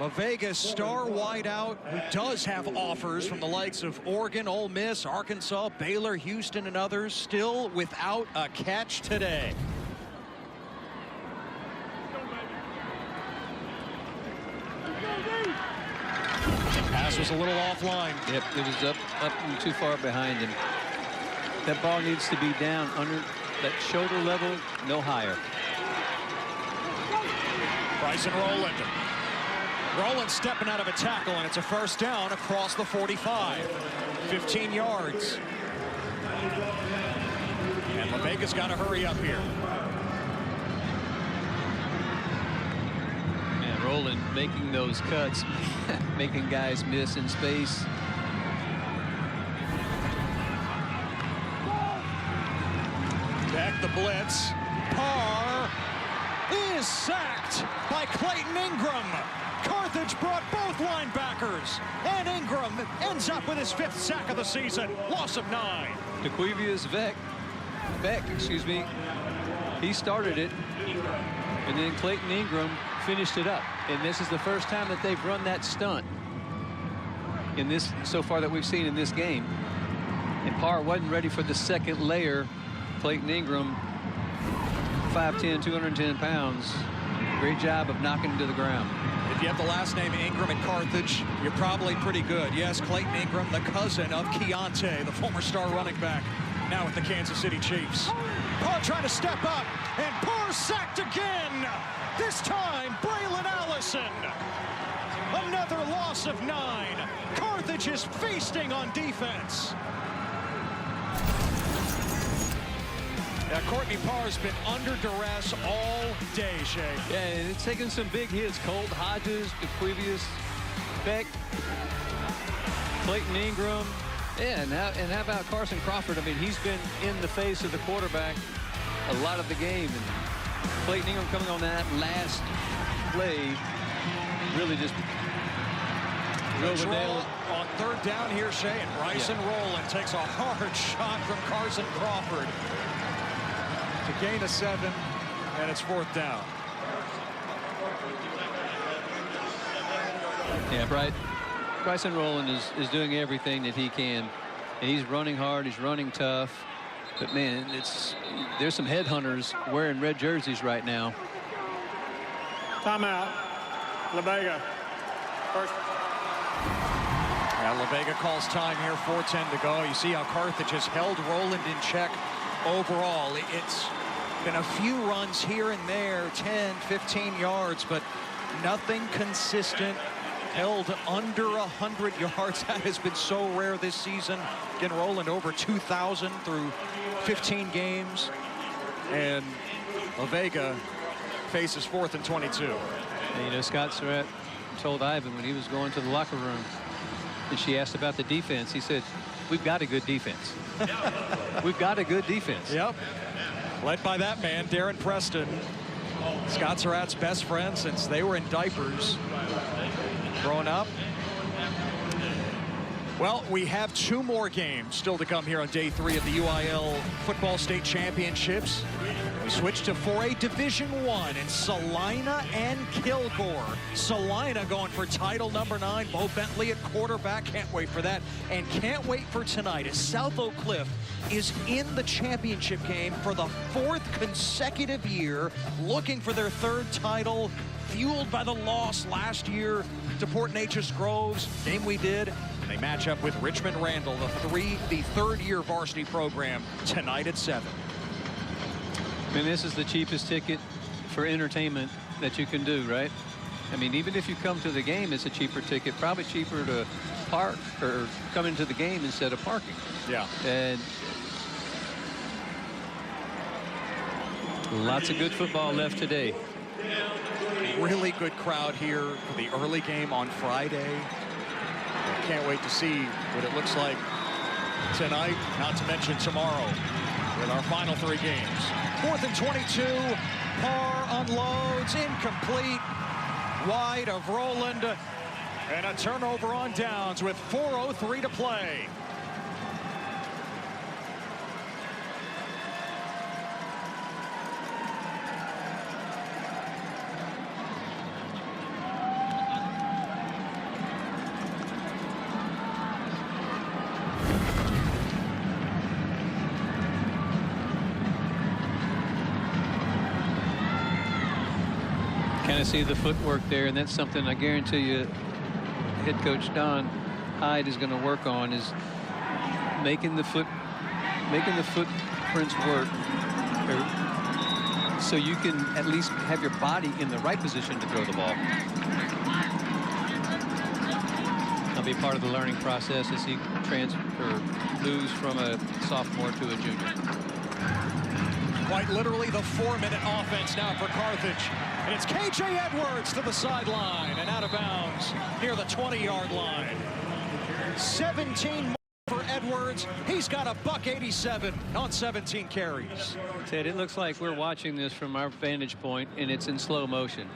La Vega's star wideout, who does have offers from the likes of Oregon, Ole Miss, Arkansas, Baylor, Houston, and others, still without a catch today. Pass was a little offline.
Yep, it was up and too far behind him. That ball needs to be down under that shoulder level, no higher.
Bryson Rowland. Rowland stepping out of a tackle, and it's a first down across the 45. 15 yards. And La Vega's got to hurry up here.
And Rowland making those cuts, making guys miss in space.
Back the blitz. Parr is sacked by Clayton Ingram. Carthage brought both linebackers, and Ingram ends up with his 5th sack of the season. Loss of 9.
DeQuivius Beck, excuse me, he started it, and then Clayton Ingram finished it up. And this is the first time that they've run that stunt in this so far that we've seen in this game. And Parr wasn't ready for the second layer. Clayton Ingram, 5'10", 210 pounds. Great job of knocking him to the ground.
If you have the last name Ingram at Carthage, you're probably pretty good. Yes, Clayton Ingram, the cousin of Keontae, the former star running back, now with the Kansas City Chiefs. Parr trying to step up, and Parr sacked again. This time, Braylon Allison. Another loss of 9. Carthage is feasting on defense. Now, Courtney Parr's been under duress all day, Shay.
Yeah, and it's taken some big hits. Colt Hodges, DeQuivius Beck, Clayton Ingram. Yeah, and how about Carson Crawford? I mean, he's been in the face of the quarterback a lot of the game. And Clayton Ingram coming on that last play really just drove a nail.
On 3rd down here, Shay, and Bryson Rowland takes a hard shot from Carson Crawford to gain a 7, and it's 4th down.
Yeah, Bryson Rowland is doing everything that he can, and he's running hard, he's running tough, but man, there's some headhunters wearing red jerseys right now.
Timeout. La Vega. First.
Yeah, La Vega calls time here, 4:10 to go. You see how Carthage has held Rowland in check overall. It's been a few runs here and there, 10, 15 yards, but nothing consistent. Held under 100 yards. That has been so rare this season. Again, Rowland over 2,000 through 15 games. And La Vega faces 4th and 22.
And, you know, Scott Surratt told Ivan when he was going to the locker room, and she asked about the defense, he said, we've got a good defense. We've got a good defense.
Yep. Led by that man, Darren Preston. Scott Surratt's best friend since they were in diapers growing up. Well, we have 2 more games still to come here on day 3 of the UIL Football State Championships. We switch to 4A Division I in Salina and Kilgore. Salina going for title number 9. Bo Bentley at quarterback. Can't wait for that. And can't wait for tonight as South Oak Cliff is in the championship game for the 4th consecutive year, looking for their 3rd title, fueled by the loss last year to Port Neches Groves. Game we did. They match up with Richmond Randall, the 3rd-year varsity program, tonight at 7.
I mean, this is the cheapest ticket for entertainment that you can do, right? I mean, even if you come to the game, it's a cheaper ticket. Probably cheaper to park or come into the game instead of parking.
Yeah.
And lots of good football left today.
Really good crowd here for the early game on Friday. Can't wait to see what it looks like tonight, not to mention tomorrow with our final 3 games. 4th and 22, Parr unloads, incomplete, wide of Roland, and a turnover on downs with 4:03 to play.
Kind of see the footwork there, and that's something I guarantee you head coach Don Hyde is going to work on, is making the footprints work, so you can at least have your body in the right position to throw the ball. That'll be part of the learning process as he moves from a sophomore to a junior.
Quite literally the 4-minute offense now for Carthage. And it's KJ Edwards to the sideline and out of bounds near the 20-yard line. 17 more for Edwards. He's got a $187 on 17 carries.
Ted, it looks like we're watching this from our vantage point, and it's in slow motion.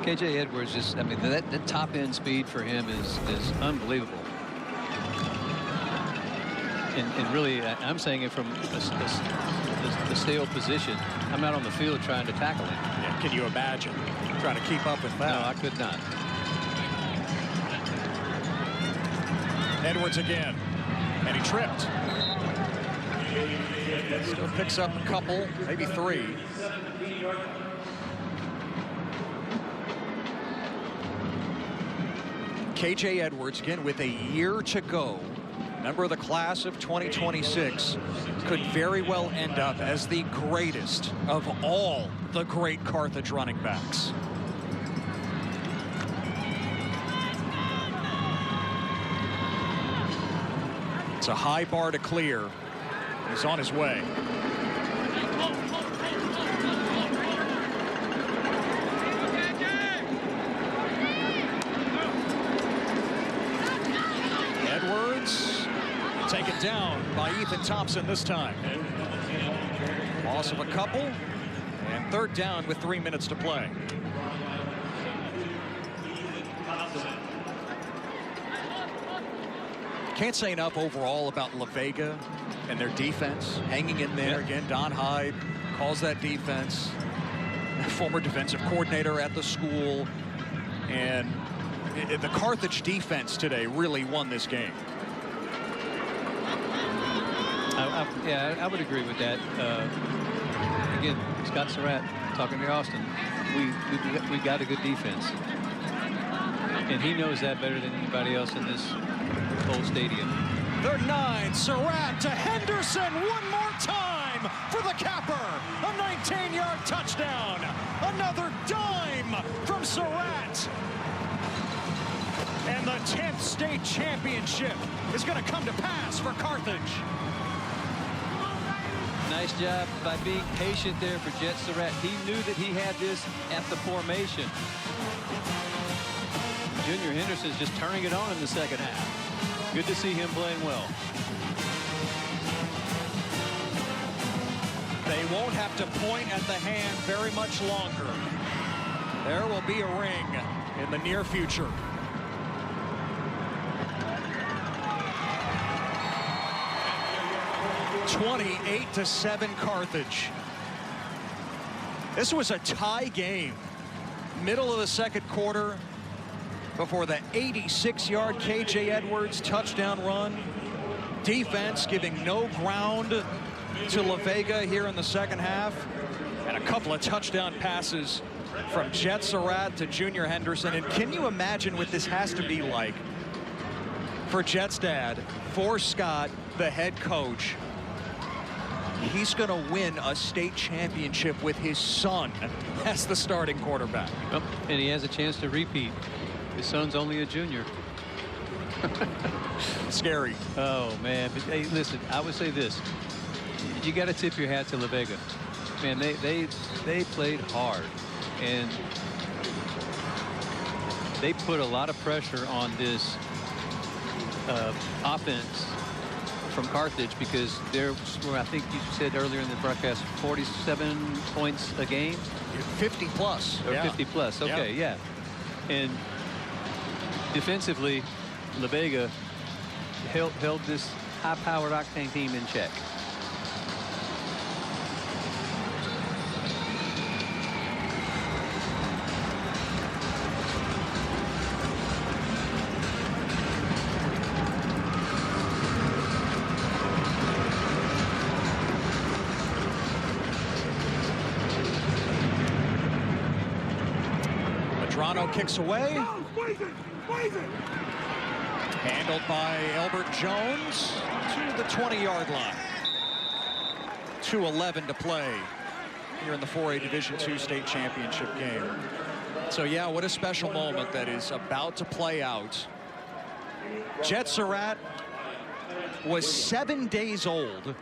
KJ Edwards just, I mean, that top end speed for him is unbelievable. And really, I'm saying it from a stale position. I'm not on the field trying to tackle him.
Yeah, can you imagine trying to keep up with that?
No, I could not.
Edwards again, and he tripped. Still picks up a couple, maybe 3. KJ Edwards again with a year to go. Member of the class of 2026, could very well end up as the greatest of all the great Carthage running backs. It's a high bar to clear. He's on his way. Taken down by Ethan Thompson this time. Loss of a couple, and 3rd down with 3 minutes to play. Can't say enough overall about La Vega and their defense, hanging in there. Again, Don Hyde calls that defense. Former defensive coordinator at the school. And the Carthage defense today really won this game.
Yeah, I would agree with that. Again, Scott Surratt talking to Austin. We got a good defense, and he knows that better than anybody else in this whole stadium.
3rd and 9, Surratt to Henderson one more time for the capper. A 19-yard touchdown. Another dime from Surratt. And the 10th state championship is going to come to pass for Carthage.
Nice job by being patient there for Jet Surratt. He knew that he had this at the formation. Junior Henderson's just turning it on in the 2nd half. Good to see him playing well.
They won't have to point at the hand very much longer. There will be a ring in the near future. (28-7) Carthage. This was a tie game. Middle of the second quarter before the 86-yard KJ Edwards touchdown run. Defense giving no ground to La Vega here in the second half. And a couple of touchdown passes from Jet Surratt to Junior Henderson. And can you imagine what this has to be like for Jet's dad, for Scott, the head coach? He's going to win a state championship with his son as the starting quarterback.
Oh, and he has a chance to repeat. His son's only a junior.
Scary.
Oh, man. But, hey, listen, I would say this. You got to tip your hat to La Vega. Man, they played hard. And they put a lot of pressure on this offense from Carthage, because there were, I think you said earlier in the broadcast, 47 points a game.
50 plus.
Or 50 plus. Okay, yeah. And defensively, La Vega held this high-powered Octane team in check.
Kicks away. Handled by Elbert Jones to the 20-yard line. 2:11 to play here in the 4A Division II state championship game. So yeah, what a special moment that is about to play out. Jet Surratt was 7 days old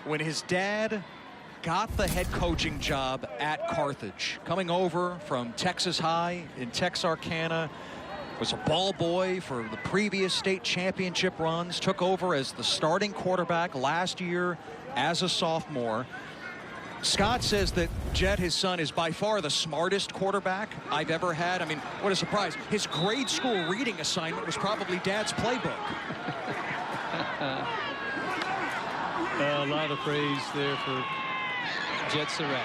when his dad got the head coaching job at Carthage. Coming over from Texas High in Texarkana, was a ball boy for the previous state championship runs, took over as the starting quarterback last year as a sophomore. Scott says that Jet, his son, is by far the smartest quarterback I've ever had. I mean, what a surprise. His grade school reading assignment was probably Dad's playbook.
A lot of praise there for Jet Surratt.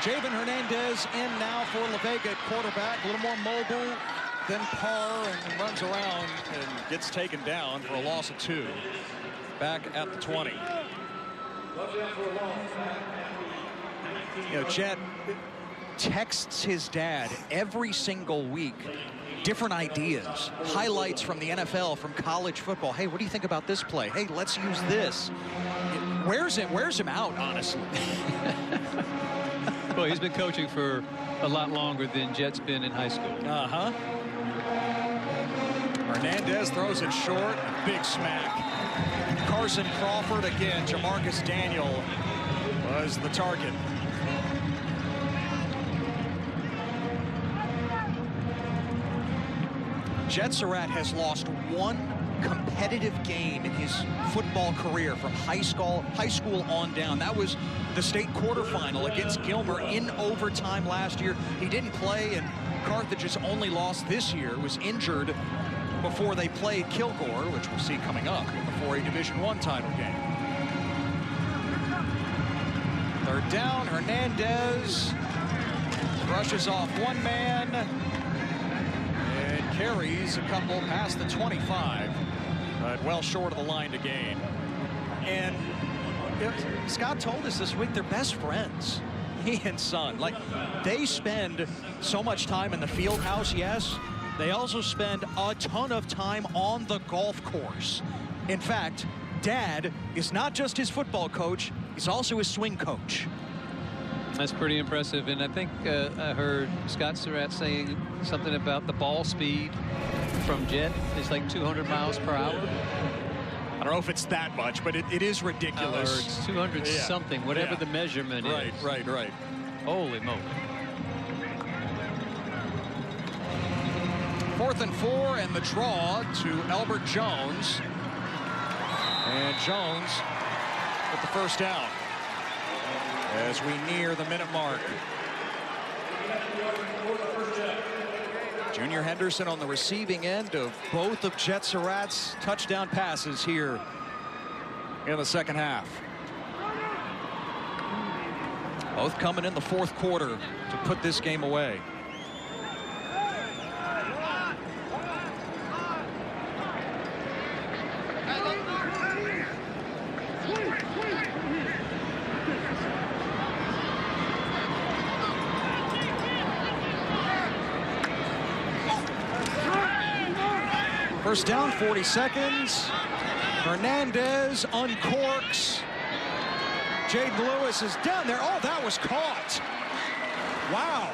Javen Hernandez in now for La Vega at quarterback. A little more mobile than Parr, and runs around and gets taken down for a loss of 2. Back at the 20. You know, Jet texts his dad every single week. Different ideas, highlights from the NFL, from college football. Hey, what do you think about this play? Hey, let's use this. It wears him out, honestly.
Well, he's been coaching for a lot longer than Jet's been in high school.
Uh-huh. Hernandez throws it short. Big smack. Carson Crawford again. Jamarcus Daniel was the target. Jet Surratt has lost one competitive game in his football career from high school on down. That was the state quarterfinal against Gilmer in overtime last year. He didn't play, and Carthage's only loss this year was injured before they played Kilgore, which we'll see coming up in the 4A Division I title game. Third down, Hernandez brushes off one man and carries a couple past the 25, but well short of the line to gain. And Scott told us this week they're best friends, he and son. Like, they spend so much time in the field house, yes. They also spend a ton of time on the golf course. In fact, Dad is not just his football coach, he's also his swing coach.
That's pretty impressive. And I think I heard Scott Surratt saying something about the ball speed from Jet. It's like 200 miles per hour.
I don't know if it's that much, but it is ridiculous.
Or it's 200 something, whatever the measurement is.
Right.
Holy moly.
4th and 4, and the draw to Albert Jones. And Jones with the first down as we near the minute mark. Junior Henderson on the receiving end of both of Jet Surratt's touchdown passes here in the second half. Both coming in the fourth quarter to put this game away. First down, 40 seconds. Hernandez uncorks. Jaden Lewis is down there. Oh, that was caught. Wow.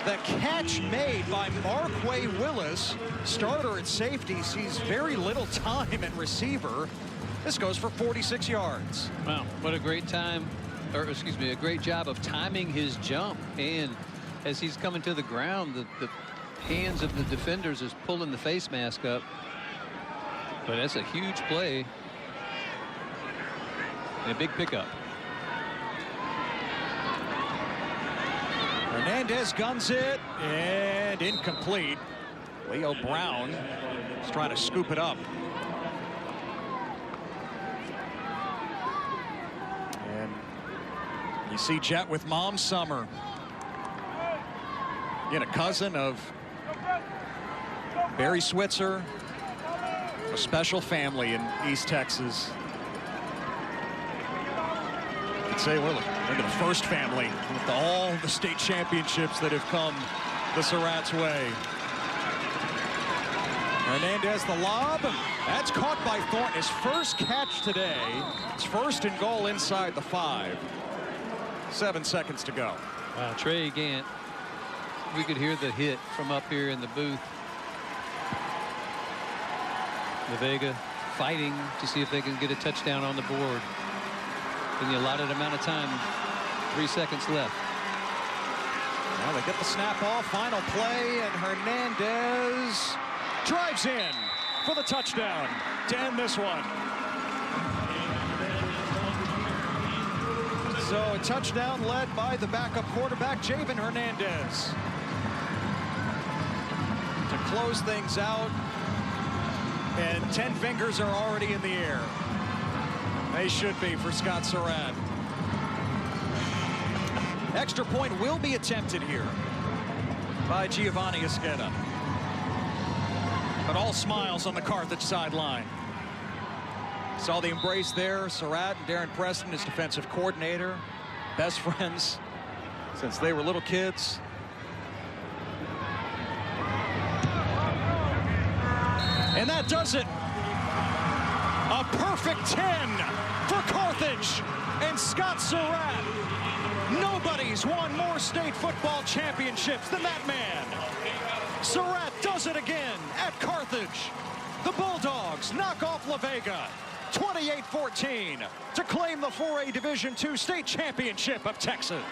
The catch made by Marquay Willis. Starter at safety sees very little time at receiver. This goes for 46 yards.
Wow, what a great time, or excuse me, a great job of timing his jump. And as he's coming to the ground, the hands of the defenders is pulling the face mask up. But that's a huge play and a big pickup.
Hernandez guns it and incomplete. Leo Brown is trying to scoop it up. And you see Jet with Mom Summer. Again, a cousin of Barry Switzer. A special family in East Texas. I'd say we're looking at the first family with all the state championships that have come the Surratt's way. Hernandez the lob. That's caught by Thornton. His first catch today. It's 1st and goal inside the 5. 7 seconds to go.
Trey Gant. We could hear the hit from up here in the booth. La Vega fighting to see if they can get a touchdown on the board in the allotted amount of time. 3 seconds left.
Well, they get the snap off. Final play, and Hernandez drives in for the touchdown to end this one. So a touchdown led by the backup quarterback, Javen Hernandez, to close things out. And 10 fingers are already in the air. They should be for Scott Surratt. Extra point will be attempted here by Giovanni Esqueda. But all smiles on the Carthage sideline. Saw the embrace there. Surratt and Darren Preston, his defensive coordinator. Best friends since they were little kids. And that does it. A perfect 10 for Carthage and Scott Surratt. Nobody's won more state football championships than that man. Surratt does it again at Carthage. The Bulldogs knock off La Vega 28-14 to claim the 4A Division II state championship of Texas.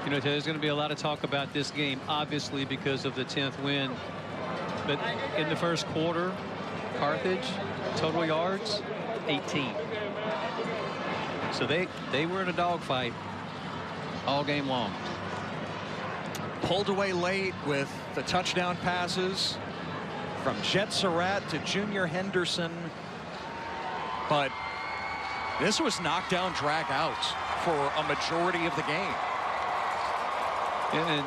You know, there's going to be a lot of talk about this game, obviously, because of the 10th win. But in the first quarter, Carthage, total yards, 18. So they were in a dogfight all game long.
Pulled away late with the touchdown passes from Jet Surratt to Junior Henderson. But this was knockdown, drag out for a majority of the game.
And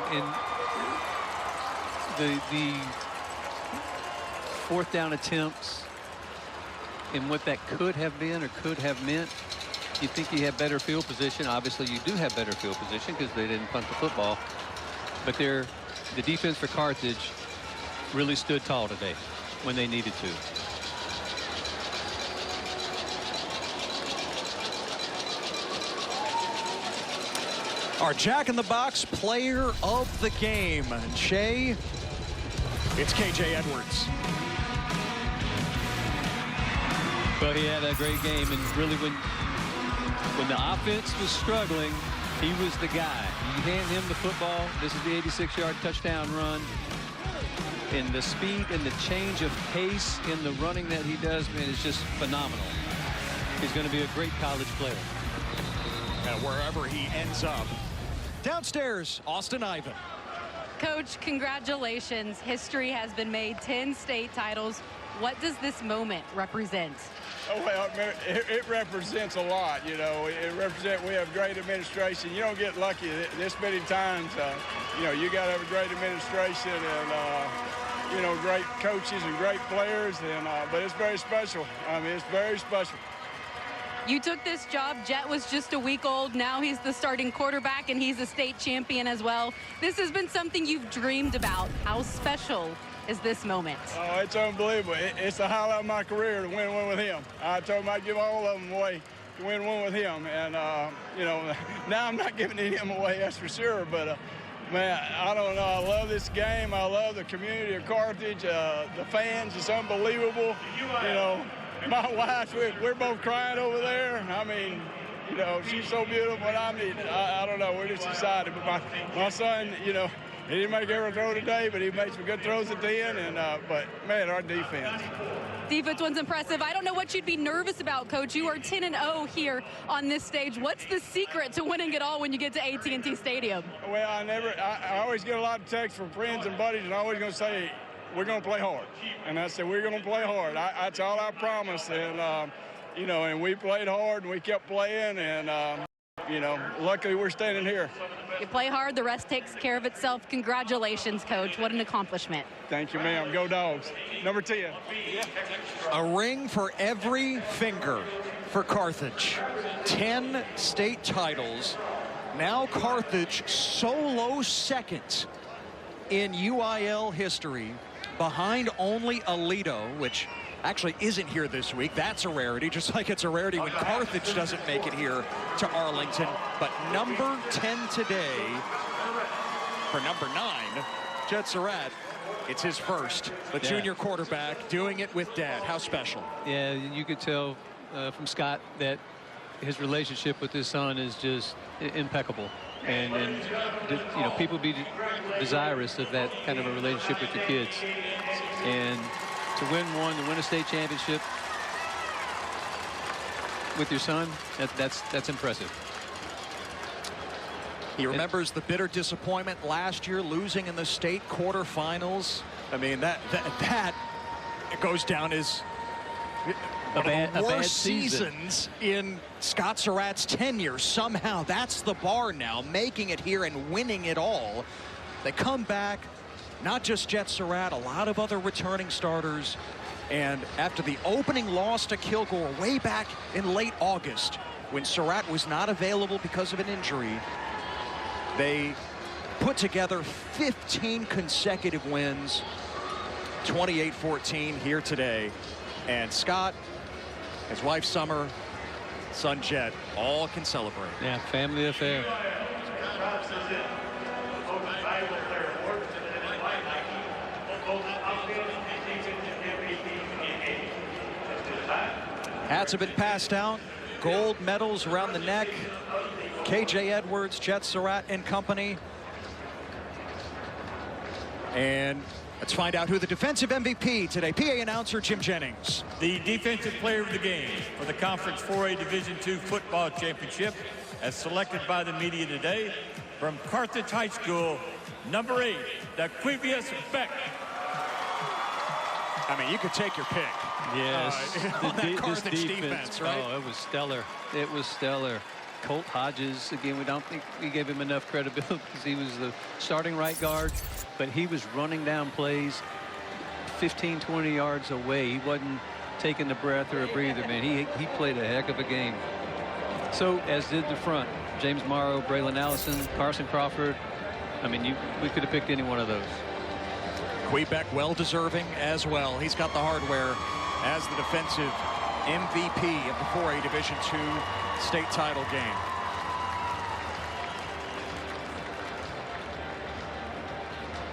the fourth down attempts and what that could have been or could have meant, you think you have better field position. Obviously, you do have better field position because they didn't punt the football. But the defense for Carthage really stood tall today when they needed to.
Our Jack in the Box player of the game. And Shay, it's KJ Edwards.
Well, he had a great game, and really when the offense was struggling, He was the guy. You hand him the football. This is the 86-yard touchdown run. And the speed and the change of pace in the running that he does, man, is just phenomenal. He's going to be a great college player.
Wherever he ends up. Downstairs, Austin Ivan.
Coach, congratulations. History has been made. 10 state titles. What does this moment represent?
Oh, well, it represents a lot, you know. It represents we have great administration. You don't get lucky this many times. You know, you got to have a great administration and, you know, great coaches and great players. And but it's very special. I mean, it's very special.
You took this job. Jet was just a week old. Now he's the starting quarterback, and he's a state champion as well. This has been something you've dreamed about. How special is this moment?
Oh, it's unbelievable. It's the highlight of my career to win one with him. I told him I'd give all of them away to win one with him. And, you know, now I'm not giving any of them away, that's for sure. But, man, I don't know. I love this game. I love the community of Carthage. The fans, it's unbelievable. You know, my wife, we're both crying over there. I mean, you know, she's so beautiful. And I mean, I don't know. We're just excited. But my son, you know, he didn't make every throw today, but he made some good throws at the end. And but man, our defense.
Defense was impressive. I don't know what you'd be nervous about, Coach. You are 10-0 here on this stage. What's the secret to winning it all when you get to AT&T Stadium?
Well, I always get a lot of texts from friends and buddies, and I always going to say, we're going to play hard. And I said, we're going to play hard. That's all I promised. And, you know, and we played hard, and we kept playing. And, you know, luckily we're standing here.
You play hard, the rest takes care of itself. Congratulations, Coach. What an accomplishment.
Thank you, ma'am. Go Dogs. Number 10.
A ring for every finger for Carthage. 10 state titles. Now Carthage solo second in UIL history, behind only Aledo, which actually isn't here this week. That's a rarity, just like it's a rarity when Carthage doesn't make it here to Arlington. But number 10 today for number 9, Jet Surratt. It's his first, the junior quarterback, doing it with Dad. How special?
Yeah, you could tell from Scott that his relationship with his son is just impeccable. And you know, people be desirous of that kind of a relationship with your kids. And to win a state championship with your son, that's impressive.
He remembers the bitter disappointment last year, losing in the state quarterfinals. I mean, that it goes down as one of the worst seasons in Scott Surratt's tenure. Somehow, that's the bar now, making it here and winning it all. They come back. Not just Jet Surratt, a lot of other returning starters. And after the opening loss to Kilgore way back in late August, when Surratt was not available because of an injury, they put together 15 consecutive wins, 28-14 here today. And Scott, his wife Summer, son Jet, all can celebrate.
Yeah, family affair.
Hats have been passed out. Gold medals around the neck. KJ Edwards, Jet Surratt and company. And let's find out who the defensive MVP today. PA announcer Jim Jennings.
The defensive player of the game for the Conference 4A Division II Football Championship, as selected by the media today, from Carthage High School, number 8, Daquivius Beck.
I mean, you could take your pick.
Yes,
that Carthage defense, right?
Oh, it was stellar. It was stellar. Colt Hodges, again, we don't think we gave him enough credibility because he was the starting right guard, but he was running down plays 15, 20 yards away. He wasn't taking a breath or a breather, man. He played a heck of a game. So, as did the front. James Morrow, Braylon Allison, Carson Crawford. I mean, we could have picked any one of those.
Quebec well-deserving as well. He's got the hardware as the defensive MVP of the 4A Division II state title game.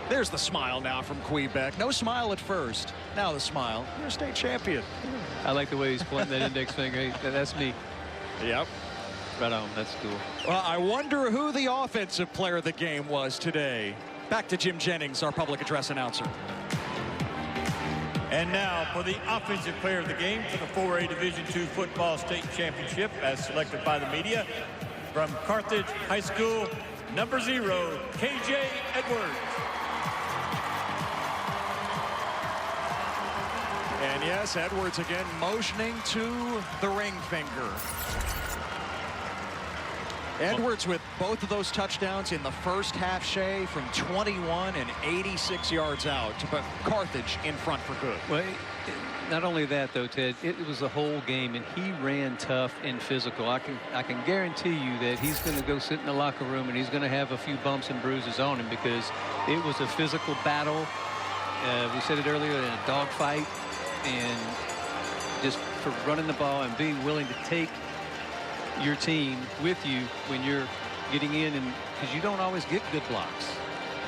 There's the smile now from Quebec. No smile at first. Now the smile. You're a state champion.
I like the way he's pointing that index finger. Hey, that's me.
Yep.
Right on. That's cool.
Well, I wonder who the offensive player of the game was today. Back to Jim Jennings, our public address announcer.
And now for the offensive player of the game for the 4A Division II Football State Championship, as selected by the media, from Carthage High School, number 0, KJ Edwards.
And yes, Edwards again motioning to the ring finger. Edwards with both of those touchdowns in the first half, Shea, from 21 and 86 yards out to put Carthage in front for good.
Well, not only that, though, Ted, it was the whole game, and he ran tough and physical. I can guarantee you that he's going to go sit in the locker room and he's going to have a few bumps and bruises on him because it was a physical battle. We said it earlier, in a dogfight, and just for running the ball and being willing to take your team with you when you're getting in, and because you don't always get good blocks,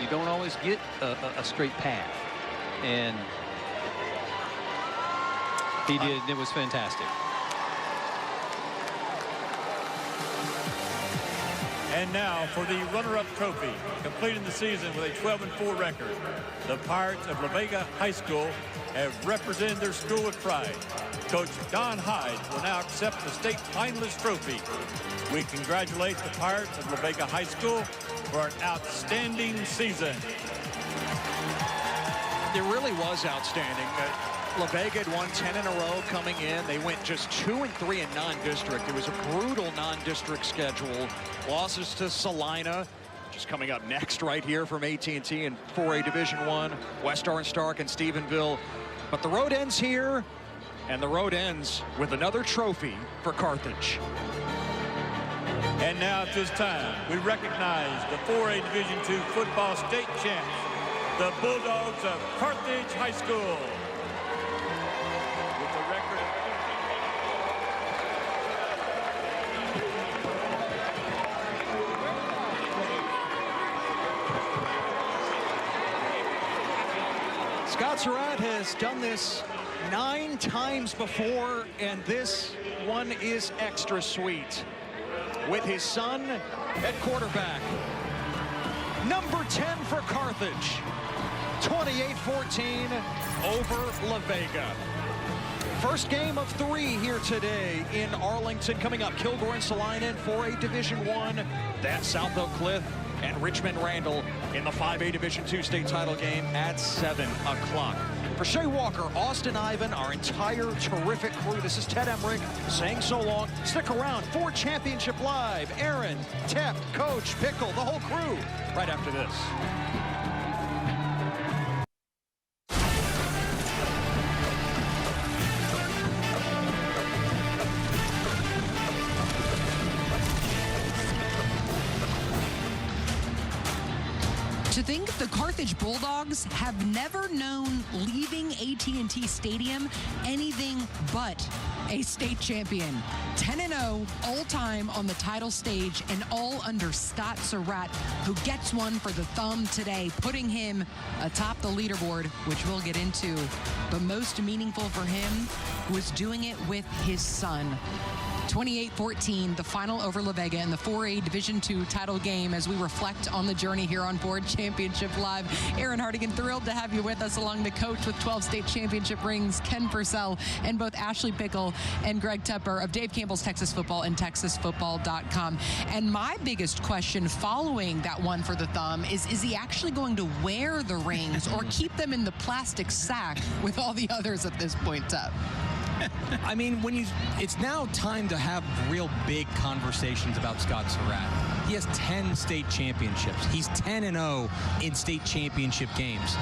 you don't always get a straight path, and he did, and it was fantastic.
And now for the runner-up trophy, completing the season with a 12-4 record, the Pirates of La Vega High School have represented their school with pride. Coach Don Hyde will now accept the state finalist trophy. We congratulate the Pirates of La Vega High School for an outstanding season.
It really was outstanding. La Vega had won 10 in a row coming in. They went just 2-3 in non-district. It was a brutal non-district schedule. Losses to Salina, just coming up next right here from AT&T in 4A Division I, West Orange Stark and Stephenville. But the road ends here, and the road ends with another trophy for Carthage.
And now at this time, we recognize the 4A Division II football state champs, the Bulldogs of Carthage High School. With the record
Scott Surratt has done this 9 times before, and this one is extra sweet. With his son at quarterback. Number 10 for Carthage. 28-14 over La Vega. First game of 3 here today in Arlington. Coming up, Kilgore and Salina in 4A Division I. That's South Oak Cliff and Richmond Randall in the 5A Division II state title game at 7 o'clock. For Shea Walker, Austin Ivan, our entire terrific crew, this is Ted Emmerich saying so long. Stick around for Championship Live. Aaron, Tep, Coach, Pickle, the whole crew, right after this.
To think the Carthage Bulldogs have never known leaving AT&T Stadium anything but a state champion. 10-0 all-time on the title stage, and all under Scott Surratt, who gets one for the thumb today, putting him atop the leaderboard, which we'll get into. But most meaningful for him was doing it with his son. 28-14, the final over La Vega in the 4A Division II title game as we reflect on the journey here on Ford Championship Live. Aaron Hardigan, thrilled to have you with us, along the coach with 12 state championship rings, Ken Purcell, and both Ashley Pickle and Greg Tepper of Dave Campbell's Texas Football and TexasFootball.com. And my biggest question following that one for the thumb is he actually going to wear the rings or keep them in the plastic sack with all the others at this point, Tep?
I mean, it's now time to have real big conversations about Scott Surratt. He has 10 state championships. He's 10-0 in state championship games.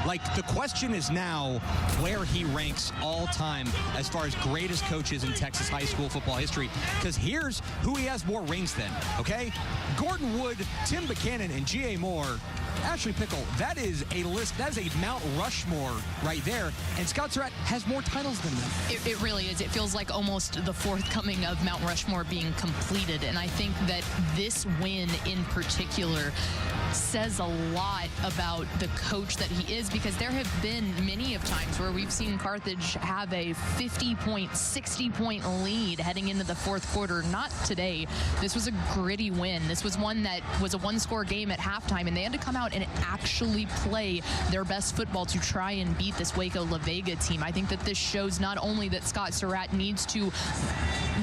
Like, the question is now where he ranks all time as far as greatest coaches in Texas high school football history. Because here's who he has more rings than, okay? Gordon Wood, Tim Buchanan, and G.A. Moore Ashley Pickle, that is a list, that is a Mount Rushmore right there, and Scott Surratt has more titles than them.
It really is. It feels like almost the forthcoming of Mount Rushmore being completed, and I think that this win in particular says a lot about the coach that he is, because there have been many of times where we've seen Carthage have a 50-point, 60-point lead heading into the fourth quarter. Not today. This was a gritty win. This was one that was a one-score game at halftime, and they had to come out and actually play their best football to try and beat this Waco La Vega team. I think that this shows not only that Scott Surratt needs to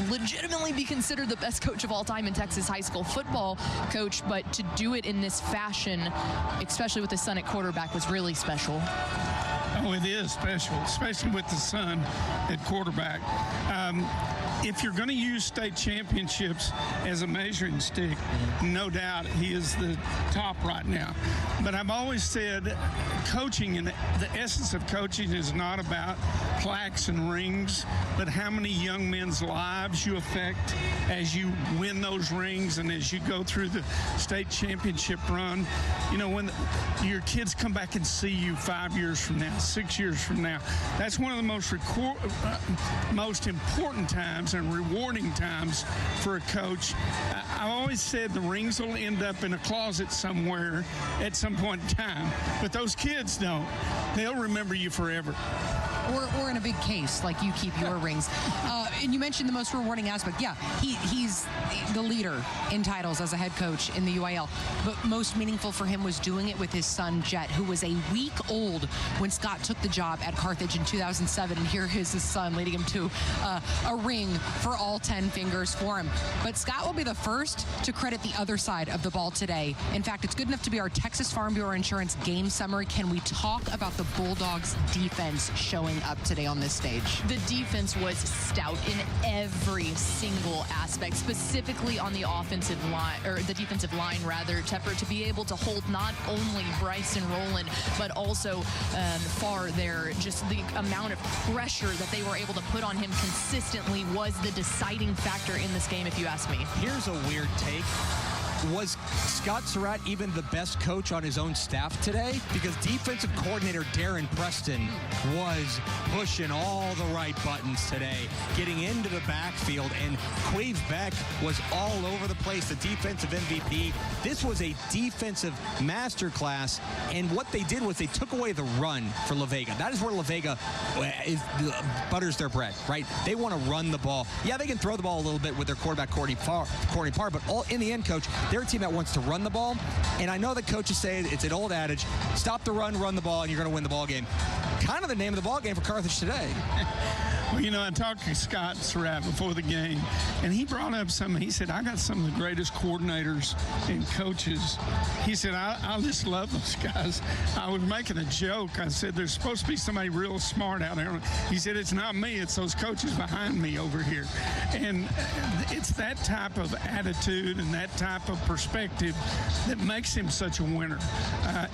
legitimately be considered the best coach of all time in Texas high school football coach, but to do it in this fashion, especially with his son at quarterback, was really special.
Oh, it is special, especially with the son at quarterback. If you're going to use state championships as a measuring stick, no doubt he is the top right now. But I've always said coaching, and the essence of coaching is not about plaques and rings, but how many young men's lives you affect as you win those rings and as you go through the state championship run. You know, when your kids come back and see you 5 years from now, 6 years from now, that's one of the most important times and rewarding times for a coach. I always said the rings will end up in a closet somewhere at some point in time, but those kids don't. They'll remember you forever.
Or in a big case, like you keep your rings. And you mentioned the most rewarding aspect. Yeah, he's the leader in titles as a head coach in the UIL. But most meaningful for him was doing it with his son, Jet, who was a week old when Scott took the job at Carthage in 2007. And here is his son leading him to a ring for all 10 fingers for him. But Scott will be the first to credit the other side of the ball today. In fact, it's good enough to be our Texas Farm Bureau Insurance game summary. Can we talk about the Bulldogs defense showing up today on this stage?
The defense was stout in every single aspect, specifically on the offensive line, or the defensive line rather, Tepper, to be able to hold not only Bryce and Roland, but also Farr there. Just the amount of pressure that they were able to put on him consistently was the deciding factor in this game, if you ask me.
Here's a weird take. Was Scott Surratt even the best coach on his own staff today? Because defensive coordinator Darren Preston was pushing all the right buttons today, getting into the backfield, and Quave Beck was all over the place, the defensive MVP. This was a defensive masterclass, and what they did was they took away the run for La Vega. That is where La Vega butters their bread, right? They want to run the ball. Yeah, they can throw the ball a little bit with their quarterback, Courtney Parr, but in the end, Coach, they're a team that wants to run the ball, and I know that coaches say it's an old adage, stop the run the ball, and you're going to win the ball game. Kind of the name of the ball game for Carthage today.
Well, you know, I talked to Scott Surratt before the game, and he brought up something. He said, I got some of the greatest coordinators and coaches. He said, I just love those guys. I was making a joke. I said, there's supposed to be somebody real smart out there. He said, it's not me. It's those coaches behind me over here. And it's that type of attitude and that type of perspective that makes him such a winner.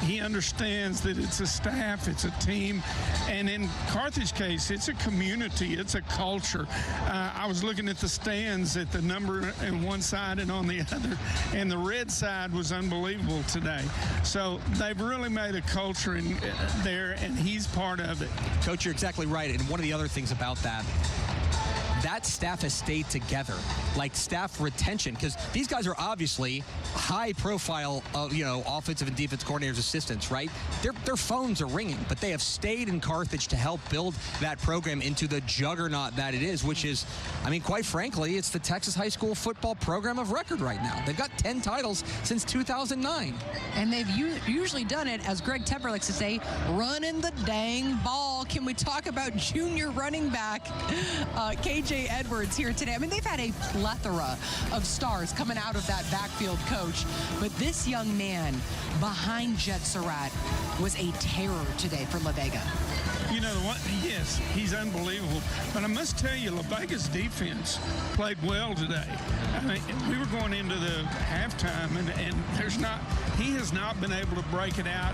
He understands that it's a staff, it's a team, and in Carthage case, it's a community. It's a culture. I was looking at the stands at the number on one side and on the other, and the red side was unbelievable today. So they've really made a culture in there, and he's part of it.
Coach, you're exactly right. And one of the other things about that staff has stayed together, like staff retention, because these guys are obviously high-profile, offensive and defense coordinators, assistants, right? Their phones are ringing, but they have stayed in Carthage to help build that program into the juggernaut that it is, which is, I mean, quite frankly, it's the Texas high school football program of record right now. They've got 10 titles since 2009.
And they've usually done it, as Greg Tepper likes to say, running the dang ball. Can we talk about junior running back KJ Edwards here today? I mean, they've had a plethora of stars coming out of that backfield, Coach, but this young man behind Jet Surratt was a terror today for La Vega.
You know, yes, he's unbelievable. But I must tell you, La Vega's defense played well today. I mean, we were going into the halftime, and he has not been able to break it out.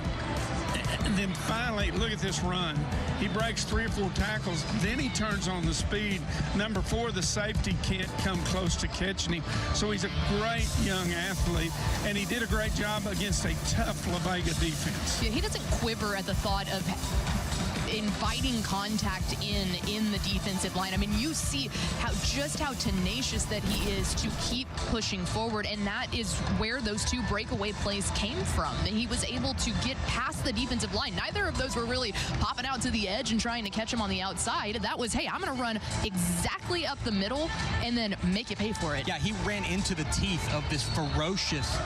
And then finally, look at this run. He breaks 3 or 4 tackles. Then he turns on the speed. Number 4, the safety can't come close to catching him. So he's a great young athlete, and he did a great job against a tough La Vega defense.
Yeah, he doesn't quiver at the thought of inviting contact in the defensive line. I mean, you see just how tenacious that he is to keep pushing forward, and that is where those 2 breakaway plays came from. He was able to get past the defensive line. Neither of those were really popping out to the edge and trying to catch him on the outside. That was, hey, I'm going to run exactly up the middle and then make you pay for it.
Yeah, he ran into the teeth of this ferocious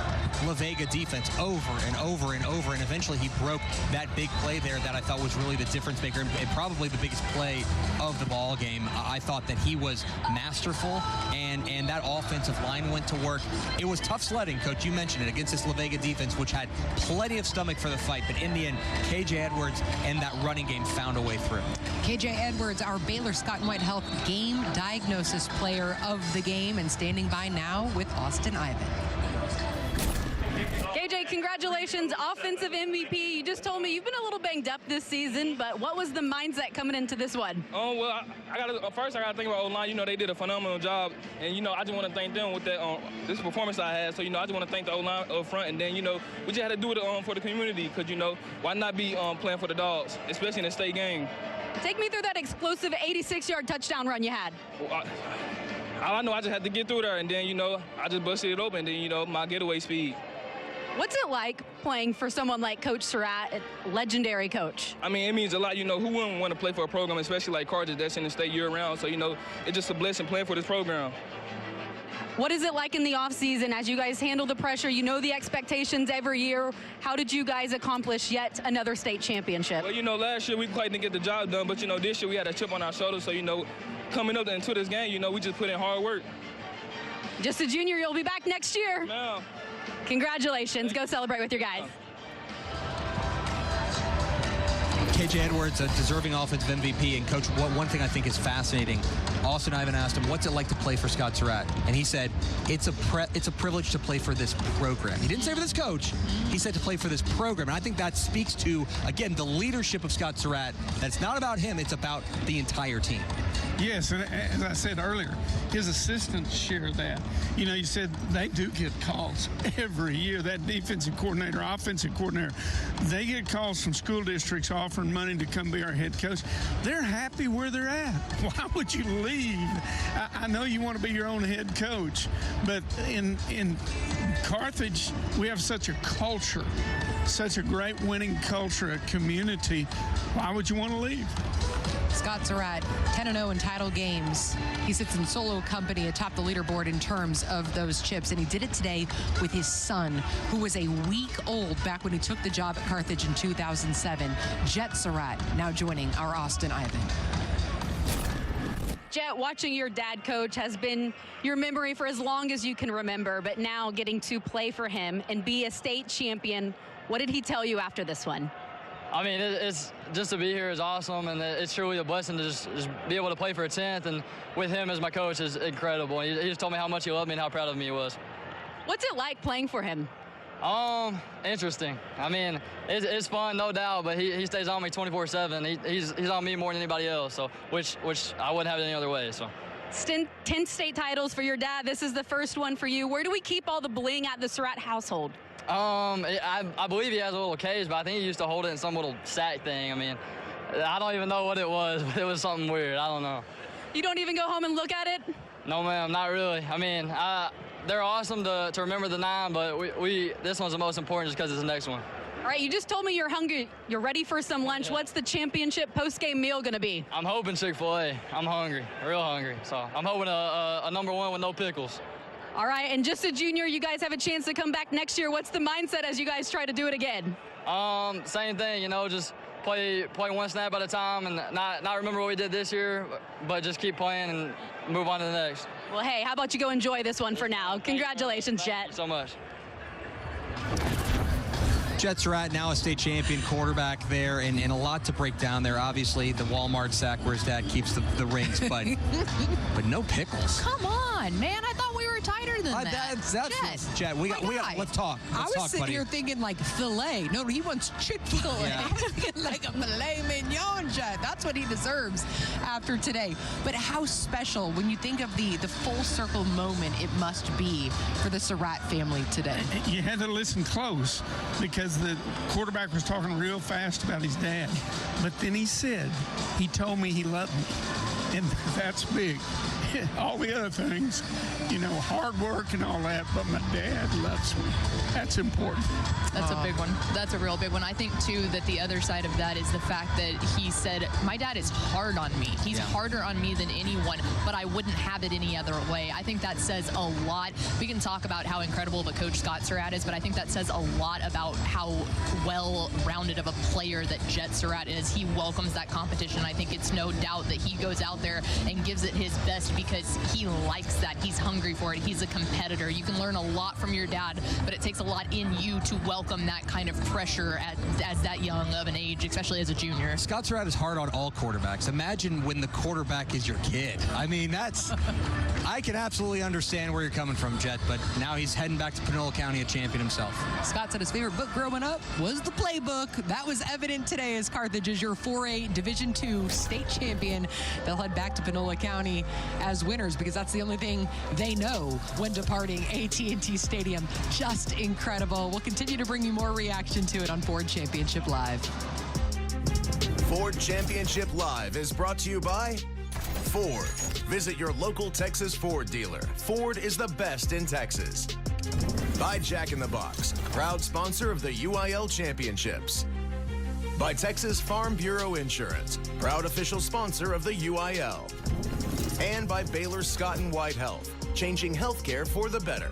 La Vega defense over and over and over, and eventually he broke that big play there that I thought was really the difference maker and probably the biggest play of the ball game. I thought that he was masterful, and that offensive line went to work. It was tough sledding, Coach. You mentioned it, against this La Vega defense, which had plenty of stomach for the fight, but in the end, KJ Edwards and that running game found a way through.
KJ Edwards, our Baylor Scott and White Health game diagnosis player of the game, and standing by now with Austin Ivan.
KJ, congratulations, offensive MVP. You just told me you've been a little banged up this season, but what was the mindset coming into this one?
Well, I got to think about O-line. You know, they did a phenomenal job, and you know, I just want to thank them with that this performance I had. So you know, I just want to thank the O-line up front, and then you know, we just had to do it for the community, because you know, why not be playing for the Dogs, especially in a state game.
Take me through that explosive 86-yard touchdown run you had.
Well, all I know, I just had to get through there, and then you know, I just busted it open. And then you know, my getaway speed.
What's it like playing for someone like Coach Surratt, a legendary coach?
I mean, it means a lot. You know, who wouldn't want to play for a program, especially like Carthage, that's in the state year-round? So, you know, it's just a blessing playing for this program.
What is it like in the offseason as you guys handle the pressure? You know the expectations every year. How did you guys accomplish yet another state championship?
Well, you know, last year we quite didn't get the job done, but, you know, this year we had a chip on our shoulder. So, you know, coming up into this game, you know, we just put in hard work.
Just a junior, you'll be back next year.
No.
Congratulations. Go celebrate with your guys.
KJ Edwards, a deserving offensive MVP, and Coach, one thing I think is fascinating, Austin Ivan asked him, what's it like to play for Scott Surratt? And he said, it's a privilege to play for this program. He didn't say for this coach, he said to play for this program. And I think that speaks to, again, the leadership of Scott Surratt. That's not about him, it's about the entire team.
Yes, and as I said earlier, his assistants share that. You know, you said they do get calls every year. That defensive coordinator, offensive coordinator, they get calls from school districts offering money to come be our head coach. They're happy where they're at. Why would you leave? I know you want to be your own head coach, but in Carthage, we have such a culture, such a great winning culture, a community. Why would you want to leave?
Scott Surratt, 10-0 in title games. He sits in solo company atop the leaderboard in terms of those chips, and he did it today with his son, who was a week old back when he took the job at Carthage in 2007. Jet Surratt now joining our Austin Ivan.
Jet, watching your dad coach has been your memory for as long as you can remember, but now getting to play for him and be a state champion, what did he tell you after this one?
I mean, it's just to be here is awesome, and it's truly a blessing to just be able to play for a 10th, and with him as my coach is incredible. He just told me how much he loved me and how proud of me he was.
What's it like playing for him?
Interesting. I mean, it's fun, no doubt, but he stays on me 24/7. He's on me more than anybody else, so which I wouldn't have it any other way. So.
10 state titles for your dad. This is the first one for you. Where do we keep all the bling at the Surratt household?
I believe he has a little cage, but I think he used to hold it in some little sack thing. I mean, I don't even know what it was, but it was something weird. I don't know.
You don't even go home and look at it?
No, ma'am, not really. I mean, they're awesome to remember the 9, but this one's the most important just because it's the next one.
All right, you just told me you're hungry. You're ready for some lunch. Yeah. What's the championship post-game meal going to be?
I'm hoping Chick-fil-A. I'm hungry, real hungry. So I'm hoping a number 1 with no pickles.
All right, and just a junior, you guys have a chance to come back next year. What's the mindset as you guys try to do it again?
Same thing, you know, just play one snap at a time and not remember what we did this year, but just keep playing and move on to the next.
Well, hey, how about you go enjoy this one for now? Congratulations, Jet.
Thank you so much.
Jett Surratt, now a state champion quarterback there, and a lot to break down there. Obviously, the Walmart sack where his dad keeps the rings, but no pickles.
Come on, man. I thought we were tighter than that.
That's Jett. We got. Let's talk.
I was sitting here thinking like filet. No, he wants Chick-fil-A.
Yeah.
Like a filet mignon, Jett. That's what he deserves after today. But how special when you think of the full circle moment it must be for the Surratt family today.
You had to listen close because the quarterback was talking real fast about his dad. But then he told me he loved me. And that's big. All the other things, hard work and all that, but my dad loves me. That's important.
That's a big one. That's a real big one. I think, too, that the other side of that is the fact that he said, my dad is hard on me. He's harder on me than anyone, but I wouldn't have it any other way. I think that says a lot. We can talk about how incredible of a coach Scott Surratt is, but I think that says a lot about how well-rounded of a player that Jett Surratt is. He welcomes that competition. I think it's no doubt that he goes out there and gives it his best because he likes that. He's hungry for it. He's a competitor. You can learn a lot from your dad, but it takes a lot in you to welcome that kind of pressure as that young of an age, especially as a junior.
Scott Surratt is hard on all quarterbacks. Imagine when the quarterback is your kid. I mean, I can absolutely understand where you're coming from, Jett, but now he's heading back to Panola County a champion himself.
Scott said his favorite book growing up was the playbook. That was evident today as Carthage is your 4A Division II state champion. They'll head back to Panola County as winners because that's the only thing they know when departing AT&T Stadium. Just incredible. We'll continue to bring you more reaction to it on Ford Championship Live.
Ford Championship Live is brought to you by Ford. Visit your local Texas Ford dealer. Ford is the best in Texas. By Jack in the Box, proud sponsor of the UIL Championships. By Texas Farm Bureau Insurance, proud official sponsor of the UIL. And by Baylor Scott & White Health, changing healthcare for the better.